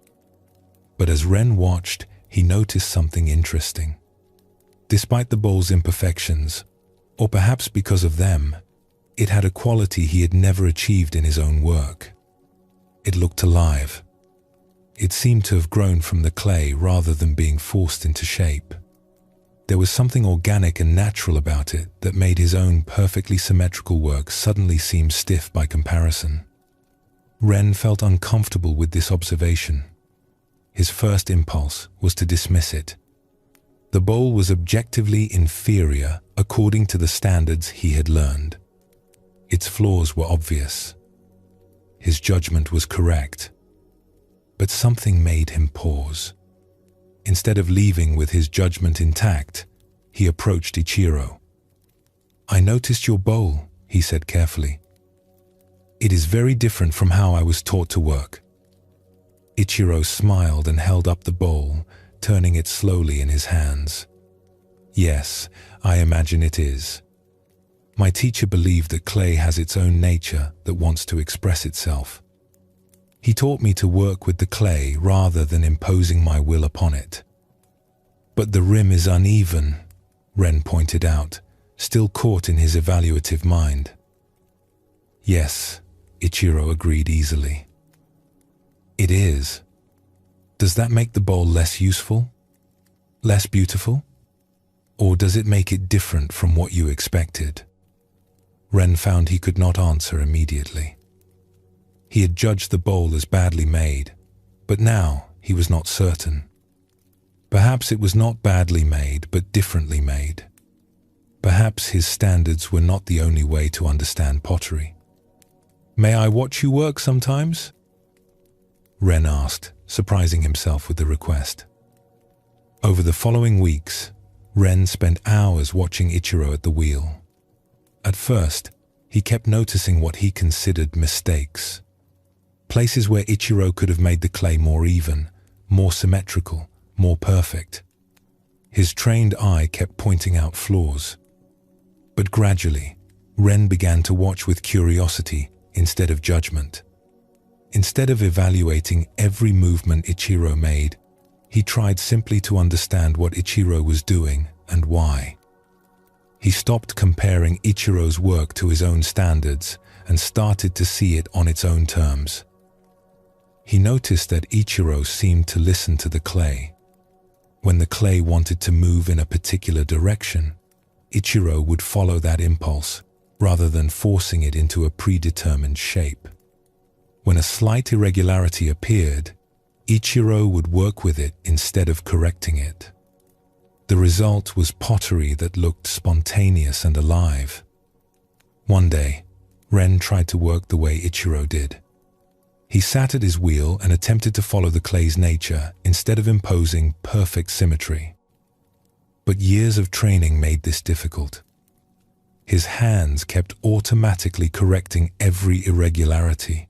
But as Ren watched, he noticed something interesting. Despite the bowl's imperfections, or perhaps because of them, it had a quality he had never achieved in his own work. It looked alive. It seemed to have grown from the clay rather than being forced into shape. There was something organic and natural about it that made his own perfectly symmetrical work suddenly seem stiff by comparison. Ren felt uncomfortable with this observation. His first impulse was to dismiss it. The bowl was objectively inferior according to the standards he had learned. Its flaws were obvious. His judgment was correct. But something made him pause. Instead of leaving with his judgment intact, he approached Ichiro. "I noticed your bowl," he said carefully. "It is very different from how I was taught to work." Ichiro smiled and held up the bowl, turning it slowly in his hands. "Yes, I imagine it is. My teacher believed that clay has its own nature that wants to express itself. He taught me to work with the clay rather than imposing my will upon it." "But the rim is uneven," Ren pointed out, still caught in his evaluative mind. "Yes," Ichiro agreed easily. "It is. Does that make the bowl less useful? Less beautiful? Or does it make it different from what you expected?" Ren found he could not answer immediately. He had judged the bowl as badly made, but now he was not certain. Perhaps it was not badly made, but differently made. Perhaps his standards were not the only way to understand pottery. "May I watch you work sometimes?" Ren asked, surprising himself with the request. Over the following weeks, Ren spent hours watching Ichiro at the wheel. At first, he kept noticing what he considered mistakes. Places where Ichiro could have made the clay more even, more symmetrical, more perfect. His trained eye kept pointing out flaws. But gradually, Ren began to watch with curiosity instead of judgment. Instead of evaluating every movement Ichiro made, he tried simply to understand what Ichiro was doing and why. He stopped comparing Ichiro's work to his own standards and started to see it on its own terms. He noticed that Ichiro seemed to listen to the clay. When the clay wanted to move in a particular direction, Ichiro would follow that impulse, rather than forcing it into a predetermined shape. When a slight irregularity appeared, Ichiro would work with it instead of correcting it. The result was pottery that looked spontaneous and alive. One day, Ren tried to work the way Ichiro did. He sat at his wheel and attempted to follow the clay's nature instead of imposing perfect symmetry. But years of training made this difficult. His hands kept automatically correcting every irregularity.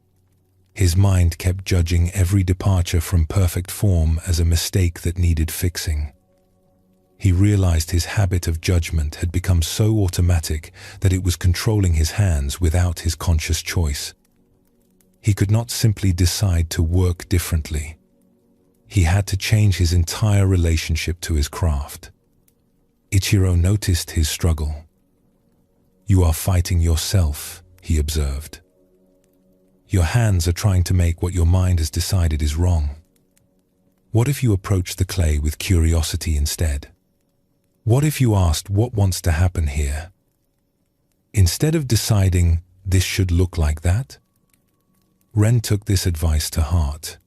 His mind kept judging every departure from perfect form as a mistake that needed fixing. He realized his habit of judgment had become so automatic that it was controlling his hands without his conscious choice. He could not simply decide to work differently. He had to change his entire relationship to his craft. Ichiro noticed his struggle. "You are fighting yourself," he observed. "Your hands are trying to make what your mind has decided is wrong. What if you approach the clay with curiosity instead? What if you asked what wants to happen here? Instead of deciding this should look like that?" Ren took this advice to heart.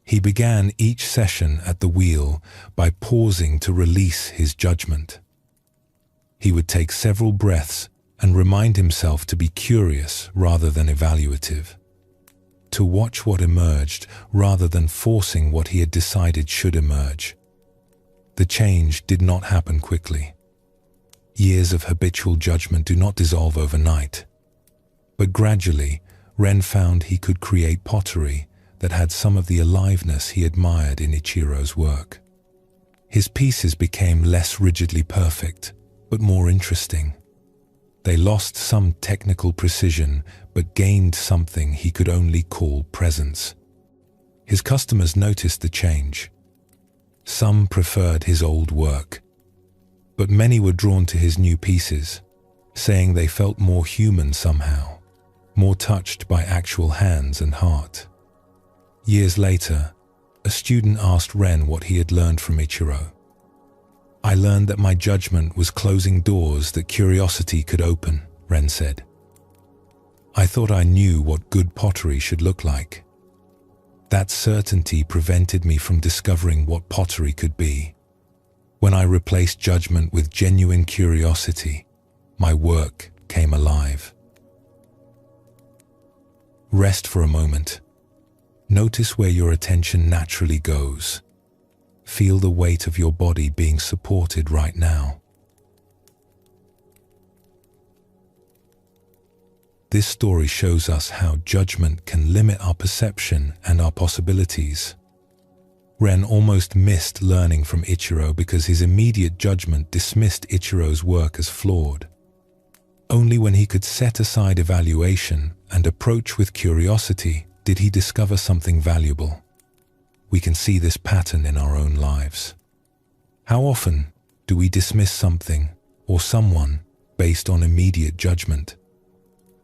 He began each session at the wheel by pausing to release his judgment. He would take several breaths and remind himself to be curious rather than evaluative, to watch what emerged rather than forcing what he had decided should emerge. The change did not happen quickly. Years of habitual judgment do not dissolve overnight. But gradually, Ren found he could create pottery that had some of the aliveness he admired in Ichiro's work. His pieces became less rigidly perfect, but more interesting. They lost some technical precision, but gained something he could only call presence. His customers noticed the change. Some preferred his old work, but many were drawn to his new pieces, saying they felt more human somehow, more touched by actual hands and heart. Years later, a student asked Ren what he had learned from Ichiro. "I learned that my judgment was closing doors that curiosity could open," Ren said. "I thought I knew what good pottery should look like. That certainty prevented me from discovering what pottery could be. When I replaced judgment with genuine curiosity, my work came alive." Rest for a moment. Notice where your attention naturally goes. Feel the weight of your body being supported right now. This story shows us how judgment can limit our perception and our possibilities. Ren almost missed learning from Ichiro because his immediate judgment dismissed Ichiro's work as flawed. Only when he could set aside evaluation and approach with curiosity did he discover something valuable. We can see this pattern in our own lives. How often do we dismiss something or someone based on immediate judgment?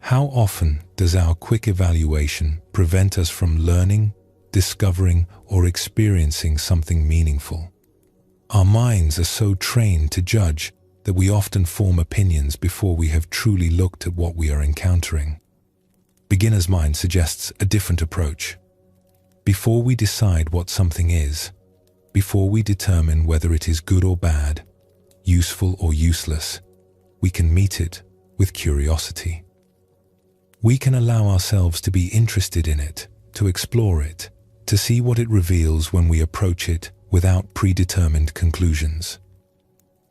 How often does our quick evaluation prevent us from learning, discovering, or experiencing something meaningful? Our minds are so trained to judge that we often form opinions before we have truly looked at what we are encountering. Beginner's mind suggests a different approach. Before we decide what something is, before we determine whether it is good or bad, useful or useless, we can meet it with curiosity. We can allow ourselves to be interested in it, to explore it, to see what it reveals when we approach it without predetermined conclusions.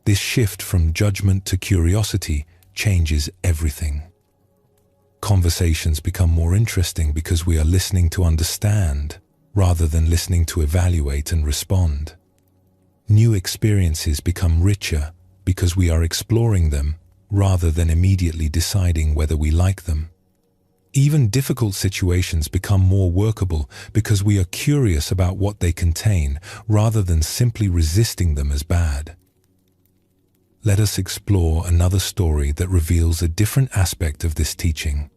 This shift from judgment to curiosity changes everything. Conversations become more interesting because we are listening to understand rather than listening to evaluate and respond. New experiences become richer because we are exploring them rather than immediately deciding whether we like them. Even difficult situations become more workable because we are curious about what they contain rather than simply resisting them as bad. Let us explore another story that reveals a different aspect of this teaching.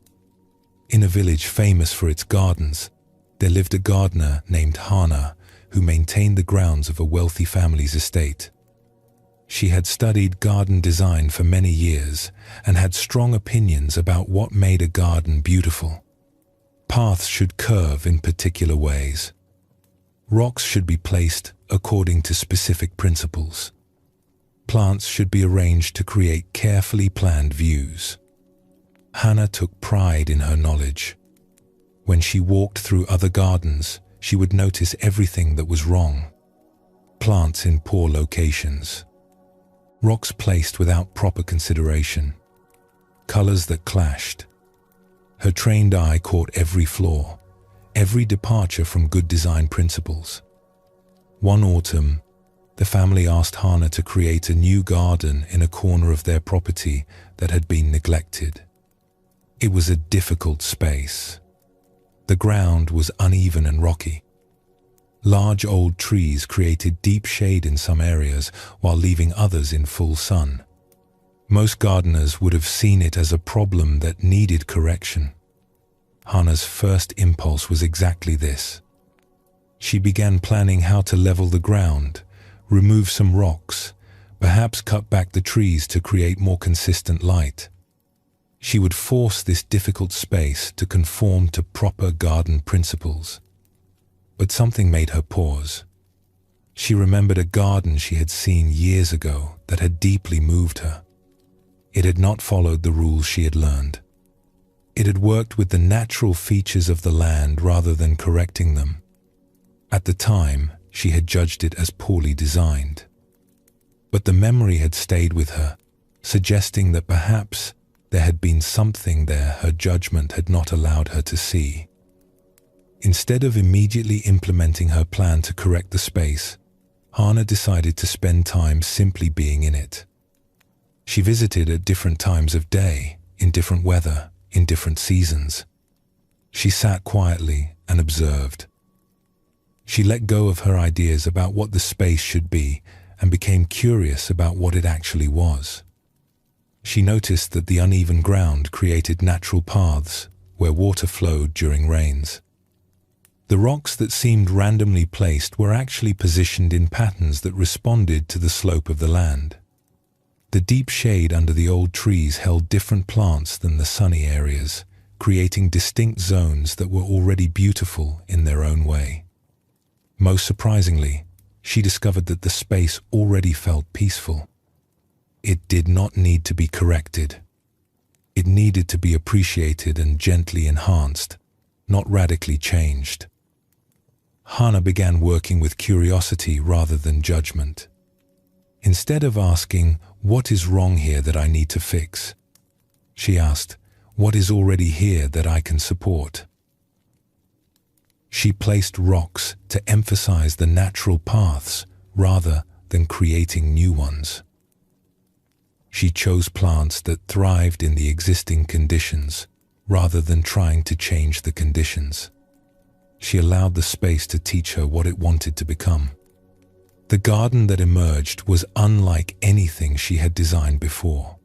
In a village famous for its gardens, there lived a gardener named Hana who maintained the grounds of a wealthy family's estate. She had studied garden design for many years and had strong opinions about what made a garden beautiful. Paths should curve in particular ways. Rocks should be placed according to specific principles. Plants should be arranged to create carefully planned views. Hannah took pride in her knowledge. When she walked through other gardens, she would notice everything that was wrong. Plants in poor locations. Rocks placed without proper consideration. Colors that clashed. Her trained eye caught every flaw, every departure from good design principles. One autumn, the family asked Hannah to create a new garden in a corner of their property that had been neglected. It was a difficult space. The ground was uneven and rocky. Large old trees created deep shade in some areas while leaving others in full sun. Most gardeners would have seen it as a problem that needed correction. Hannah's first impulse was exactly this. She began planning how to level the ground, remove some rocks, perhaps cut back the trees to create more consistent light. She would force this difficult space to conform to proper garden principles. But something made her pause. She remembered a garden she had seen years ago that had deeply moved her. It had not followed the rules she had learned. It had worked with the natural features of the land rather than correcting them. At the time, she had judged it as poorly designed. But the memory had stayed with her, suggesting that perhaps there had been something there her judgment had not allowed her to see. Instead of immediately implementing her plan to correct the space, Hannah decided to spend time simply being in it. She visited at different times of day, in different weather, in different seasons. She sat quietly and observed. She let go of her ideas about what the space should be and became curious about what it actually was. She noticed that the uneven ground created natural paths where water flowed during rains. The rocks that seemed randomly placed were actually positioned in patterns that responded to the slope of the land. The deep shade under the old trees held different plants than the sunny areas, creating distinct zones that were already beautiful in their own way. Most surprisingly, she discovered that the space already felt peaceful. It did not need to be corrected. It needed to be appreciated and gently enhanced, not radically changed. Hannah began working with curiosity rather than judgment. Instead of asking, "What is wrong here that I need to fix?" she asked, "What is already here that I can support?" She placed rocks to emphasize the natural paths rather than creating new ones. She chose plants that thrived in the existing conditions rather than trying to change the conditions. She allowed the space to teach her what it wanted to become. The garden that emerged was unlike anything she had designed before.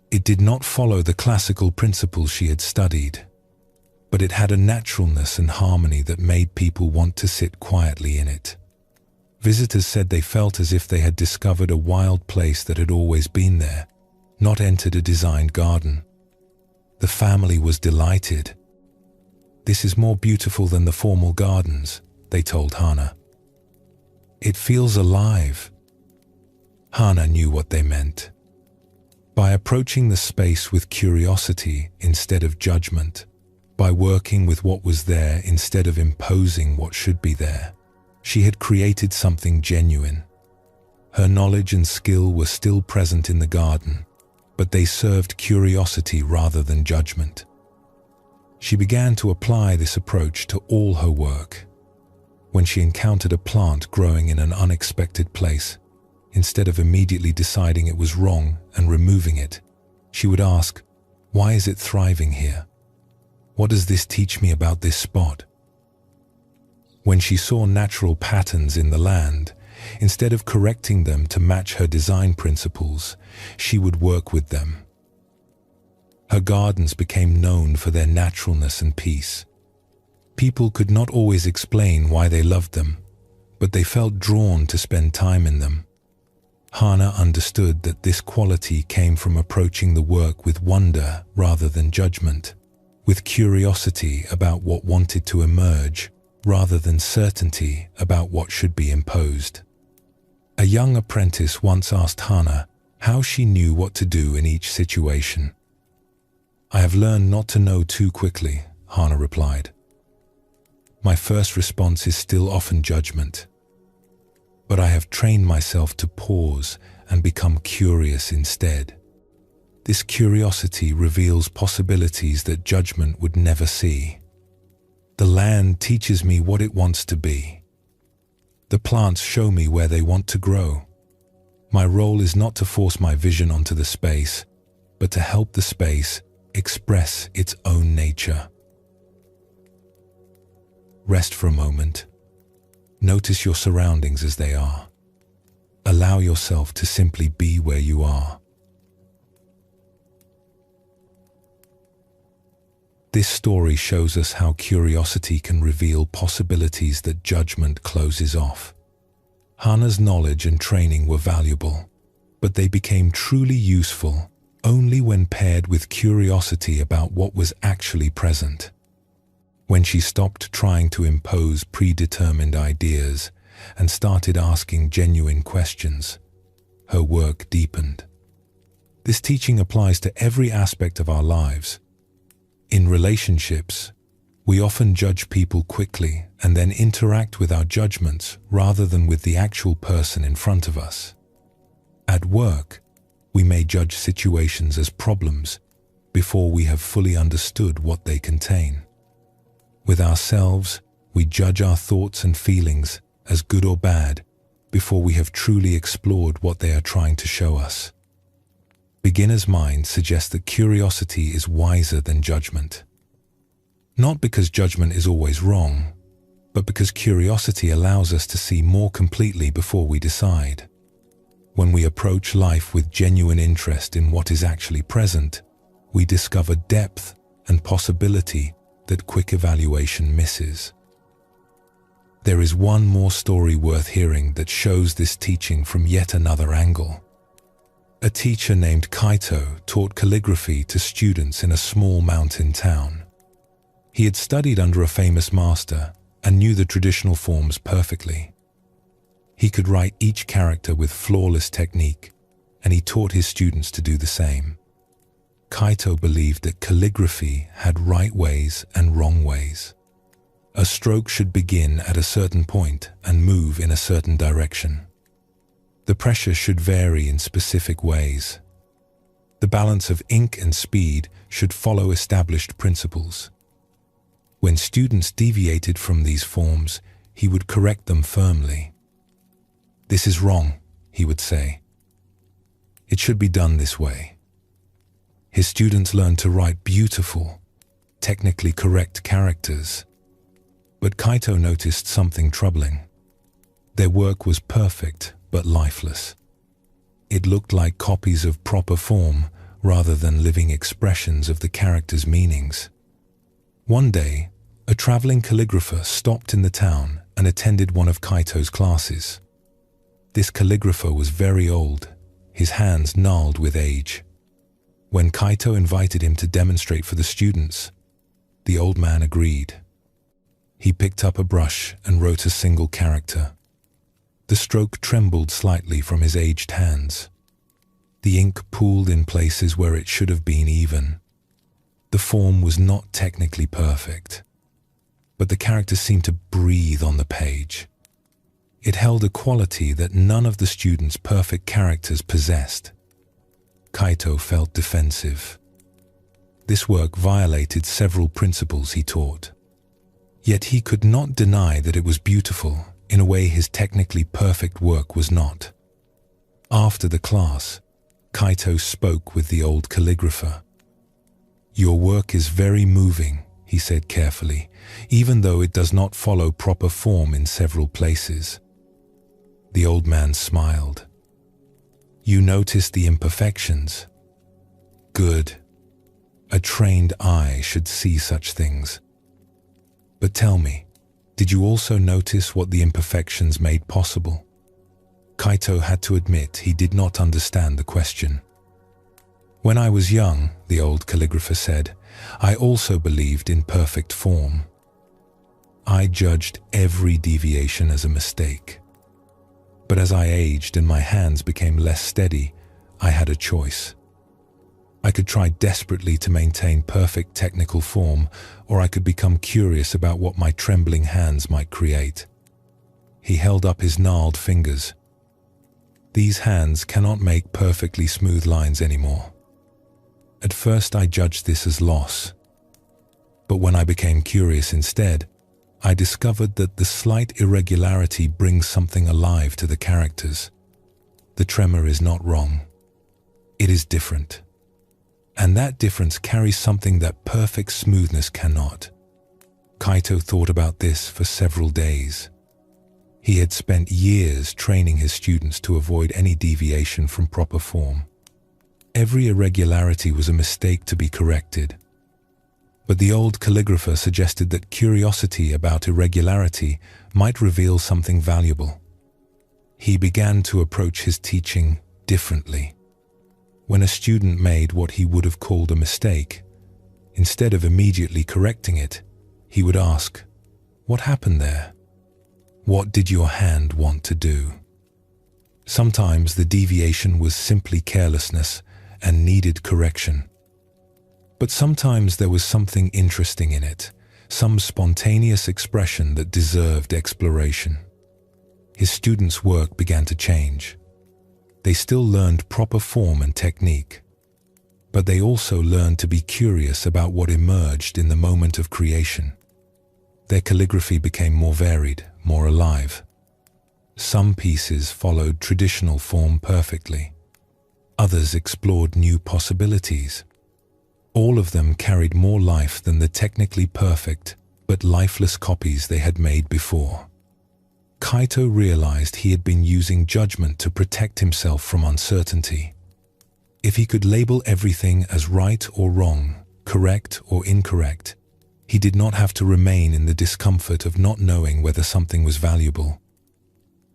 It did not follow the classical principles she had studied, but it had a naturalness and harmony that made people want to sit quietly in it. Visitors said they felt as if they had discovered a wild place that had always been there, not entered a designed garden. The family was delighted. "This is more beautiful than the formal gardens," they told Hannah. "It feels alive." Hannah knew what they meant. By approaching the space with curiosity instead of judgment, by working with what was there instead of imposing what should be there, she had created something genuine. Her knowledge and skill were still present in the garden, but they served curiosity rather than judgment. She began to apply this approach to all her work. When she encountered a plant growing in an unexpected place, instead of immediately deciding it was wrong and removing it, she would ask, "Why is it thriving here? What does this teach me about this spot?" When she saw natural patterns in the land, instead of correcting them to match her design principles, she would work with them. Her gardens became known for their naturalness and peace. People could not always explain why they loved them, but they felt drawn to spend time in them. Hana understood that this quality came from approaching the work with wonder rather than judgment, with curiosity about what wanted to emerge rather than certainty about what should be imposed. A young apprentice once asked Hana how she knew what to do in each situation. "I have learned not to know too quickly," Hana replied. "My first response is still often judgment. But I have trained myself to pause and become curious instead. This curiosity reveals possibilities that judgment would never see. The land teaches me what it wants to be. The plants show me where they want to grow. My role is not to force my vision onto the space, but to help the space express its own nature." Rest for a moment. Notice your surroundings as they are. Allow yourself to simply be where you are. This story shows us how curiosity can reveal possibilities that judgment closes off. Hana's knowledge and training were valuable, but they became truly useful only when paired with curiosity about what was actually present. When she stopped trying to impose predetermined ideas and started asking genuine questions, her work deepened. This teaching applies to every aspect of our lives. In relationships, we often judge people quickly and then interact with our judgments rather than with the actual person in front of us. At work, we may judge situations as problems before we have fully understood what they contain. With ourselves, we judge our thoughts and feelings as good or bad before we have truly explored what they are trying to show us. Beginner's mind suggests that curiosity is wiser than judgment. Not because judgment is always wrong, but because curiosity allows us to see more completely before we decide. When we approach life with genuine interest in what is actually present, we discover depth and possibility that quick evaluation misses. There is one more story worth hearing that shows this teaching from yet another angle. A teacher named Kaito taught calligraphy to students in a small mountain town. He had studied under a famous master and knew the traditional forms perfectly. He could write each character with flawless technique, and he taught his students to do the same. Kaito believed that calligraphy had right ways and wrong ways. A stroke should begin at a certain point and move in a certain direction. The pressure should vary in specific ways. The balance of ink and speed should follow established principles. When students deviated from these forms, he would correct them firmly. "This is wrong," he would say. "It should be done this way." His students learned to write beautiful, technically correct characters. But Kaito noticed something troubling. Their work was perfect but lifeless. It looked like copies of proper form rather than living expressions of the characters' meanings. One day, a traveling calligrapher stopped in the town and attended one of Kaito's classes. This calligrapher was very old, his hands gnarled with age. When Kaito invited him to demonstrate for the students, the old man agreed. He picked up a brush and wrote a single character. The stroke trembled slightly from his aged hands. The ink pooled in places where it should have been even. The form was not technically perfect, but the character seemed to breathe on the page. It held a quality that none of the students' perfect characters possessed. Kaito felt defensive. This work violated several principles he taught. Yet he could not deny that it was beautiful in a way his technically perfect work was not. After the class, Kaito spoke with the old calligrapher. "Your work is very moving," he said carefully, "even though it does not follow proper form in several places." The old man smiled. "You notice the imperfections? Good. A trained eye should see such things. But tell me, did you also notice what the imperfections made possible? Kaito had to admit he did not understand the question. "When I was young," the old calligrapher said, "I also believed in perfect form. I judged every deviation as a mistake. But as I aged and my hands became less steady, I had a choice. I could try desperately to maintain perfect technical form, or I could become curious about what my trembling hands might create." He held up his gnarled fingers. "These hands cannot make perfectly smooth lines anymore. At first I judged this as loss. But when I became curious instead, I discovered that the slight irregularity brings something alive to the characters. The tremor is not wrong. It is different. And that difference carries something that perfect smoothness cannot." Kaito thought about this for several days. He had spent years training his students to avoid any deviation from proper form. Every irregularity was a mistake to be corrected. But the old calligrapher suggested that curiosity about irregularity might reveal something valuable. He began to approach his teaching differently. When a student made what he would have called a mistake, instead of immediately correcting it, he would ask, "What happened there? What did your hand want to do?" Sometimes the deviation was simply carelessness and needed correction. But sometimes there was something interesting in it, some spontaneous expression that deserved exploration. His students' work began to change. They still learned proper form and technique, but they also learned to be curious about what emerged in the moment of creation. Their calligraphy became more varied, more alive. Some pieces followed traditional form perfectly. Others explored new possibilities. All of them carried more life than the technically perfect but lifeless copies they had made before. Kaito realized he had been using judgment to protect himself from uncertainty. If he could label everything as right or wrong, correct or incorrect, he did not have to remain in the discomfort of not knowing whether something was valuable.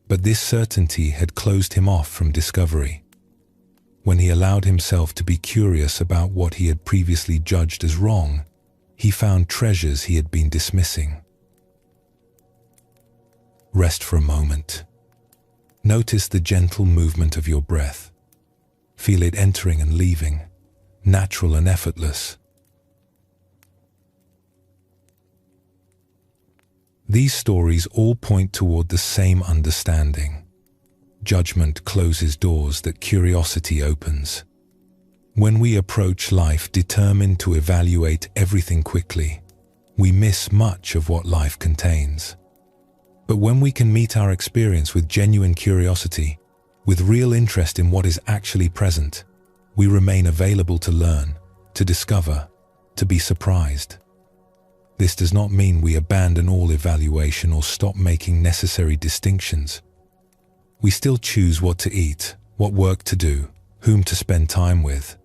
But this certainty had closed him off from discovery. When he allowed himself to be curious about what he had previously judged as wrong, he found treasures he had been dismissing. Rest for a moment. Notice the gentle movement of your breath. Feel it entering and leaving, natural and effortless. These stories all point toward the same understanding. Judgment closes doors that curiosity opens. When we approach life determined to evaluate everything quickly, we miss much of what life contains. But when we can meet our experience with genuine curiosity, with real interest in what is actually present, we remain available to learn, to discover, to be surprised. This does not mean we abandon all evaluation or stop making necessary distinctions. We still choose what to eat, what work to do, whom to spend time with.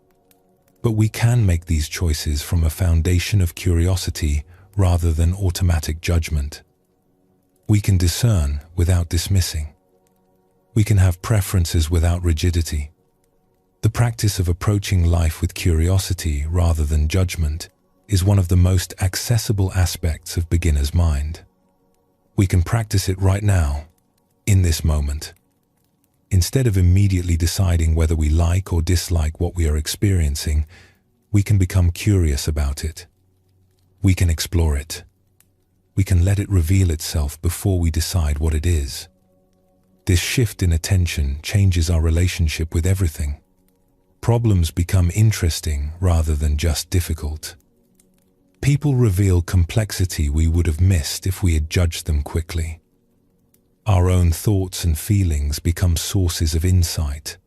But we can make these choices from a foundation of curiosity rather than automatic judgment. We can discern without dismissing. We can have preferences without rigidity. The practice of approaching life with curiosity rather than judgment is one of the most accessible aspects of beginner's mind. We can practice it right now, in this moment. Instead of immediately deciding whether we like or dislike what we are experiencing, we can become curious about it. We can explore it. We can let it reveal itself before we decide what it is. This shift in attention changes our relationship with everything. Problems become interesting rather than just difficult. People reveal complexity we would have missed if we had judged them quickly. Our own thoughts and feelings become sources of insight,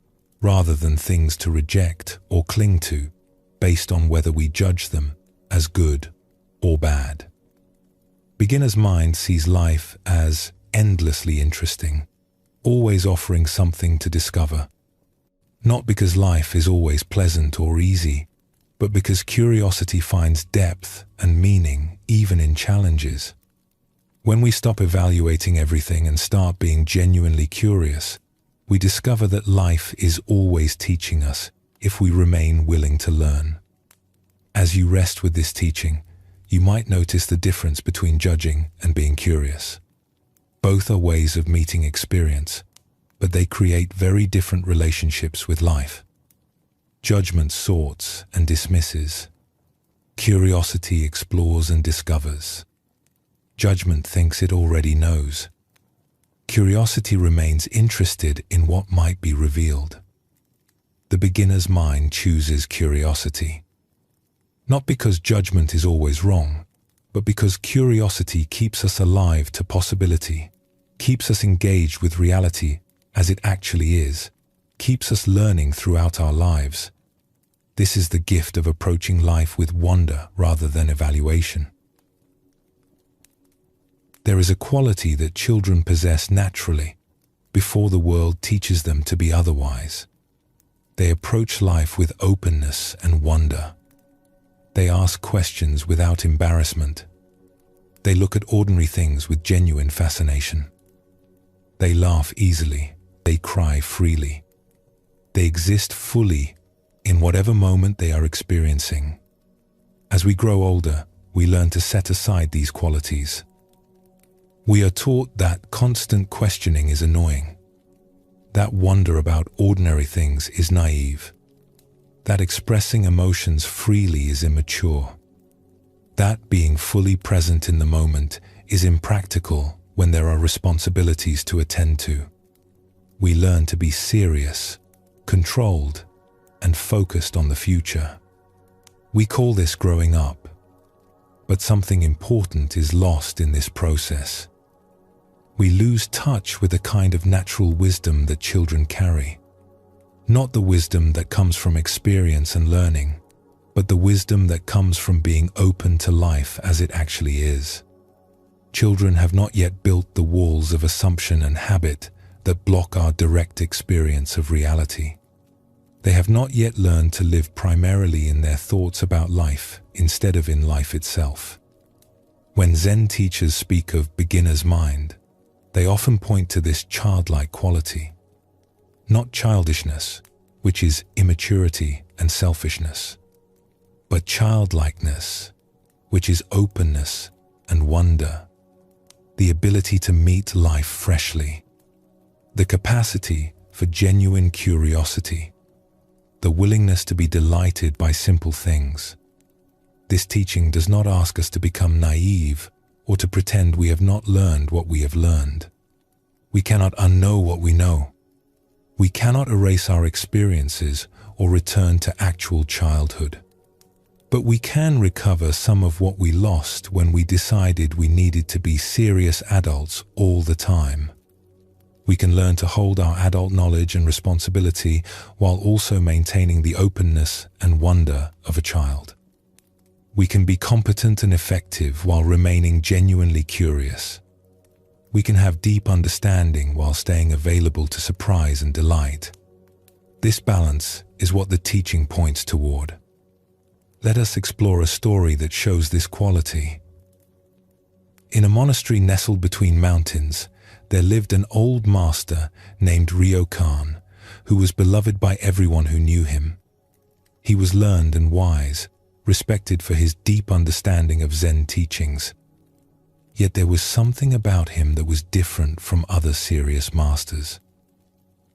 rather than things to reject or cling to, based on whether we judge them as good or bad. Beginner's mind sees life as endlessly interesting, always offering something to discover. Not because life is always pleasant or easy, but because curiosity finds depth and meaning even in challenges. When we stop evaluating everything and start being genuinely curious, we discover that life is always teaching us if we remain willing to learn. As you rest with this teaching, you might notice the difference between judging and being curious. Both are ways of meeting experience, but they create very different relationships with life. Judgment sorts and dismisses. Curiosity explores and discovers. Judgment thinks it already knows. Curiosity remains interested in what might be revealed. The beginner's mind chooses curiosity. Not because judgment is always wrong, but because curiosity keeps us alive to possibility, keeps us engaged with reality as it actually is, keeps us learning throughout our lives. This is the gift of approaching life with wonder rather than evaluation. There is a quality that children possess naturally, before the world teaches them to be otherwise. They approach life with openness and wonder. They ask questions without embarrassment. They look at ordinary things with genuine fascination. They laugh easily. They cry freely. They exist fully in whatever moment they are experiencing. As we grow older, we learn to set aside these qualities. We are taught that constant questioning is annoying. That wonder about ordinary things is naive. That expressing emotions freely is immature. That being fully present in the moment is impractical when there are responsibilities to attend to. We learn to be serious, controlled, and focused on the future. We call this growing up, but something important is lost in this process. We lose touch with a kind of natural wisdom that children carry. Not the wisdom that comes from experience and learning, but the wisdom that comes from being open to life as it actually is. Children have not yet built the walls of assumption and habit that block our direct experience of reality. They have not yet learned to live primarily in their thoughts about life instead of in life itself. When Zen teachers speak of beginner's mind, they often point to this childlike quality. Not childishness, which is immaturity and selfishness, but childlikeness, which is openness and wonder, the ability to meet life freshly, the capacity for genuine curiosity, the willingness to be delighted by simple things. This teaching does not ask us to become naive or to pretend we have not learned what we have learned. We cannot unknow what we know. We cannot erase our experiences or return to actual childhood. But we can recover some of what we lost when we decided we needed to be serious adults all the time. We can learn to hold our adult knowledge and responsibility while also maintaining the openness and wonder of a child. We can be competent and effective while remaining genuinely curious. We can have deep understanding while staying available to surprise and delight. This balance is what the teaching points toward. Let us explore a story that shows this quality. In a monastery nestled between mountains, there lived an old master named Ryokan, who was beloved by everyone who knew him. He was learned and wise, respected for his deep understanding of Zen teachings. Yet there was something about him that was different from other serious masters.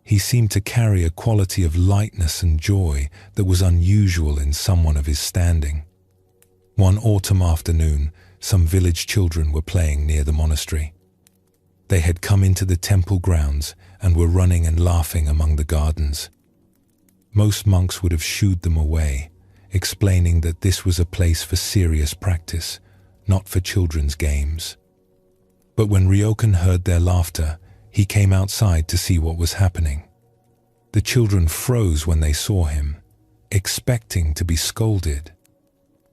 He seemed to carry a quality of lightness and joy that was unusual in someone of his standing. One autumn afternoon, some village children were playing near the monastery. They had come into the temple grounds and were running and laughing among the gardens. Most monks would have shooed them away, explaining that this was a place for serious practice, not for children's games. But when Ryokan heard their laughter, he came outside to see what was happening. The children froze when they saw him, expecting to be scolded.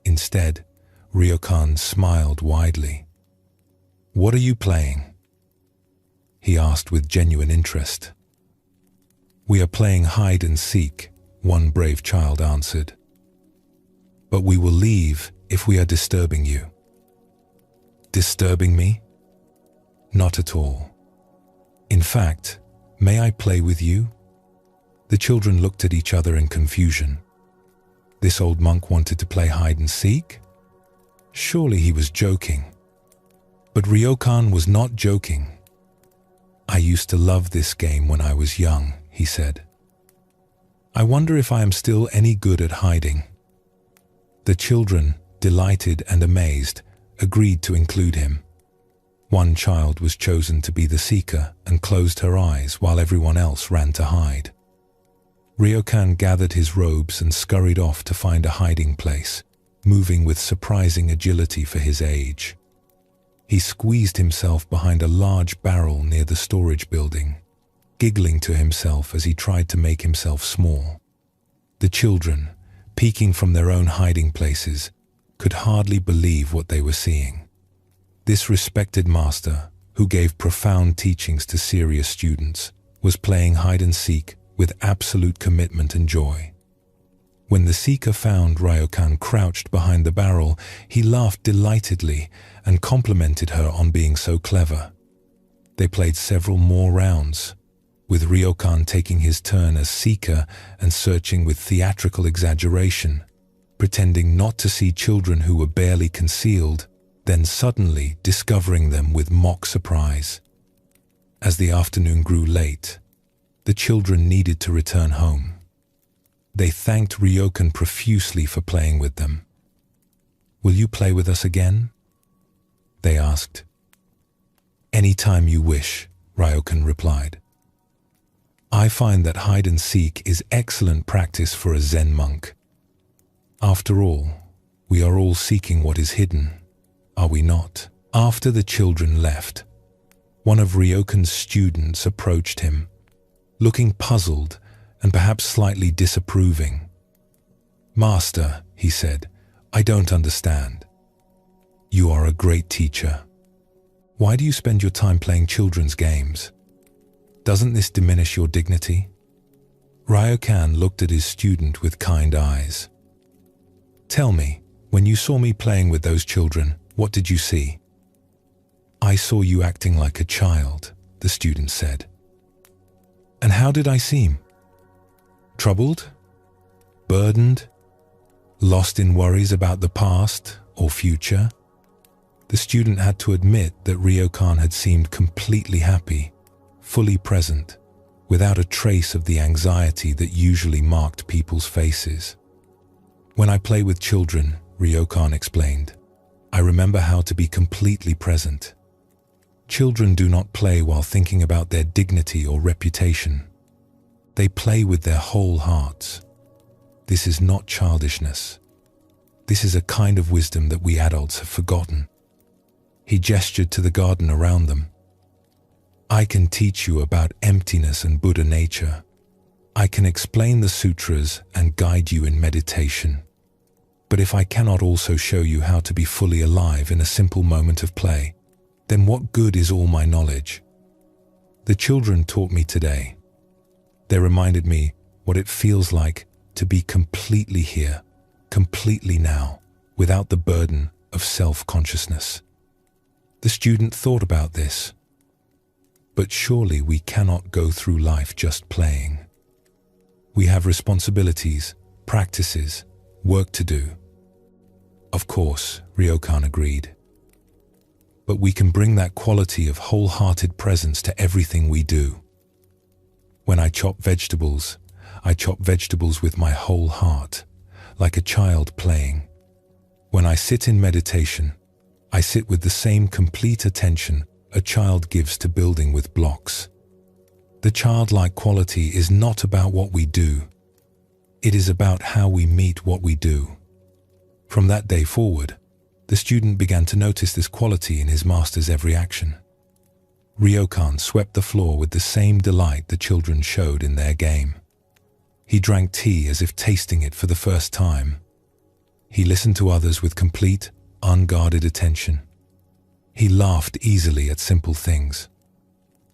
Instead, Ryokan smiled widely. "What are you playing?" he asked with genuine interest. "We are playing hide and seek," one brave child answered. "But we will leave if we are disturbing you." "Disturbing me?" "Not at all. In fact, "May I play with you?" The children looked at each other in confusion. This old monk wanted to play hide and seek? Surely he was joking. But Ryokan was not joking. "I used to love this game when I was young," he said. "I wonder if I am still any good at hiding." The children, delighted and amazed, agreed to include him. One child was chosen to be the seeker and closed her eyes while everyone else ran to hide. Ryokan gathered his robes and scurried off to find a hiding place, moving with surprising agility for his age. He squeezed himself behind a large barrel near the storage building, giggling to himself as he tried to make himself small. The children, peeking from their own hiding places, could hardly believe what they were seeing. This respected master, who gave profound teachings to serious students, was playing hide and seek with absolute commitment and joy. When the seeker found Ryokan crouched behind the barrel, he laughed delightedly and complimented her on being so clever. They played several more rounds, with Ryokan taking his turn as seeker and searching with theatrical exaggeration, pretending not to see children who were barely concealed, then suddenly discovering them with mock surprise. As the afternoon grew late, the children needed to return home. They thanked Ryokan profusely for playing with them. "Will you play with us again?" they asked. "Any time you wish," Ryokan replied. "I find that hide and seek is excellent practice for a Zen monk. After all, we are all seeking what is hidden, are we not?" After the children left, one of Ryokan's students approached him, looking puzzled and perhaps slightly disapproving. "Master," he said, "I don't understand. You are a great teacher. Why do you spend your time playing children's games? Doesn't this diminish your dignity?" Ryokan looked at his student with kind eyes. "Tell me, when you saw me playing with those children, what did you see?" "I saw you acting like a child," the student said. "And how did I seem? Troubled? Burdened? Lost in worries about the past or future?" The student had to admit that Ryokan had seemed completely happy, fully present, without a trace of the anxiety that usually marked people's faces. "When I play with children," Ryokan explained, "I remember how to be completely present. Children do not play while thinking about their dignity or reputation. They play with their whole hearts. This is not childishness. This is a kind of wisdom that we adults have forgotten." He gestured to the garden around them. "I can teach you about emptiness and Buddha nature. I can explain the sutras and guide you in meditation. But if I cannot also show you how to be fully alive in a simple moment of play, then what good is all my knowledge?" The children taught me today. They reminded me what it feels like to be completely here, completely now, without the burden of self-consciousness. The student thought about this. But surely we cannot go through life just playing. We have responsibilities, practices, work to do. Of course, Ryokan agreed. But we can bring that quality of wholehearted presence to everything we do. When I chop vegetables with my whole heart, like a child playing. When I sit in meditation, I sit with the same complete attention a child gives to building with blocks. The childlike quality is not about what we do. It is about how we meet what we do. From that day forward, the student began to notice this quality in his master's every action. Ryokan swept the floor with the same delight the children showed in their game. He drank tea as if tasting it for the first time. He listened to others with complete, unguarded attention. He laughed easily at simple things.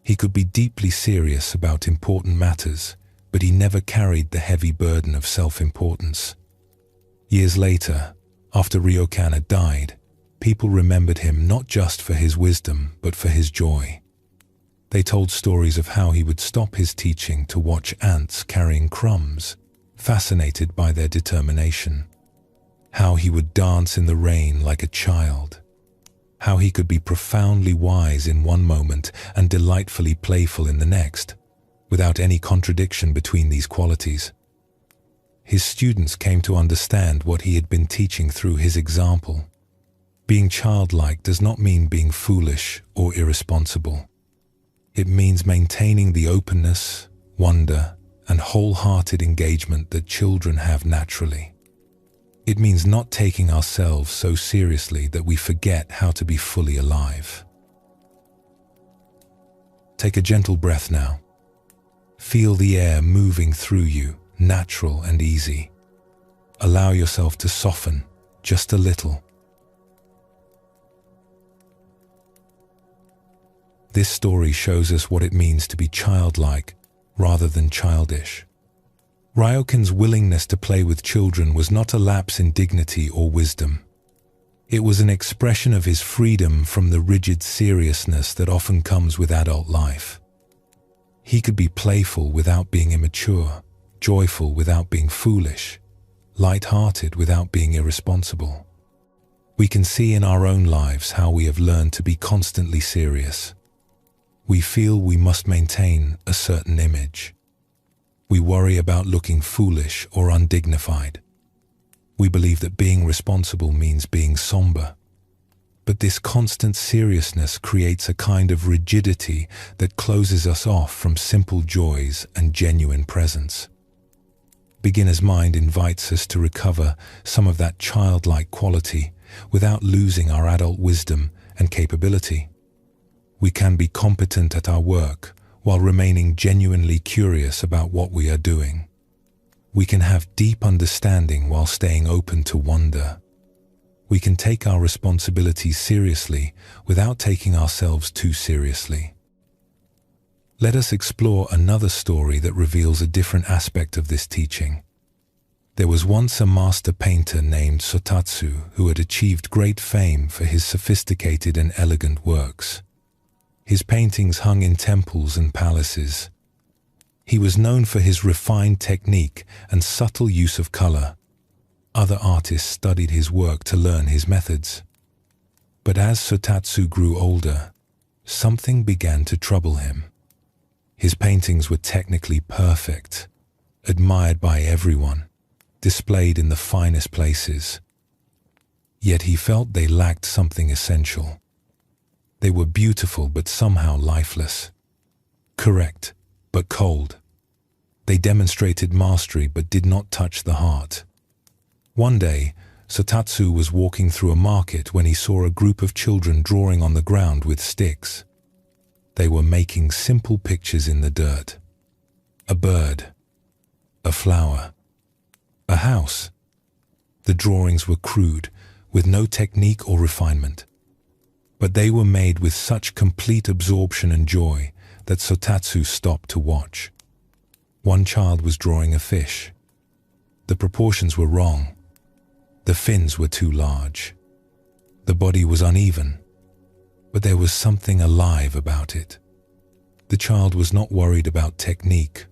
He could be deeply serious about important matters, but he never carried the heavy burden of self-importance. Years later, after Ryokan had died, people remembered him not just for his wisdom, but for his joy. They told stories of how he would stop his teaching to watch ants carrying crumbs, fascinated by their determination. How he would dance in the rain like a child. How he could be profoundly wise in one moment and delightfully playful in the next, without any contradiction between these qualities. His students came to understand what he had been teaching through his example. Being childlike does not mean being foolish or irresponsible. It means maintaining the openness, wonder, and wholehearted engagement that children have naturally. It means not taking ourselves so seriously that we forget how to be fully alive. Take a gentle breath now. Feel the air moving through you, natural and easy. Allow yourself to soften just a little. This story shows us what it means to be childlike rather than childish. Ryokan's willingness to play with children was not a lapse in dignity or wisdom. It was an expression of his freedom from the rigid seriousness that often comes with adult life. He could be playful without being immature, joyful without being foolish, light-hearted without being irresponsible. We can see in our own lives how we have learned to be constantly serious. We feel we must maintain a certain image. We worry about looking foolish or undignified. We believe that being responsible means being somber. But this constant seriousness creates a kind of rigidity that closes us off from simple joys and genuine presence. Beginner's Mind invites us to recover some of that childlike quality without losing our adult wisdom and capability. We can be competent at our work while remaining genuinely curious about what we are doing. We can have deep understanding while staying open to wonder. We can take our responsibilities seriously without taking ourselves too seriously. Let us explore another story that reveals a different aspect of this teaching. There was once a master painter named Sotatsu who had achieved great fame for his sophisticated and elegant works. His paintings hung in temples and palaces. He was known for his refined technique and subtle use of color. Other artists studied his work to learn his methods. But as Sotatsu grew older, something began to trouble him. His paintings were technically perfect, admired by everyone, displayed in the finest places. Yet he felt they lacked something essential. They were beautiful but somehow lifeless. Correct, but cold. They demonstrated mastery but did not touch the heart. One day, Sotatsu was walking through a market when he saw a group of children drawing on the ground with sticks. They were making simple pictures in the dirt. A bird, a flower, a house. The drawings were crude, with no technique or refinement. But they were made with such complete absorption and joy that Sotatsu stopped to watch. One child was drawing a fish. The proportions were wrong. The fins were too large. The body was uneven, but there was something alive about it. The child was not worried about technique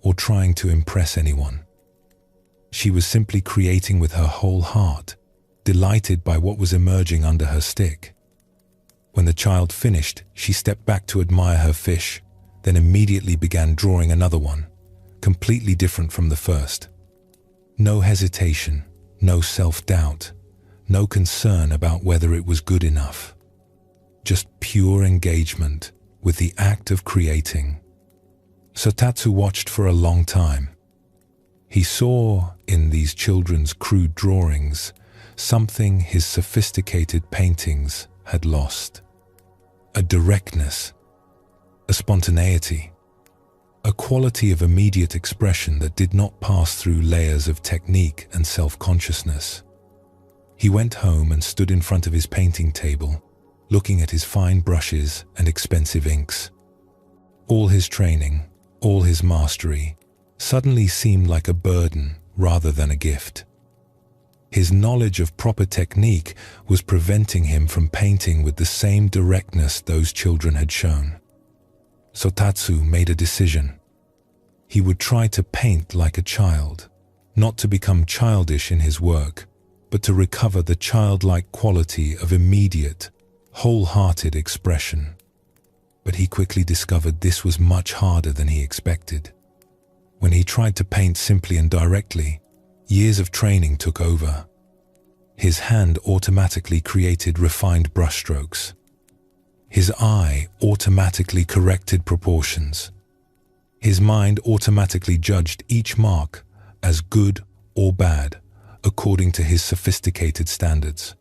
or trying to impress anyone. She was simply creating with her whole heart, delighted by what was emerging under her stick. When the child finished, she stepped back to admire her fish, then immediately began drawing another one, completely different from the first. No hesitation, no self-doubt, no concern about whether it was good enough. Just pure engagement with the act of creating. Sotatsu watched for a long time. He saw in these children's crude drawings something his sophisticated paintings had lost. A directness, a spontaneity, a quality of immediate expression that did not pass through layers of technique and self-consciousness. He went home and stood in front of his painting table, looking at his fine brushes and expensive inks. All his training, all his mastery, suddenly seemed like a burden rather than a gift. His knowledge of proper technique was preventing him from painting with the same directness those children had shown. Sotatsu made a decision. He would try to paint like a child, not to become childish in his work, but to recover the childlike quality of immediate, wholehearted expression. But he quickly discovered this was much harder than he expected. When he tried to paint simply and directly, years of training took over. His hand automatically created refined brushstrokes. His eye automatically corrected proportions. His mind automatically judged each mark as good or bad according to his sophisticated standards.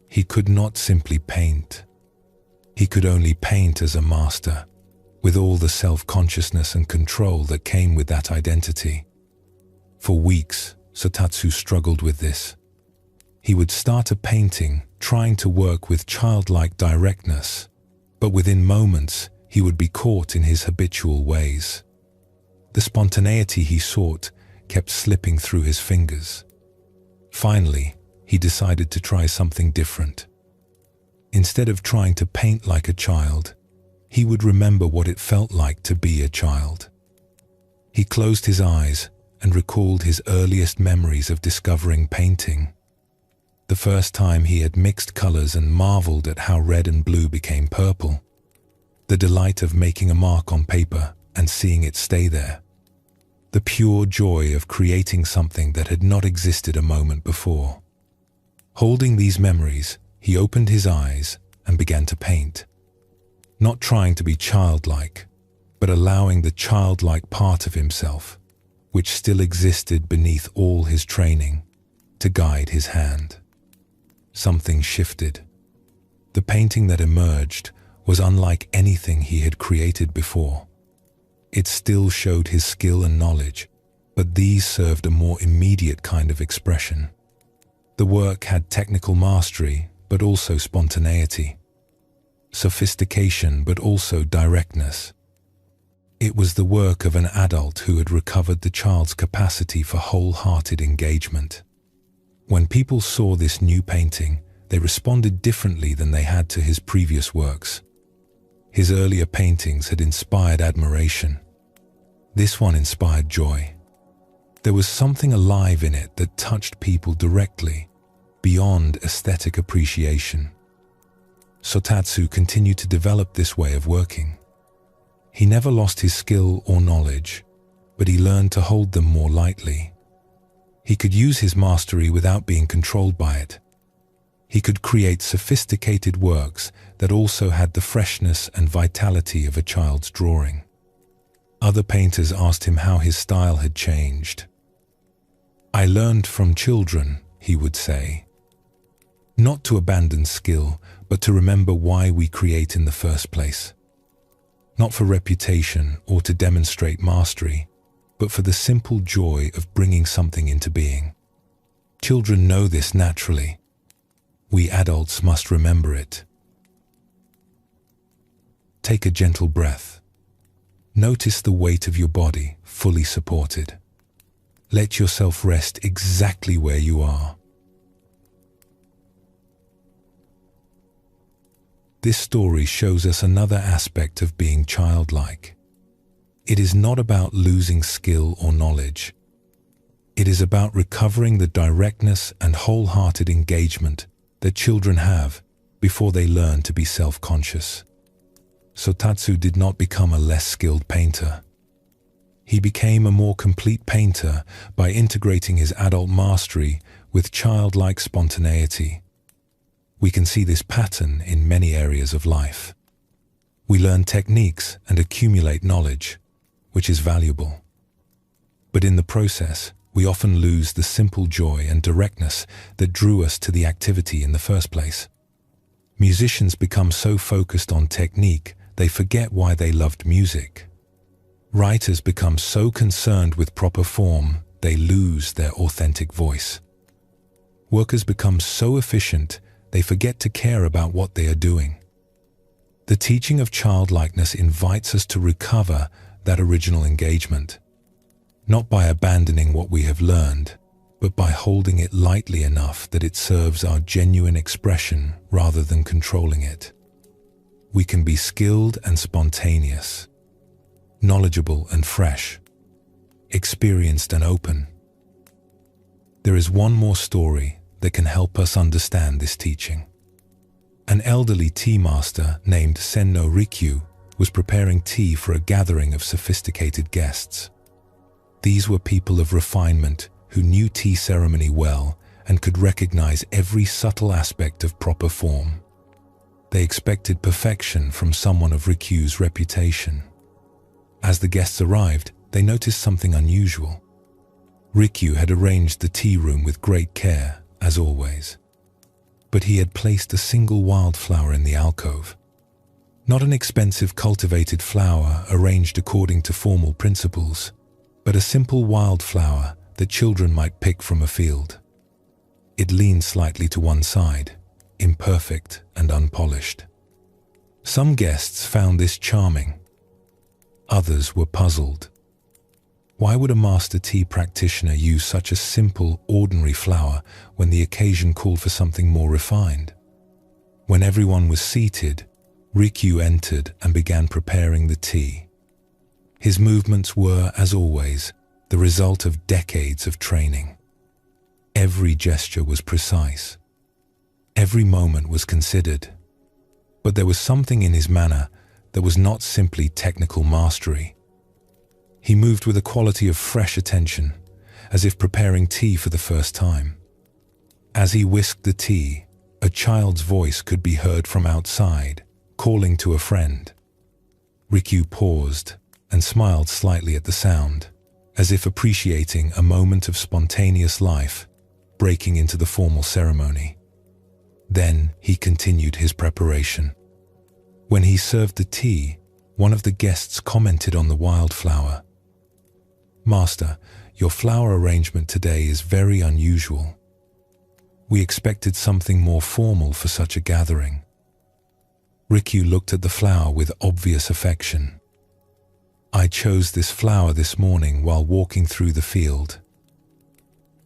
He could not simply paint. He could only paint as a master, with all the self-consciousness and control that came with that identity. For weeks, Sotatsu struggled with this. He would start a painting trying to work with childlike directness, but within moments he would be caught in his habitual ways. The spontaneity he sought kept slipping through his fingers. Finally, he decided to try something different. Instead of trying to paint like a child, he would remember what it felt like to be a child. He closed his eyes and recalled his earliest memories of discovering painting. The first time he had mixed colors and marveled at how red and blue became purple. The delight of making a mark on paper and seeing it stay there. The pure joy of creating something that had not existed a moment before. Holding these memories, he opened his eyes and began to paint. Not trying to be childlike, but allowing the childlike part of himself, which still existed beneath all his training, to guide his hand. Something shifted. The painting that emerged was unlike anything he had created before. It still showed his skill and knowledge, but these served a more immediate kind of expression. The work had technical mastery, but also spontaneity. Sophistication, but also directness. It was the work of an adult who had recovered the child's capacity for wholehearted engagement. When people saw this new painting, they responded differently than they had to his previous works. His earlier paintings had inspired admiration. This one inspired joy. There was something alive in it that touched people directly, beyond aesthetic appreciation. Sotatsu continued to develop this way of working. He never lost his skill or knowledge, but he learned to hold them more lightly. He could use his mastery without being controlled by it. He could create sophisticated works that also had the freshness and vitality of a child's drawing. Other painters asked him how his style had changed. "I learned from children," he would say. Not to abandon skill, but to remember why we create in the first place. Not for reputation or to demonstrate mastery, but for the simple joy of bringing something into being. Children know this naturally. We adults must remember it. Take a gentle breath. Notice the weight of your body fully supported. Let yourself rest exactly where you are. This story shows us another aspect of being childlike. It is not about losing skill or knowledge. It is about recovering the directness and wholehearted engagement that children have before they learn to be self-conscious. Sotatsu did not become a less skilled painter. He became a more complete painter by integrating his adult mastery with childlike spontaneity. We can see this pattern in many areas of life. We learn techniques and accumulate knowledge, which is valuable. But in the process, we often lose the simple joy and directness that drew us to the activity in the first place. Musicians become so focused on technique, they forget why they loved music. Writers become so concerned with proper form, they lose their authentic voice. Workers become so efficient, they forget to care about what they are doing. The teaching of childlikeness invites us to recover that original engagement, not by abandoning what we have learned, but by holding it lightly enough that it serves our genuine expression rather than controlling it. We can be skilled and spontaneous, knowledgeable and fresh, experienced and open. There is one more story that can help us understand this teaching. An elderly tea master named Senno Rikyu was preparing tea for a gathering of sophisticated guests. These were people of refinement who knew tea ceremony well and could recognize every subtle aspect of proper form. They expected perfection from someone of Rikyu's reputation. As the guests arrived, they noticed something unusual. Rikyu had arranged the tea room with great care, as always. But he had placed a single wildflower in the alcove. Not an expensive cultivated flower arranged according to formal principles, but a simple wildflower that children might pick from a field. It leaned slightly to one side, imperfect and unpolished. Some guests found this charming. Others were puzzled. Why would a master tea practitioner use such a simple, ordinary flower when the occasion called for something more refined? When everyone was seated, Rikyu entered and began preparing the tea. His movements were, as always, the result of decades of training. Every gesture was precise. Every moment was considered. But there was something in his manner that was not simply technical mastery. He moved with a quality of fresh attention, as if preparing tea for the first time. As he whisked the tea, a child's voice could be heard from outside, calling to a friend. Rikyu paused and smiled slightly at the sound, as if appreciating a moment of spontaneous life breaking into the formal ceremony. Then he continued his preparation. When he served the tea, one of the guests commented on the wildflower. "Master, your flower arrangement today is very unusual. We expected something more formal for such a gathering." Rikyu looked at the flower with obvious affection. "I chose this flower this morning while walking through the field.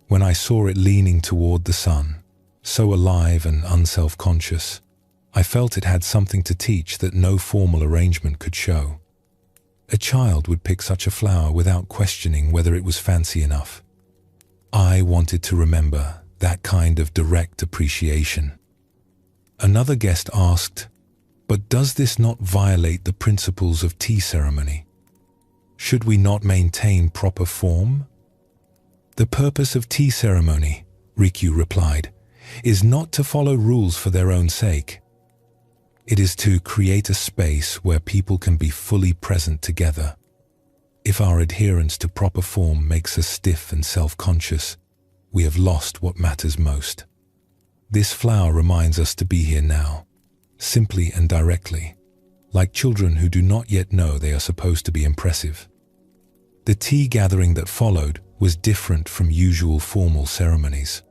When I saw it leaning toward the sun, so alive and unself-conscious, I felt it had something to teach that no formal arrangement could show. A child would pick such a flower without questioning whether it was fancy enough. I wanted to remember that kind of direct appreciation." Another guest asked, "But does this not violate the principles of tea ceremony? Should we not maintain proper form?" "The purpose of tea ceremony," Rikyu replied, "is not to follow rules for their own sake. It is to create a space where people can be fully present together. If our adherence to proper form makes us stiff and self-conscious, we have lost what matters most. This flower reminds us to be here now, simply and directly, like children who do not yet know they are supposed to be impressive." The tea gathering that followed was different from usual formal ceremonies.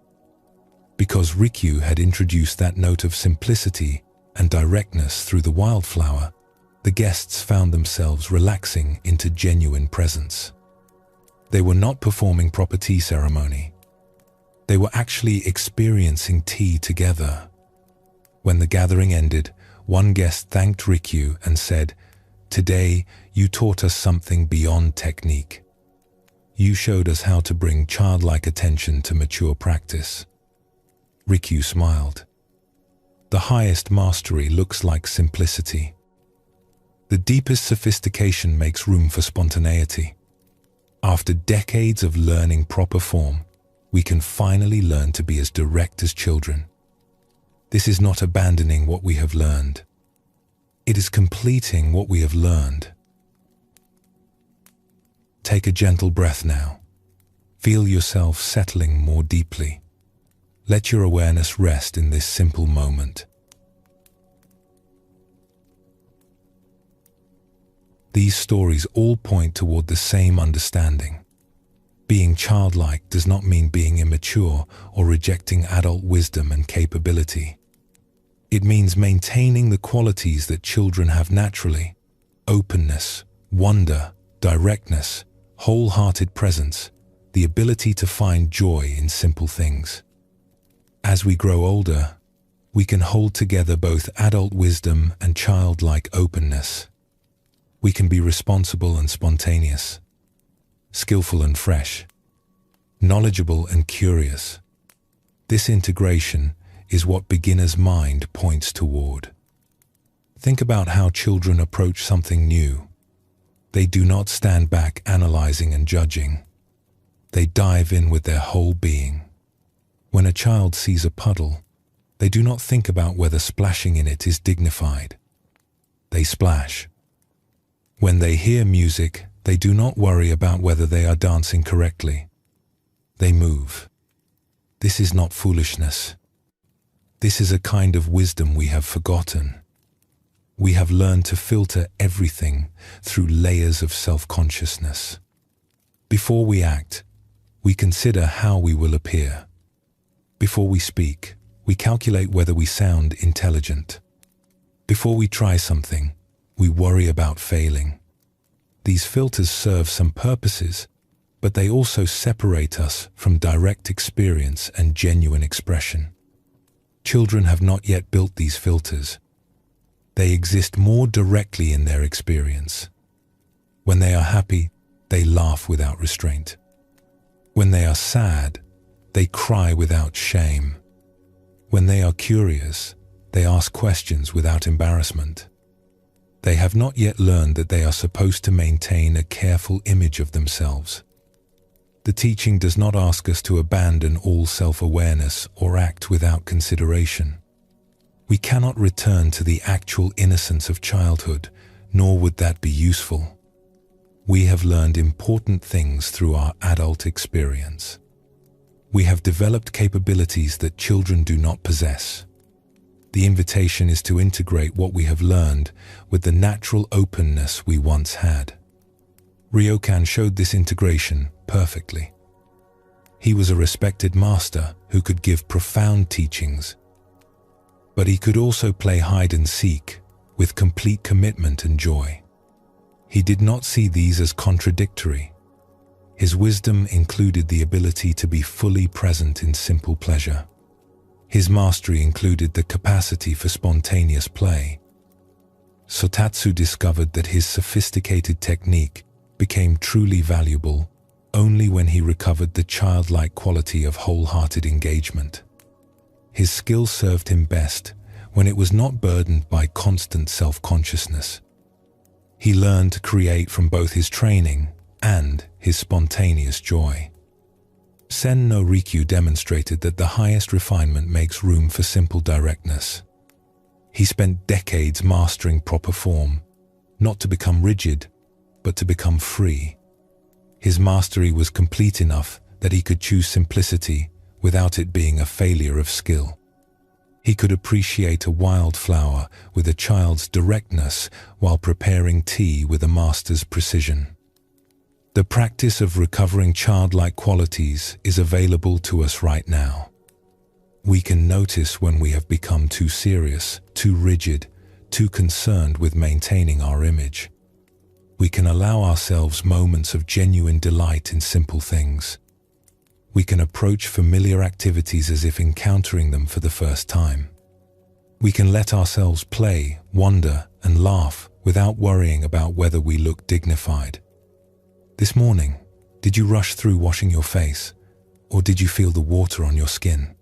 Because Rikyu had introduced that note of simplicity and directness through the wildflower, the guests found themselves relaxing into genuine presence. They were not performing proper tea ceremony. They were actually experiencing tea together. When the gathering ended, one guest thanked Rikyu and said, "Today, you taught us something beyond technique. You showed us how to bring childlike attention to mature practice." Rikyu smiled. The highest mastery looks like simplicity. The deepest sophistication makes room for spontaneity. After decades of learning proper form, we can finally learn to be as direct as children. This is not abandoning what we have learned. It is completing what we have learned. Take a gentle breath now. Feel yourself settling more deeply. Let your awareness rest in this simple moment. These stories all point toward the same understanding. Being childlike does not mean being immature or rejecting adult wisdom and capability. It means maintaining the qualities that children have naturally: openness, wonder, directness, wholehearted presence, the ability to find joy in simple things. As we grow older, we can hold together both adult wisdom and childlike openness. We can be responsible and spontaneous, skillful and fresh, knowledgeable and curious. This integration is what beginner's mind points toward. Think about how children approach something new. They do not stand back analyzing and judging. They dive in with their whole being. When a child sees a puddle, they do not think about whether splashing in it is dignified. They splash. When they hear music, they do not worry about whether they are dancing correctly. They move. This is not foolishness. This is a kind of wisdom we have forgotten. We have learned to filter everything through layers of self-consciousness. Before we act, we consider how we will appear. Before we speak, we calculate whether we sound intelligent. Before we try something, we worry about failing. These filters serve some purposes, but they also separate us from direct experience and genuine expression. Children have not yet built these filters. They exist more directly in their experience. When they are happy, they laugh without restraint. When they are sad, they cry without shame. When they are curious, they ask questions without embarrassment. They have not yet learned that they are supposed to maintain a careful image of themselves. The teaching does not ask us to abandon all self-awareness or act without consideration. We cannot return to the actual innocence of childhood, nor would that be useful. We have learned important things through our adult experience. We have developed capabilities that children do not possess. The invitation is to integrate what we have learned with the natural openness we once had. Ryokan showed this integration perfectly. He was a respected master who could give profound teachings, but he could also play hide and seek with complete commitment and joy. He did not see these as contradictory. His wisdom included the ability to be fully present in simple pleasure. His mastery included the capacity for spontaneous play. Sotatsu discovered that his sophisticated technique became truly valuable only when he recovered the childlike quality of wholehearted engagement. His skill served him best when it was not burdened by constant self-consciousness. He learned to create from both his training and his spontaneous joy. Sen no Rikyu demonstrated that the highest refinement makes room for simple directness. He spent decades mastering proper form, not to become rigid, but to become free. His mastery was complete enough that he could choose simplicity without it being a failure of skill. He could appreciate a wildflower with a child's directness while preparing tea with a master's precision. The practice of recovering childlike qualities is available to us right now. We can notice when we have become too serious, too rigid, too concerned with maintaining our image. We can allow ourselves moments of genuine delight in simple things. We can approach familiar activities as if encountering them for the first time. We can let ourselves play, wonder, and laugh without worrying about whether we look dignified. This morning, did you rush through washing your face, or did you feel the water on your skin?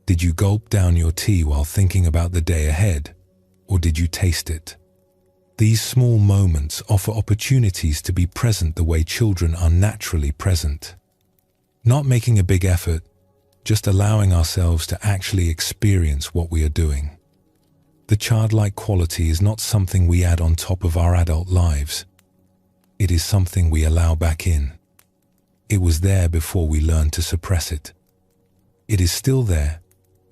Did you gulp down your tea while thinking about the day ahead, or did you taste it? These small moments offer opportunities to be present the way children are naturally present. Not making a big effort, just allowing ourselves to actually experience what we are doing. The childlike quality is not something we add on top of our adult lives. It is something we allow back in. It was there before we learned to suppress it. It is still there,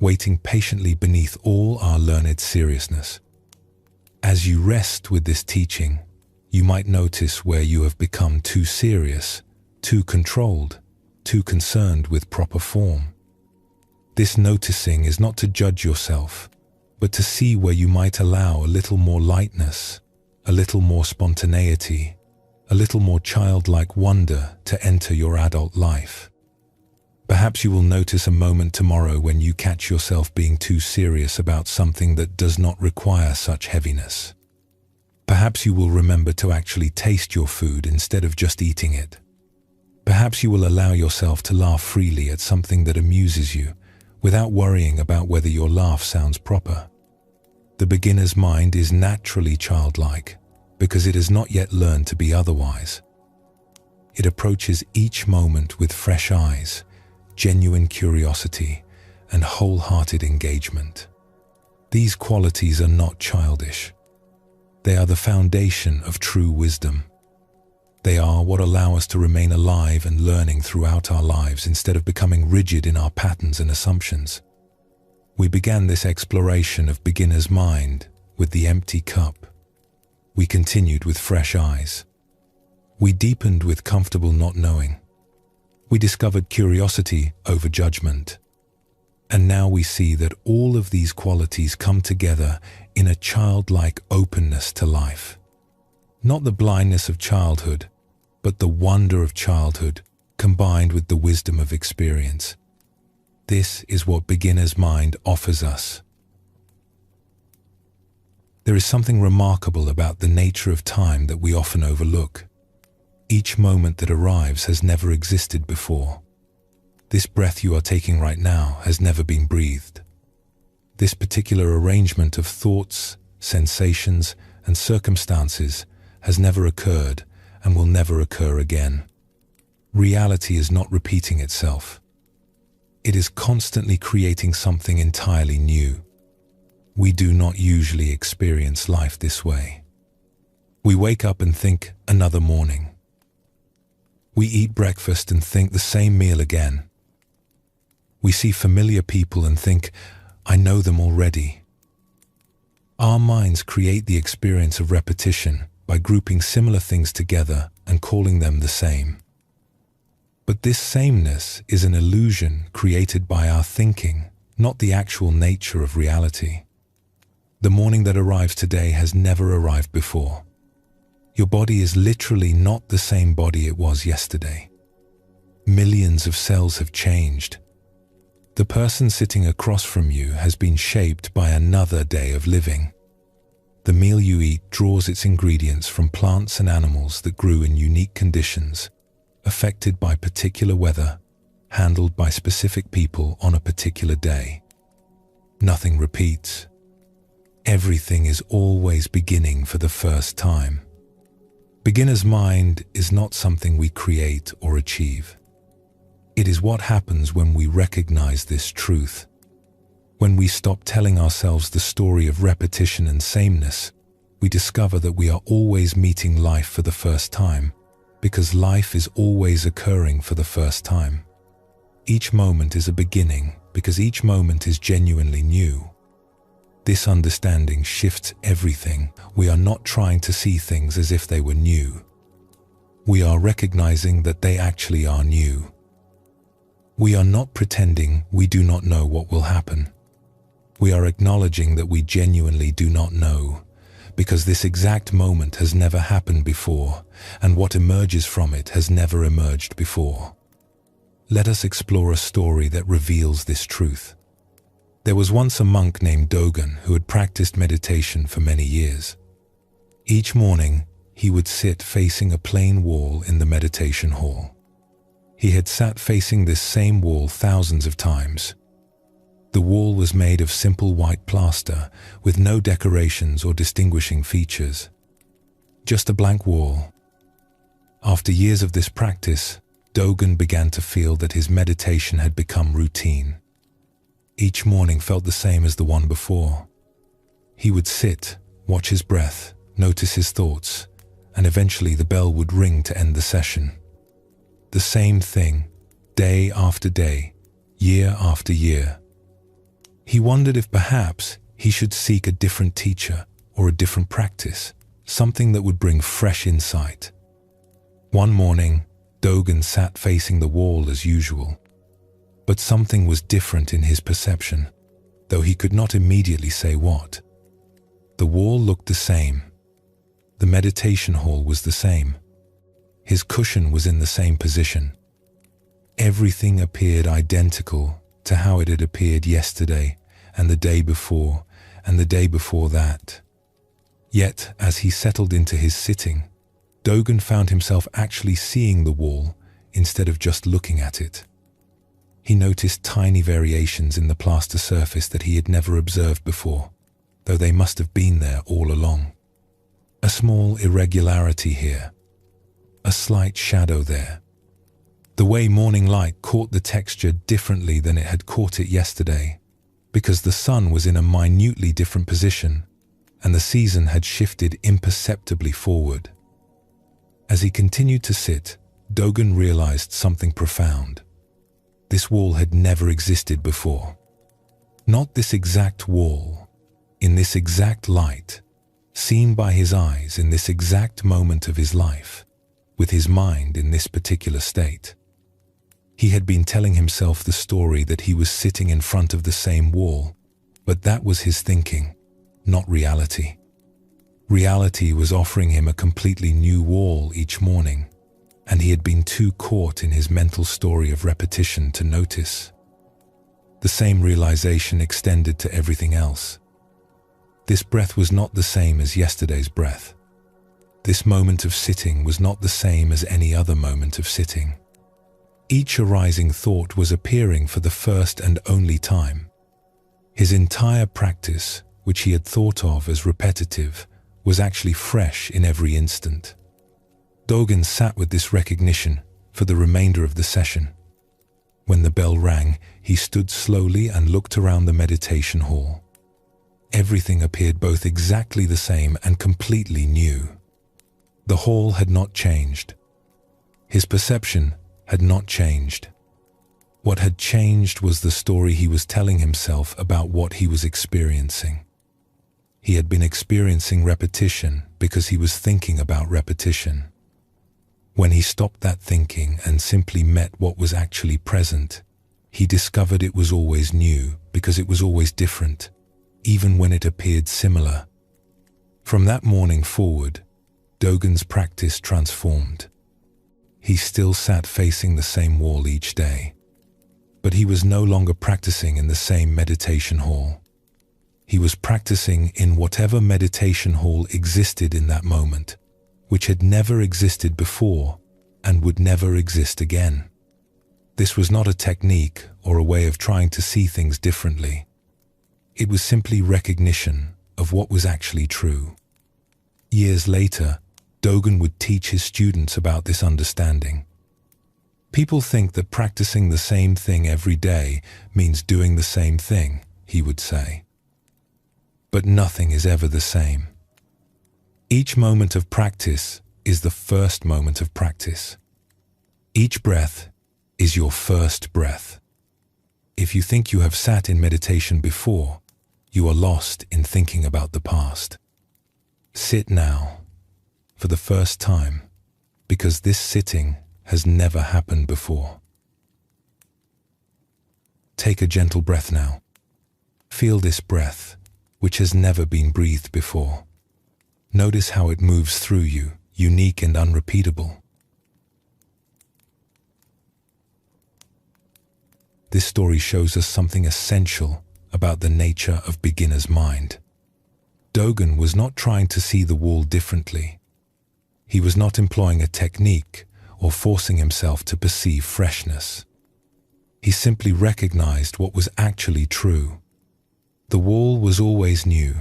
waiting patiently beneath all our learned seriousness. As you rest with this teaching, you might notice where you have become too serious, too controlled, too concerned with proper form. This noticing is not to judge yourself, but to see where you might allow a little more lightness, a little more spontaneity, a little more childlike wonder to enter your adult life. Perhaps you will notice a moment tomorrow when you catch yourself being too serious about something that does not require such heaviness. Perhaps you will remember to actually taste your food instead of just eating it. Perhaps you will allow yourself to laugh freely at something that amuses you, without worrying about whether your laugh sounds proper. The beginner's mind is naturally childlike, because it has not yet learned to be otherwise. It approaches each moment with fresh eyes, genuine curiosity, and wholehearted engagement. These qualities are not childish. They are the foundation of true wisdom. They are what allow us to remain alive and learning throughout our lives instead of becoming rigid in our patterns and assumptions. We began this exploration of beginner's mind with the empty cup. We continued with fresh eyes. We deepened with comfortable not knowing. We discovered curiosity over judgment. And now we see that all of these qualities come together in a childlike openness to life. Not the blindness of childhood, but the wonder of childhood combined with the wisdom of experience. This is what beginner's mind offers us. There is something remarkable about the nature of time that we often overlook. Each moment that arrives has never existed before. This breath you are taking right now has never been breathed. This particular arrangement of thoughts, sensations, and circumstances has never occurred and will never occur again. Reality is not repeating itself. It is constantly creating something entirely new. We do not usually experience life this way. We wake up and think, another morning. We eat breakfast and think the same meal again. We see familiar people and think, I know them already. Our minds create the experience of repetition by grouping similar things together and calling them the same. But this sameness is an illusion created by our thinking, not the actual nature of reality. The morning that arrives today has never arrived before. Your body is literally not the same body it was yesterday. Millions of cells have changed. The person sitting across from you has been shaped by another day of living. The meal you eat draws its ingredients from plants and animals that grew in unique conditions, affected by particular weather, handled by specific people on a particular day. Nothing repeats. Everything is always beginning for the first time. Beginner's mind is not something we create or achieve. It is what happens when we recognize this truth. When we stop telling ourselves the story of repetition and sameness, we discover that we are always meeting life for the first time, because life is always occurring for the first time. Each moment is a beginning, because each moment is genuinely new. This understanding shifts everything. We are not trying to see things as if they were new. We are recognizing that they actually are new. We are not pretending we do not know what will happen. We are acknowledging that we genuinely do not know, because this exact moment has never happened before, and what emerges from it has never emerged before. Let us explore a story that reveals this truth. There was once a monk named Dogen who had practiced meditation for many years. Each morning, he would sit facing a plain wall in the meditation hall. He had sat facing this same wall thousands of times. The wall was made of simple white plaster with no decorations or distinguishing features. Just a blank wall. After years of this practice, Dogen began to feel that his meditation had become routine. Each morning felt the same as the one before. He would sit, watch his breath, notice his thoughts, and eventually the bell would ring to end the session. The same thing, day after day, year after year. He wondered if perhaps he should seek a different teacher or a different practice, something that would bring fresh insight. One morning, Dogen sat facing the wall as usual. But something was different in his perception, though he could not immediately say what. The wall looked the same. The meditation hall was the same. His cushion was in the same position. Everything appeared identical to how it had appeared yesterday and the day before and the day before that. Yet, as he settled into his sitting, Dogen found himself actually seeing the wall instead of just looking at it. He noticed tiny variations in the plaster surface that he had never observed before, though they must have been there all along. A small irregularity here, a slight shadow there. The way morning light caught the texture differently than it had caught it yesterday, because the sun was in a minutely different position, and the season had shifted imperceptibly forward. As he continued to sit, Dogen realized something profound. This wall had never existed before. Not this exact wall, in this exact light, seen by his eyes in this exact moment of his life, with his mind in this particular state. He had been telling himself the story that he was sitting in front of the same wall, but that was his thinking, not reality. Reality was offering him a completely new wall each morning, and he had been too caught in his mental story of repetition to notice. The same realization extended to everything else. This breath was not the same as yesterday's breath. This moment of sitting was not the same as any other moment of sitting. Each arising thought was appearing for the first and only time. His entire practice, which he had thought of as repetitive, was actually fresh in every instant. Dogen sat with this recognition for the remainder of the session. When the bell rang, he stood slowly and looked around the meditation hall. Everything appeared both exactly the same and completely new. The hall had not changed. His perception had not changed. What had changed was the story he was telling himself about what he was experiencing. He had been experiencing repetition because he was thinking about repetition. When he stopped that thinking and simply met what was actually present, he discovered it was always new because it was always different, even when it appeared similar. From that morning forward, Dogen's practice transformed. He still sat facing the same wall each day, but he was no longer practicing in the same meditation hall. He was practicing in whatever meditation hall existed in that moment, which had never existed before and would never exist again. This was not a technique or a way of trying to see things differently. It was simply recognition of what was actually true. Years later, Dogen would teach his students about this understanding. People think that practicing the same thing every day means doing the same thing, he would say. But nothing is ever the same. Each moment of practice is the first moment of practice. Each breath is your first breath. If you think you have sat in meditation before, you are lost in thinking about the past. Sit now, for the first time, because this sitting has never happened before. Take a gentle breath now. Feel this breath, which has never been breathed before. Notice how it moves through you, unique and unrepeatable. This story shows us something essential about the nature of beginner's mind. Dogen was not trying to see the wall differently. He was not employing a technique or forcing himself to perceive freshness. He simply recognized what was actually true. The wall was always new.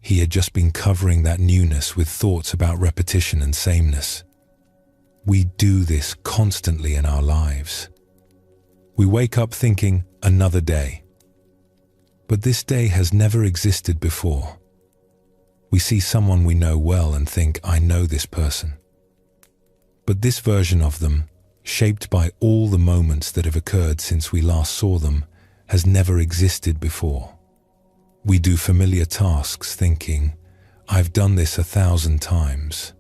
He had just been covering that newness with thoughts about repetition and sameness. We do this constantly in our lives. We wake up thinking, another day. But this day has never existed before. We see someone we know well and think, I know this person. But this version of them, shaped by all the moments that have occurred since we last saw them, has never existed before. We do familiar tasks thinking, I've done this 1,000 times.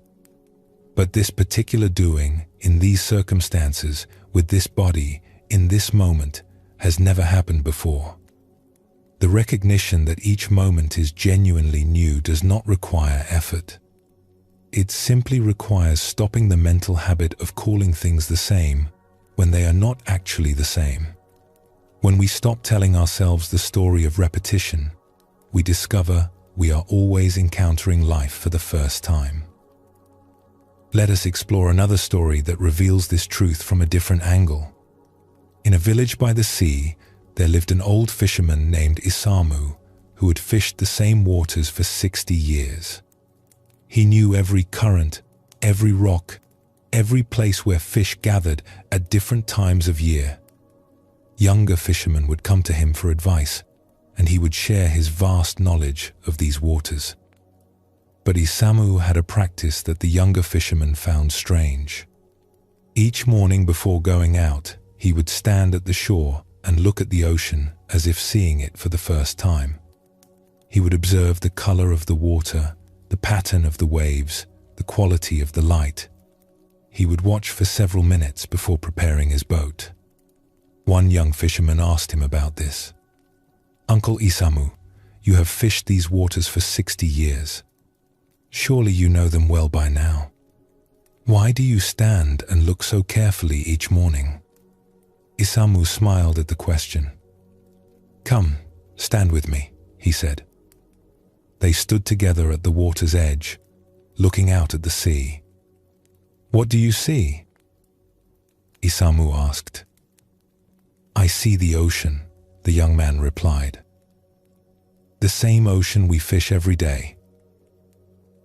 But this particular doing, in these circumstances, with this body, in this moment, has never happened before. The recognition that each moment is genuinely new does not require effort. It simply requires stopping the mental habit of calling things the same when they are not actually the same. When we stop telling ourselves the story of repetition, we discover we are always encountering life for the first time. Let us explore another story that reveals this truth from a different angle. In a village by the sea, there lived an old fisherman named Isamu who had fished the same waters for 60 years. He knew every current, every rock, every place where fish gathered at different times of year. Younger fishermen would come to him for advice, and he would share his vast knowledge of these waters. But Isamu had a practice that the younger fishermen found strange. Each morning before going out, he would stand at the shore and look at the ocean as if seeing it for the first time. He would observe the color of the water, the pattern of the waves, the quality of the light. He would watch for several minutes before preparing his boat. One young fisherman asked him about this. "Uncle Isamu, you have fished these waters for 60 years. Surely you know them well by now. Why do you stand and look so carefully each morning?" Isamu smiled at the question. "Come, stand with me," he said. They stood together at the water's edge, looking out at the sea. "What do you see?" Isamu asked. "I see the ocean," the young man replied. "The same ocean we fish every day."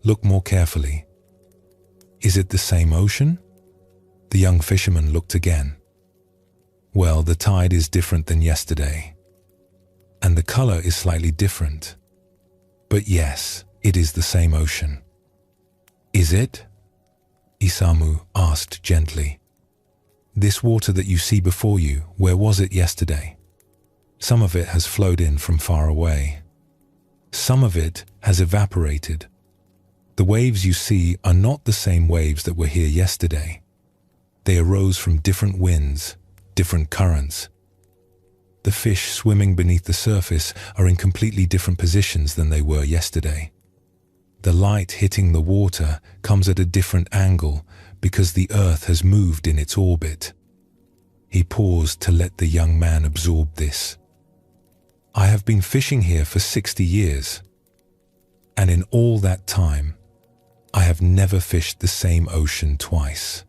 "Look more carefully. Is it the same ocean?" The young fisherman looked again. "Well, the tide is different than yesterday, and the color is slightly different. But yes, it is the same ocean." "Is it?" Isamu asked gently. "This water that you see before you, where was it yesterday? Some of it has flowed in from far away. Some of it has evaporated. The waves you see are not the same waves that were here yesterday. They arose from different winds, different currents. The fish swimming beneath the surface are in completely different positions than they were yesterday. The light hitting the water comes at a different angle because the earth has moved in its orbit." He paused to let the young man absorb this. "I have been fishing here for 60 years, and in all that time, I have never fished the same ocean twice.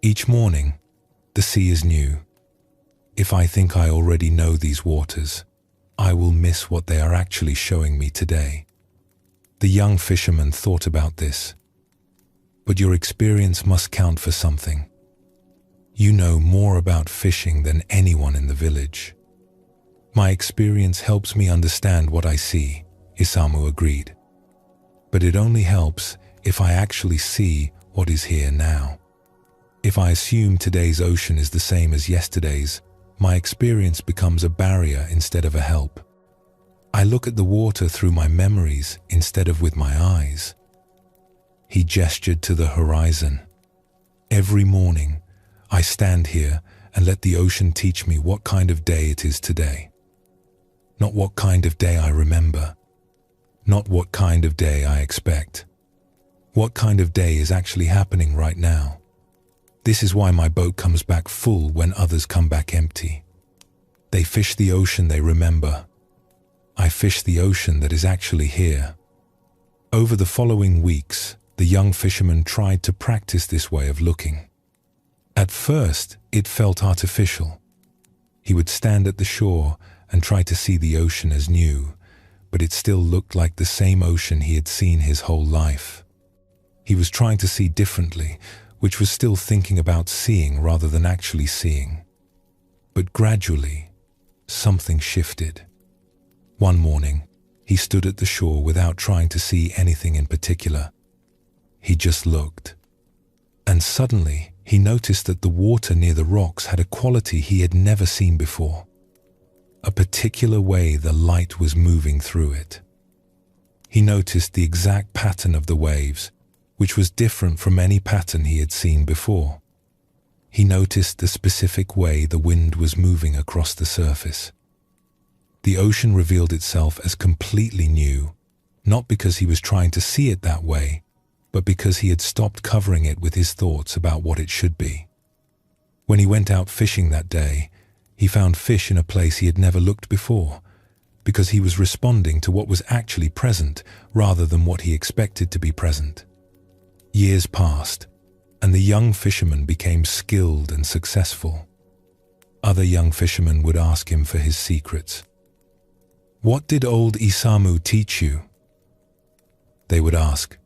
Each morning, the sea is new. If I think I already know these waters, I will miss what they are actually showing me today." The young fisherman thought about this. "But your experience must count for something. You know more about fishing than anyone in the village." "My experience helps me understand what I see," Isamu agreed. "But it only helps if I actually see what is here now. If I assume today's ocean is the same as yesterday's, my experience becomes a barrier instead of a help. I look at the water through my memories instead of with my eyes." He gestured to the horizon. "Every morning, I stand here and let the ocean teach me what kind of day it is today. Not what kind of day I remember. Not what kind of day I expect. What kind of day is actually happening right now. This is why my boat comes back full when others come back empty. They fish the ocean they remember. I fish the ocean that is actually here." Over the following weeks, the young fisherman tried to practice this way of looking. At first, it felt artificial. He would stand at the shore and try to see the ocean as new, but it still looked like the same ocean he had seen his whole life. He was trying to see differently, which was still thinking about seeing rather than actually seeing. But gradually, something shifted. One morning, he stood at the shore without trying to see anything in particular. He just looked. And suddenly, he noticed that the water near the rocks had a quality he had never seen before. A particular way the light was moving through it. He noticed the exact pattern of the waves, which was different from any pattern he had seen before. He noticed the specific way the wind was moving across the surface. The ocean revealed itself as completely new, not because he was trying to see it that way, but because he had stopped covering it with his thoughts about what it should be. When he went out fishing that day, he found fish in a place he had never looked before, because he was responding to what was actually present rather than what he expected to be present. Years passed, and the young fisherman became skilled and successful. Other young fishermen would ask him for his secrets. "What did old Isamu teach you?" They would ask.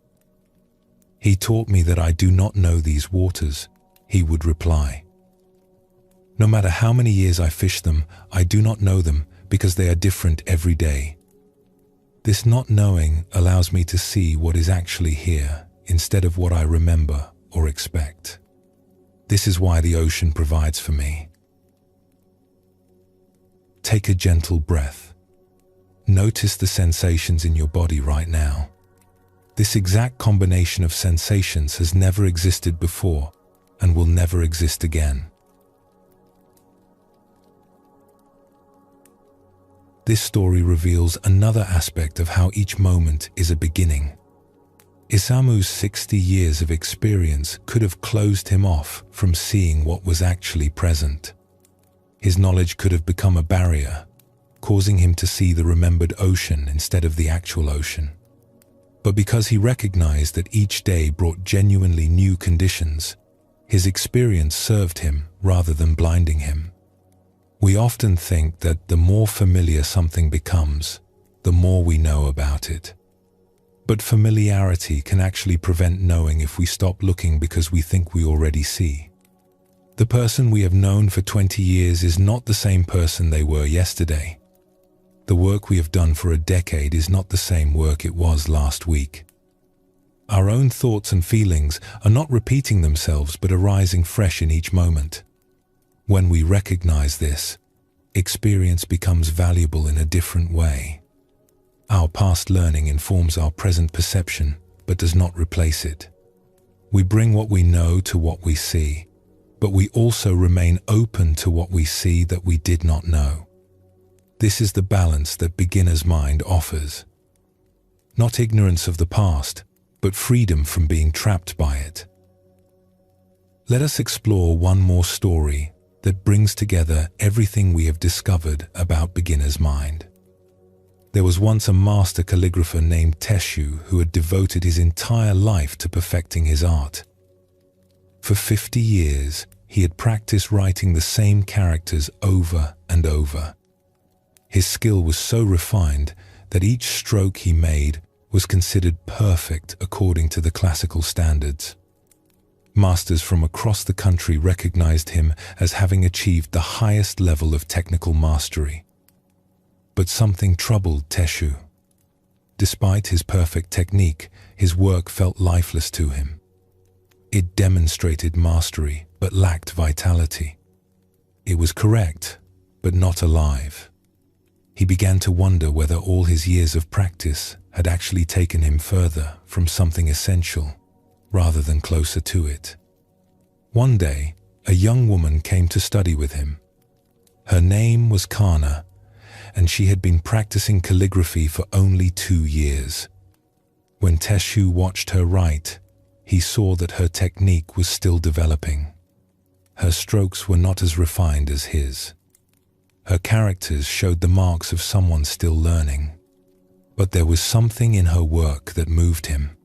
"He taught me that I do not know these waters," he would reply. "No matter how many years I fish them, I do not know them because they are different every day. This not knowing allows me to see what is actually here instead of what I remember or expect. This is why the ocean provides for me." Take a gentle breath. Notice the sensations in your body right now. This exact combination of sensations has never existed before and will never exist again. This story reveals another aspect of how each moment is a beginning. Isamu's 60 years of experience could have closed him off from seeing what was actually present. His knowledge could have become a barrier, causing him to see the remembered ocean instead of the actual ocean. But because he recognized that each day brought genuinely new conditions, his experience served him rather than blinding him. We often think that the more familiar something becomes, the more we know about it. But familiarity can actually prevent knowing if we stop looking because we think we already see. The person we have known for 20 years is not the same person they were yesterday. The work we have done for a decade is not the same work it was last week. Our own thoughts and feelings are not repeating themselves but arising fresh in each moment. When we recognize this, experience becomes valuable in a different way. Our past learning informs our present perception but does not replace it. We bring what we know to what we see, but we also remain open to what we see that we did not know. This is the balance that beginner's mind offers. Not ignorance of the past, but freedom from being trapped by it. Let us explore one more story that brings together everything we have discovered about beginner's mind. There was once a master calligrapher named Teshu who had devoted his entire life to perfecting his art. For 50 years, he had practiced writing the same characters over and over. His skill was so refined that each stroke he made was considered perfect according to the classical standards. Masters from across the country recognized him as having achieved the highest level of technical mastery. But something troubled Teshu. Despite his perfect technique, his work felt lifeless to him. It demonstrated mastery, but lacked vitality. It was correct, but not alive. He began to wonder whether all his years of practice had actually taken him further from something essential, rather than closer to it. One day, a young woman came to study with him. Her name was Kana, and she had been practicing calligraphy for only 2 years. When Teshu watched her write, he saw that her technique was still developing. Her strokes were not as refined as his. Her characters showed the marks of someone still learning. But there was something in her work that moved him.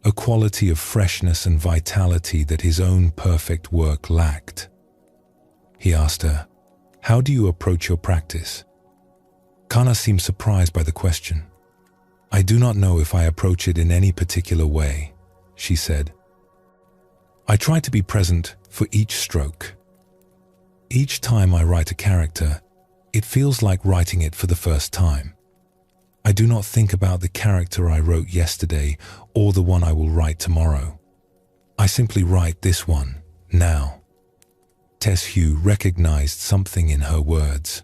A quality of freshness and vitality that his own perfect work lacked. He asked her, "How do you approach your practice?" Kana seemed surprised by the question. "I do not know if I approach it in any particular way," she said. "I try to be present for each stroke. Each time I write a character, it feels like writing it for the first time. I do not think about the character I wrote yesterday or the one I will write tomorrow. I simply write this one, now." Teshu recognized something in her words.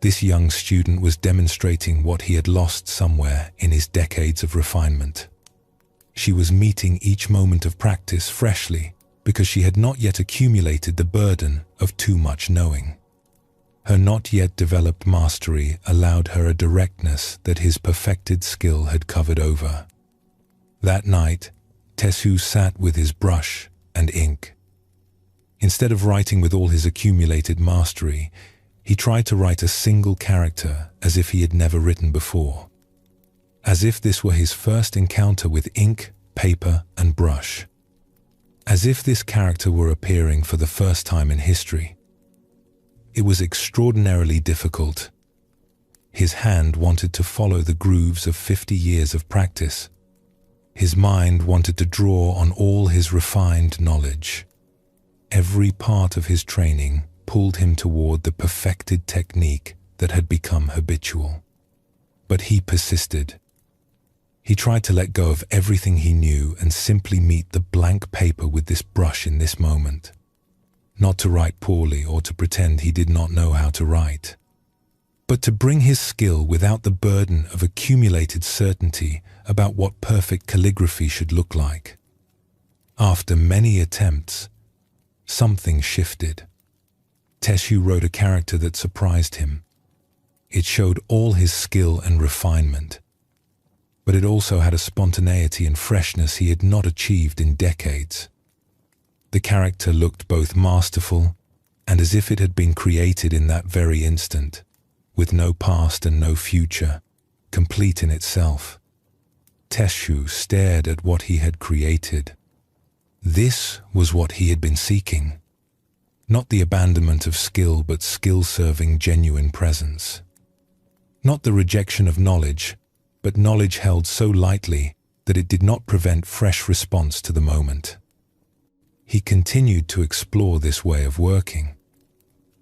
This young student was demonstrating what he had lost somewhere in his decades of refinement. She was meeting each moment of practice freshly because she had not yet accumulated the burden of too much knowing. Her not yet developed mastery allowed her a directness that his perfected skill had covered over. That night, Teshu sat with his brush and ink. Instead of writing with all his accumulated mastery, he tried to write a single character as if he had never written before. As if this were his first encounter with ink, paper, and brush. As if this character were appearing for the first time in history. It was extraordinarily difficult. His hand wanted to follow the grooves of 50 years of practice. His mind wanted to draw on all his refined knowledge. Every part of his training pulled him toward the perfected technique that had become habitual. But he persisted. He tried to let go of everything he knew and simply meet the blank paper with this brush in this moment. Not to write poorly or to pretend he did not know how to write, but to bring his skill without the burden of accumulated certainty about what perfect calligraphy should look like. After many attempts, something shifted. Teshyu wrote a character that surprised him. It showed all his skill and refinement, but it also had a spontaneity and freshness he had not achieved in decades. The character looked both masterful and as if it had been created in that very instant, with no past and no future, complete in itself. Teshyu stared at what he had created. This was what he had been seeking. Not the abandonment of skill, but skill-serving genuine presence. Not the rejection of knowledge, but knowledge held so lightly that it did not prevent fresh response to the moment. He continued to explore this way of working.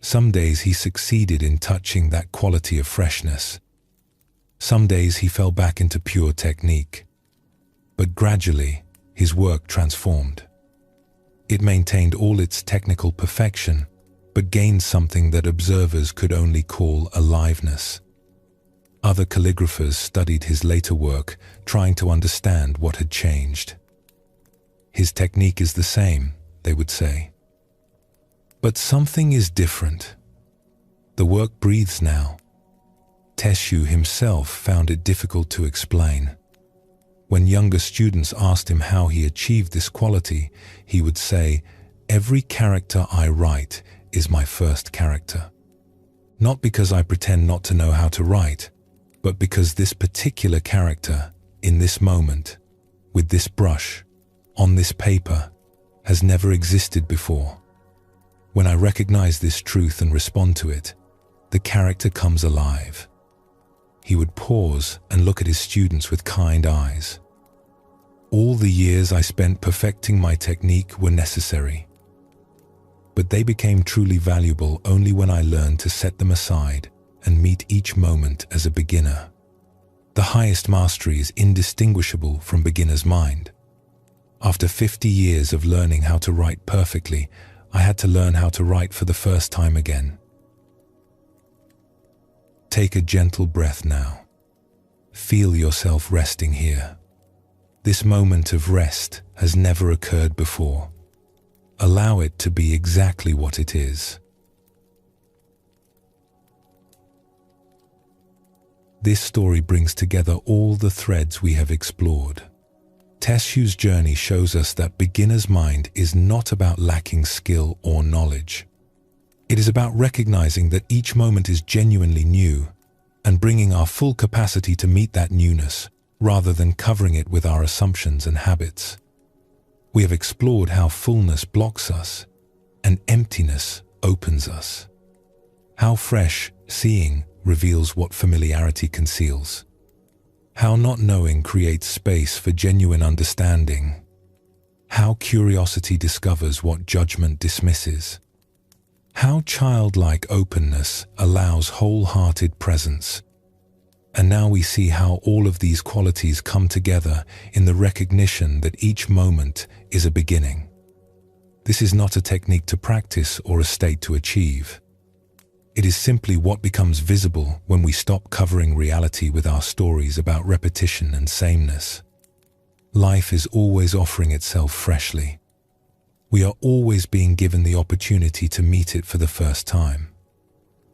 Some days he succeeded in touching that quality of freshness. Some days he fell back into pure technique. But gradually, his work transformed. It maintained all its technical perfection, but gained something that observers could only call aliveness. Other calligraphers studied his later work, trying to understand what had changed. His technique is the same, they would say. But something is different. The work breathes now. Teshyu himself found it difficult to explain. When younger students asked him how he achieved this quality, he would say, "Every character I write is my first character. Not because I pretend not to know how to write, but because this particular character, in this moment, with this brush, on this paper, has never existed before. When I recognize this truth and respond to it, the character comes alive." He would pause and look at his students with kind eyes. "All the years I spent perfecting my technique were necessary, but they became truly valuable only when I learned to set them aside and meet each moment as a beginner. The highest mastery is indistinguishable from beginner's mind. After 50 years of learning how to write perfectly, I had to learn how to write for the first time again." Take a gentle breath now. Feel yourself resting here. This moment of rest has never occurred before. Allow it to be exactly what it is. This story brings together all the threads we have explored. Teshyu's journey shows us that beginner's mind is not about lacking skill or knowledge. It is about recognizing that each moment is genuinely new and bringing our full capacity to meet that newness, rather than covering it with our assumptions and habits. We have explored how fullness blocks us and emptiness opens us. How fresh seeing reveals what familiarity conceals. How not knowing creates space for genuine understanding. How curiosity discovers what judgment dismisses. How childlike openness allows wholehearted presence. And now we see how all of these qualities come together in the recognition that each moment is a beginning. This is not a technique to practice or a state to achieve. It is simply what becomes visible when we stop covering reality with our stories about repetition and sameness. Life is always offering itself freshly. We are always being given the opportunity to meet it for the first time.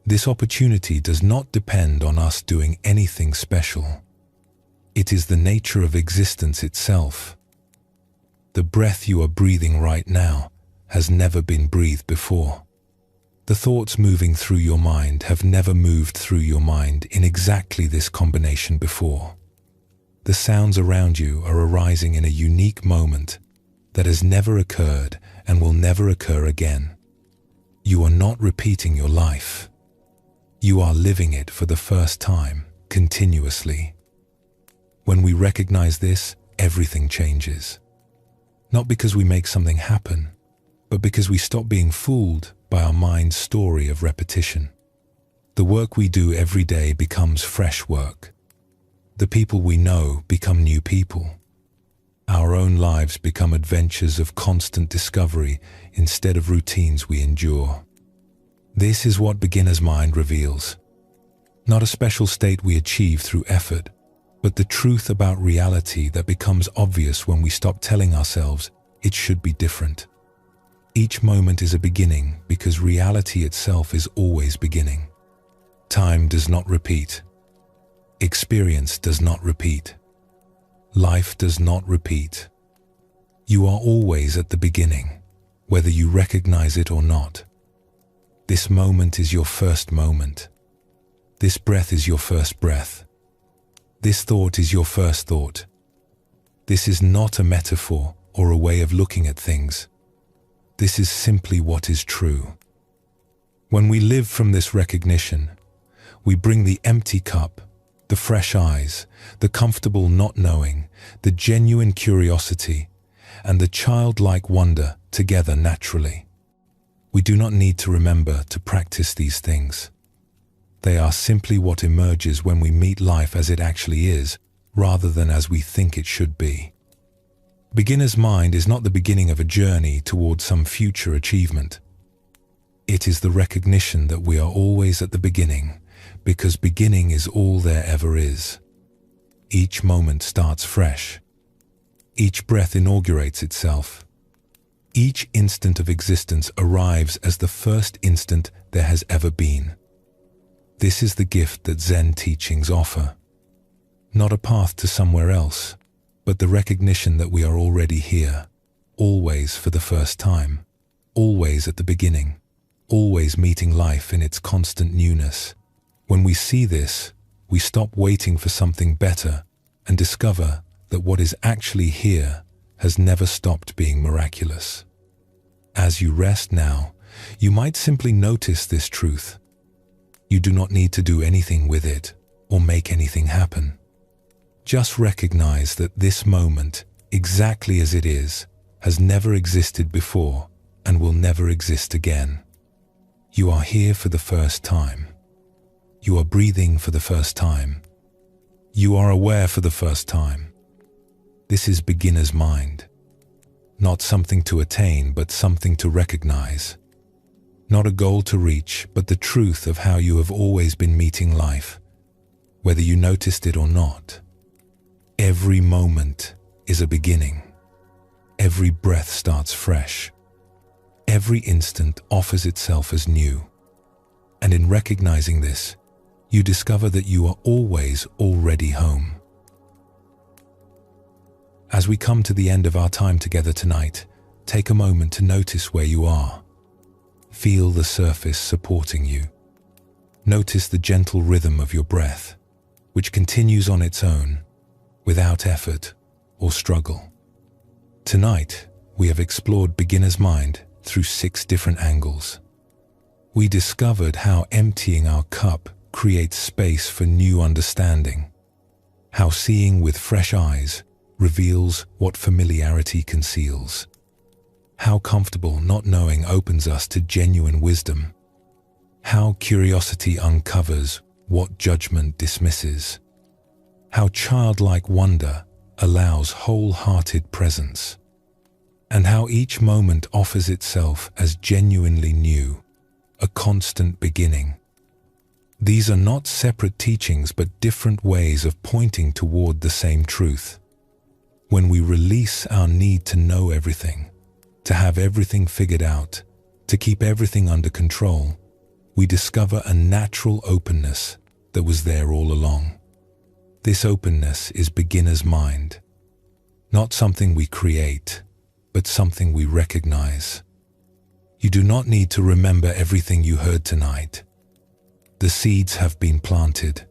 This opportunity does not depend on us doing anything special. It is the nature of existence itself. The breath you are breathing right now has never been breathed before. The thoughts moving through your mind have never moved through your mind in exactly this combination before. The sounds around you are arising in a unique moment that has never occurred and will never occur again. You are not repeating your life. You are living it for the first time, continuously. When we recognize this, everything changes. Not because we make something happen, but because we stop being fooled by our mind's story of repetition. The work we do every day becomes fresh work. The people we know become new people. Our own lives become adventures of constant discovery instead of routines we endure. This is what beginner's mind reveals. Not a special state we achieve through effort, but the truth about reality that becomes obvious when we stop telling ourselves it should be different. Each moment is a beginning because reality itself is always beginning. Time does not repeat. Experience does not repeat. Life does not repeat. You are always at the beginning, whether you recognize it or not. This moment is your first moment. This breath is your first breath. This thought is your first thought. This is not a metaphor or a way of looking at things. This is simply what is true. When we live from this recognition, we bring the empty cup, the fresh eyes, the comfortable not knowing, the genuine curiosity, and the childlike wonder together naturally. We do not need to remember to practice these things. They are simply what emerges when we meet life as it actually is, rather than as we think it should be. Beginner's mind is not the beginning of a journey toward some future achievement. It is the recognition that we are always at the beginning, because beginning is all there ever is. Each moment starts fresh. Each breath inaugurates itself. Each instant of existence arrives as the first instant there has ever been. This is the gift that Zen teachings offer. Not a path to somewhere else, but the recognition that we are already here, always for the first time, always at the beginning, always meeting life in its constant newness. When we see this, we stop waiting for something better and discover that what is actually here has never stopped being miraculous. As you rest now, you might simply notice this truth. You do not need to do anything with it or make anything happen. Just recognize that this moment, exactly as it is, has never existed before and will never exist again. You are here for the first time. You are breathing for the first time. You are aware for the first time. This is beginner's mind. Not something to attain, but something to recognize. Not a goal to reach, but the truth of how you have always been meeting life, whether you noticed it or not. Every moment is a beginning. Every breath starts fresh. Every instant offers itself as new. And in recognizing this, you discover that you are always already home. As we come to the end of our time together tonight, take a moment to notice where you are. Feel the surface supporting you. Notice the gentle rhythm of your breath, which continues on its own, without effort or struggle. Tonight, we have explored beginner's mind through 6 different angles. We discovered how emptying our cup creates space for new understanding, how seeing with fresh eyes reveals what familiarity conceals, how comfortable not knowing opens us to genuine wisdom, how curiosity uncovers what judgment dismisses, how childlike wonder allows wholehearted presence, and how each moment offers itself as genuinely new, a constant beginning. These are not separate teachings but different ways of pointing toward the same truth. When we release our need to know everything, to have everything figured out, to keep everything under control, we discover a natural openness that was there all along. This openness is beginner's mind, not something we create, but something we recognize. You do not need to remember everything you heard tonight. The seeds have been planted.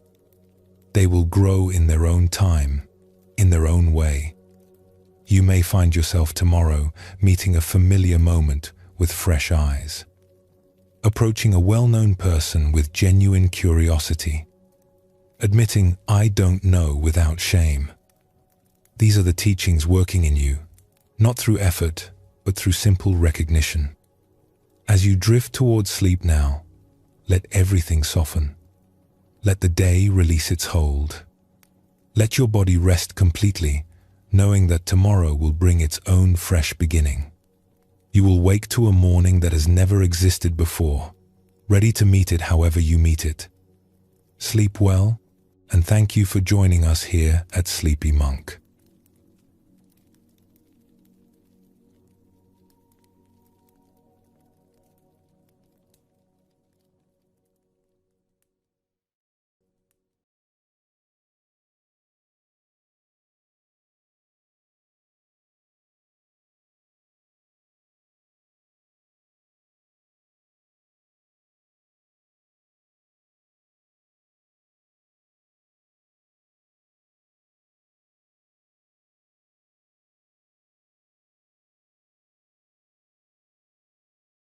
They will grow in their own time, in their own way. You may find yourself tomorrow meeting a familiar moment with fresh eyes, approaching a well-known person with genuine curiosity, admitting "I don't know" without shame. These are the teachings working in you, not through effort, but through simple recognition. As you drift towards sleep now, let everything soften. Let the day release its hold. Let your body rest completely, knowing that tomorrow will bring its own fresh beginning. You will wake to a morning that has never existed before, ready to meet it however you meet it. Sleep well, and thank you for joining us here at Sleepy Monk.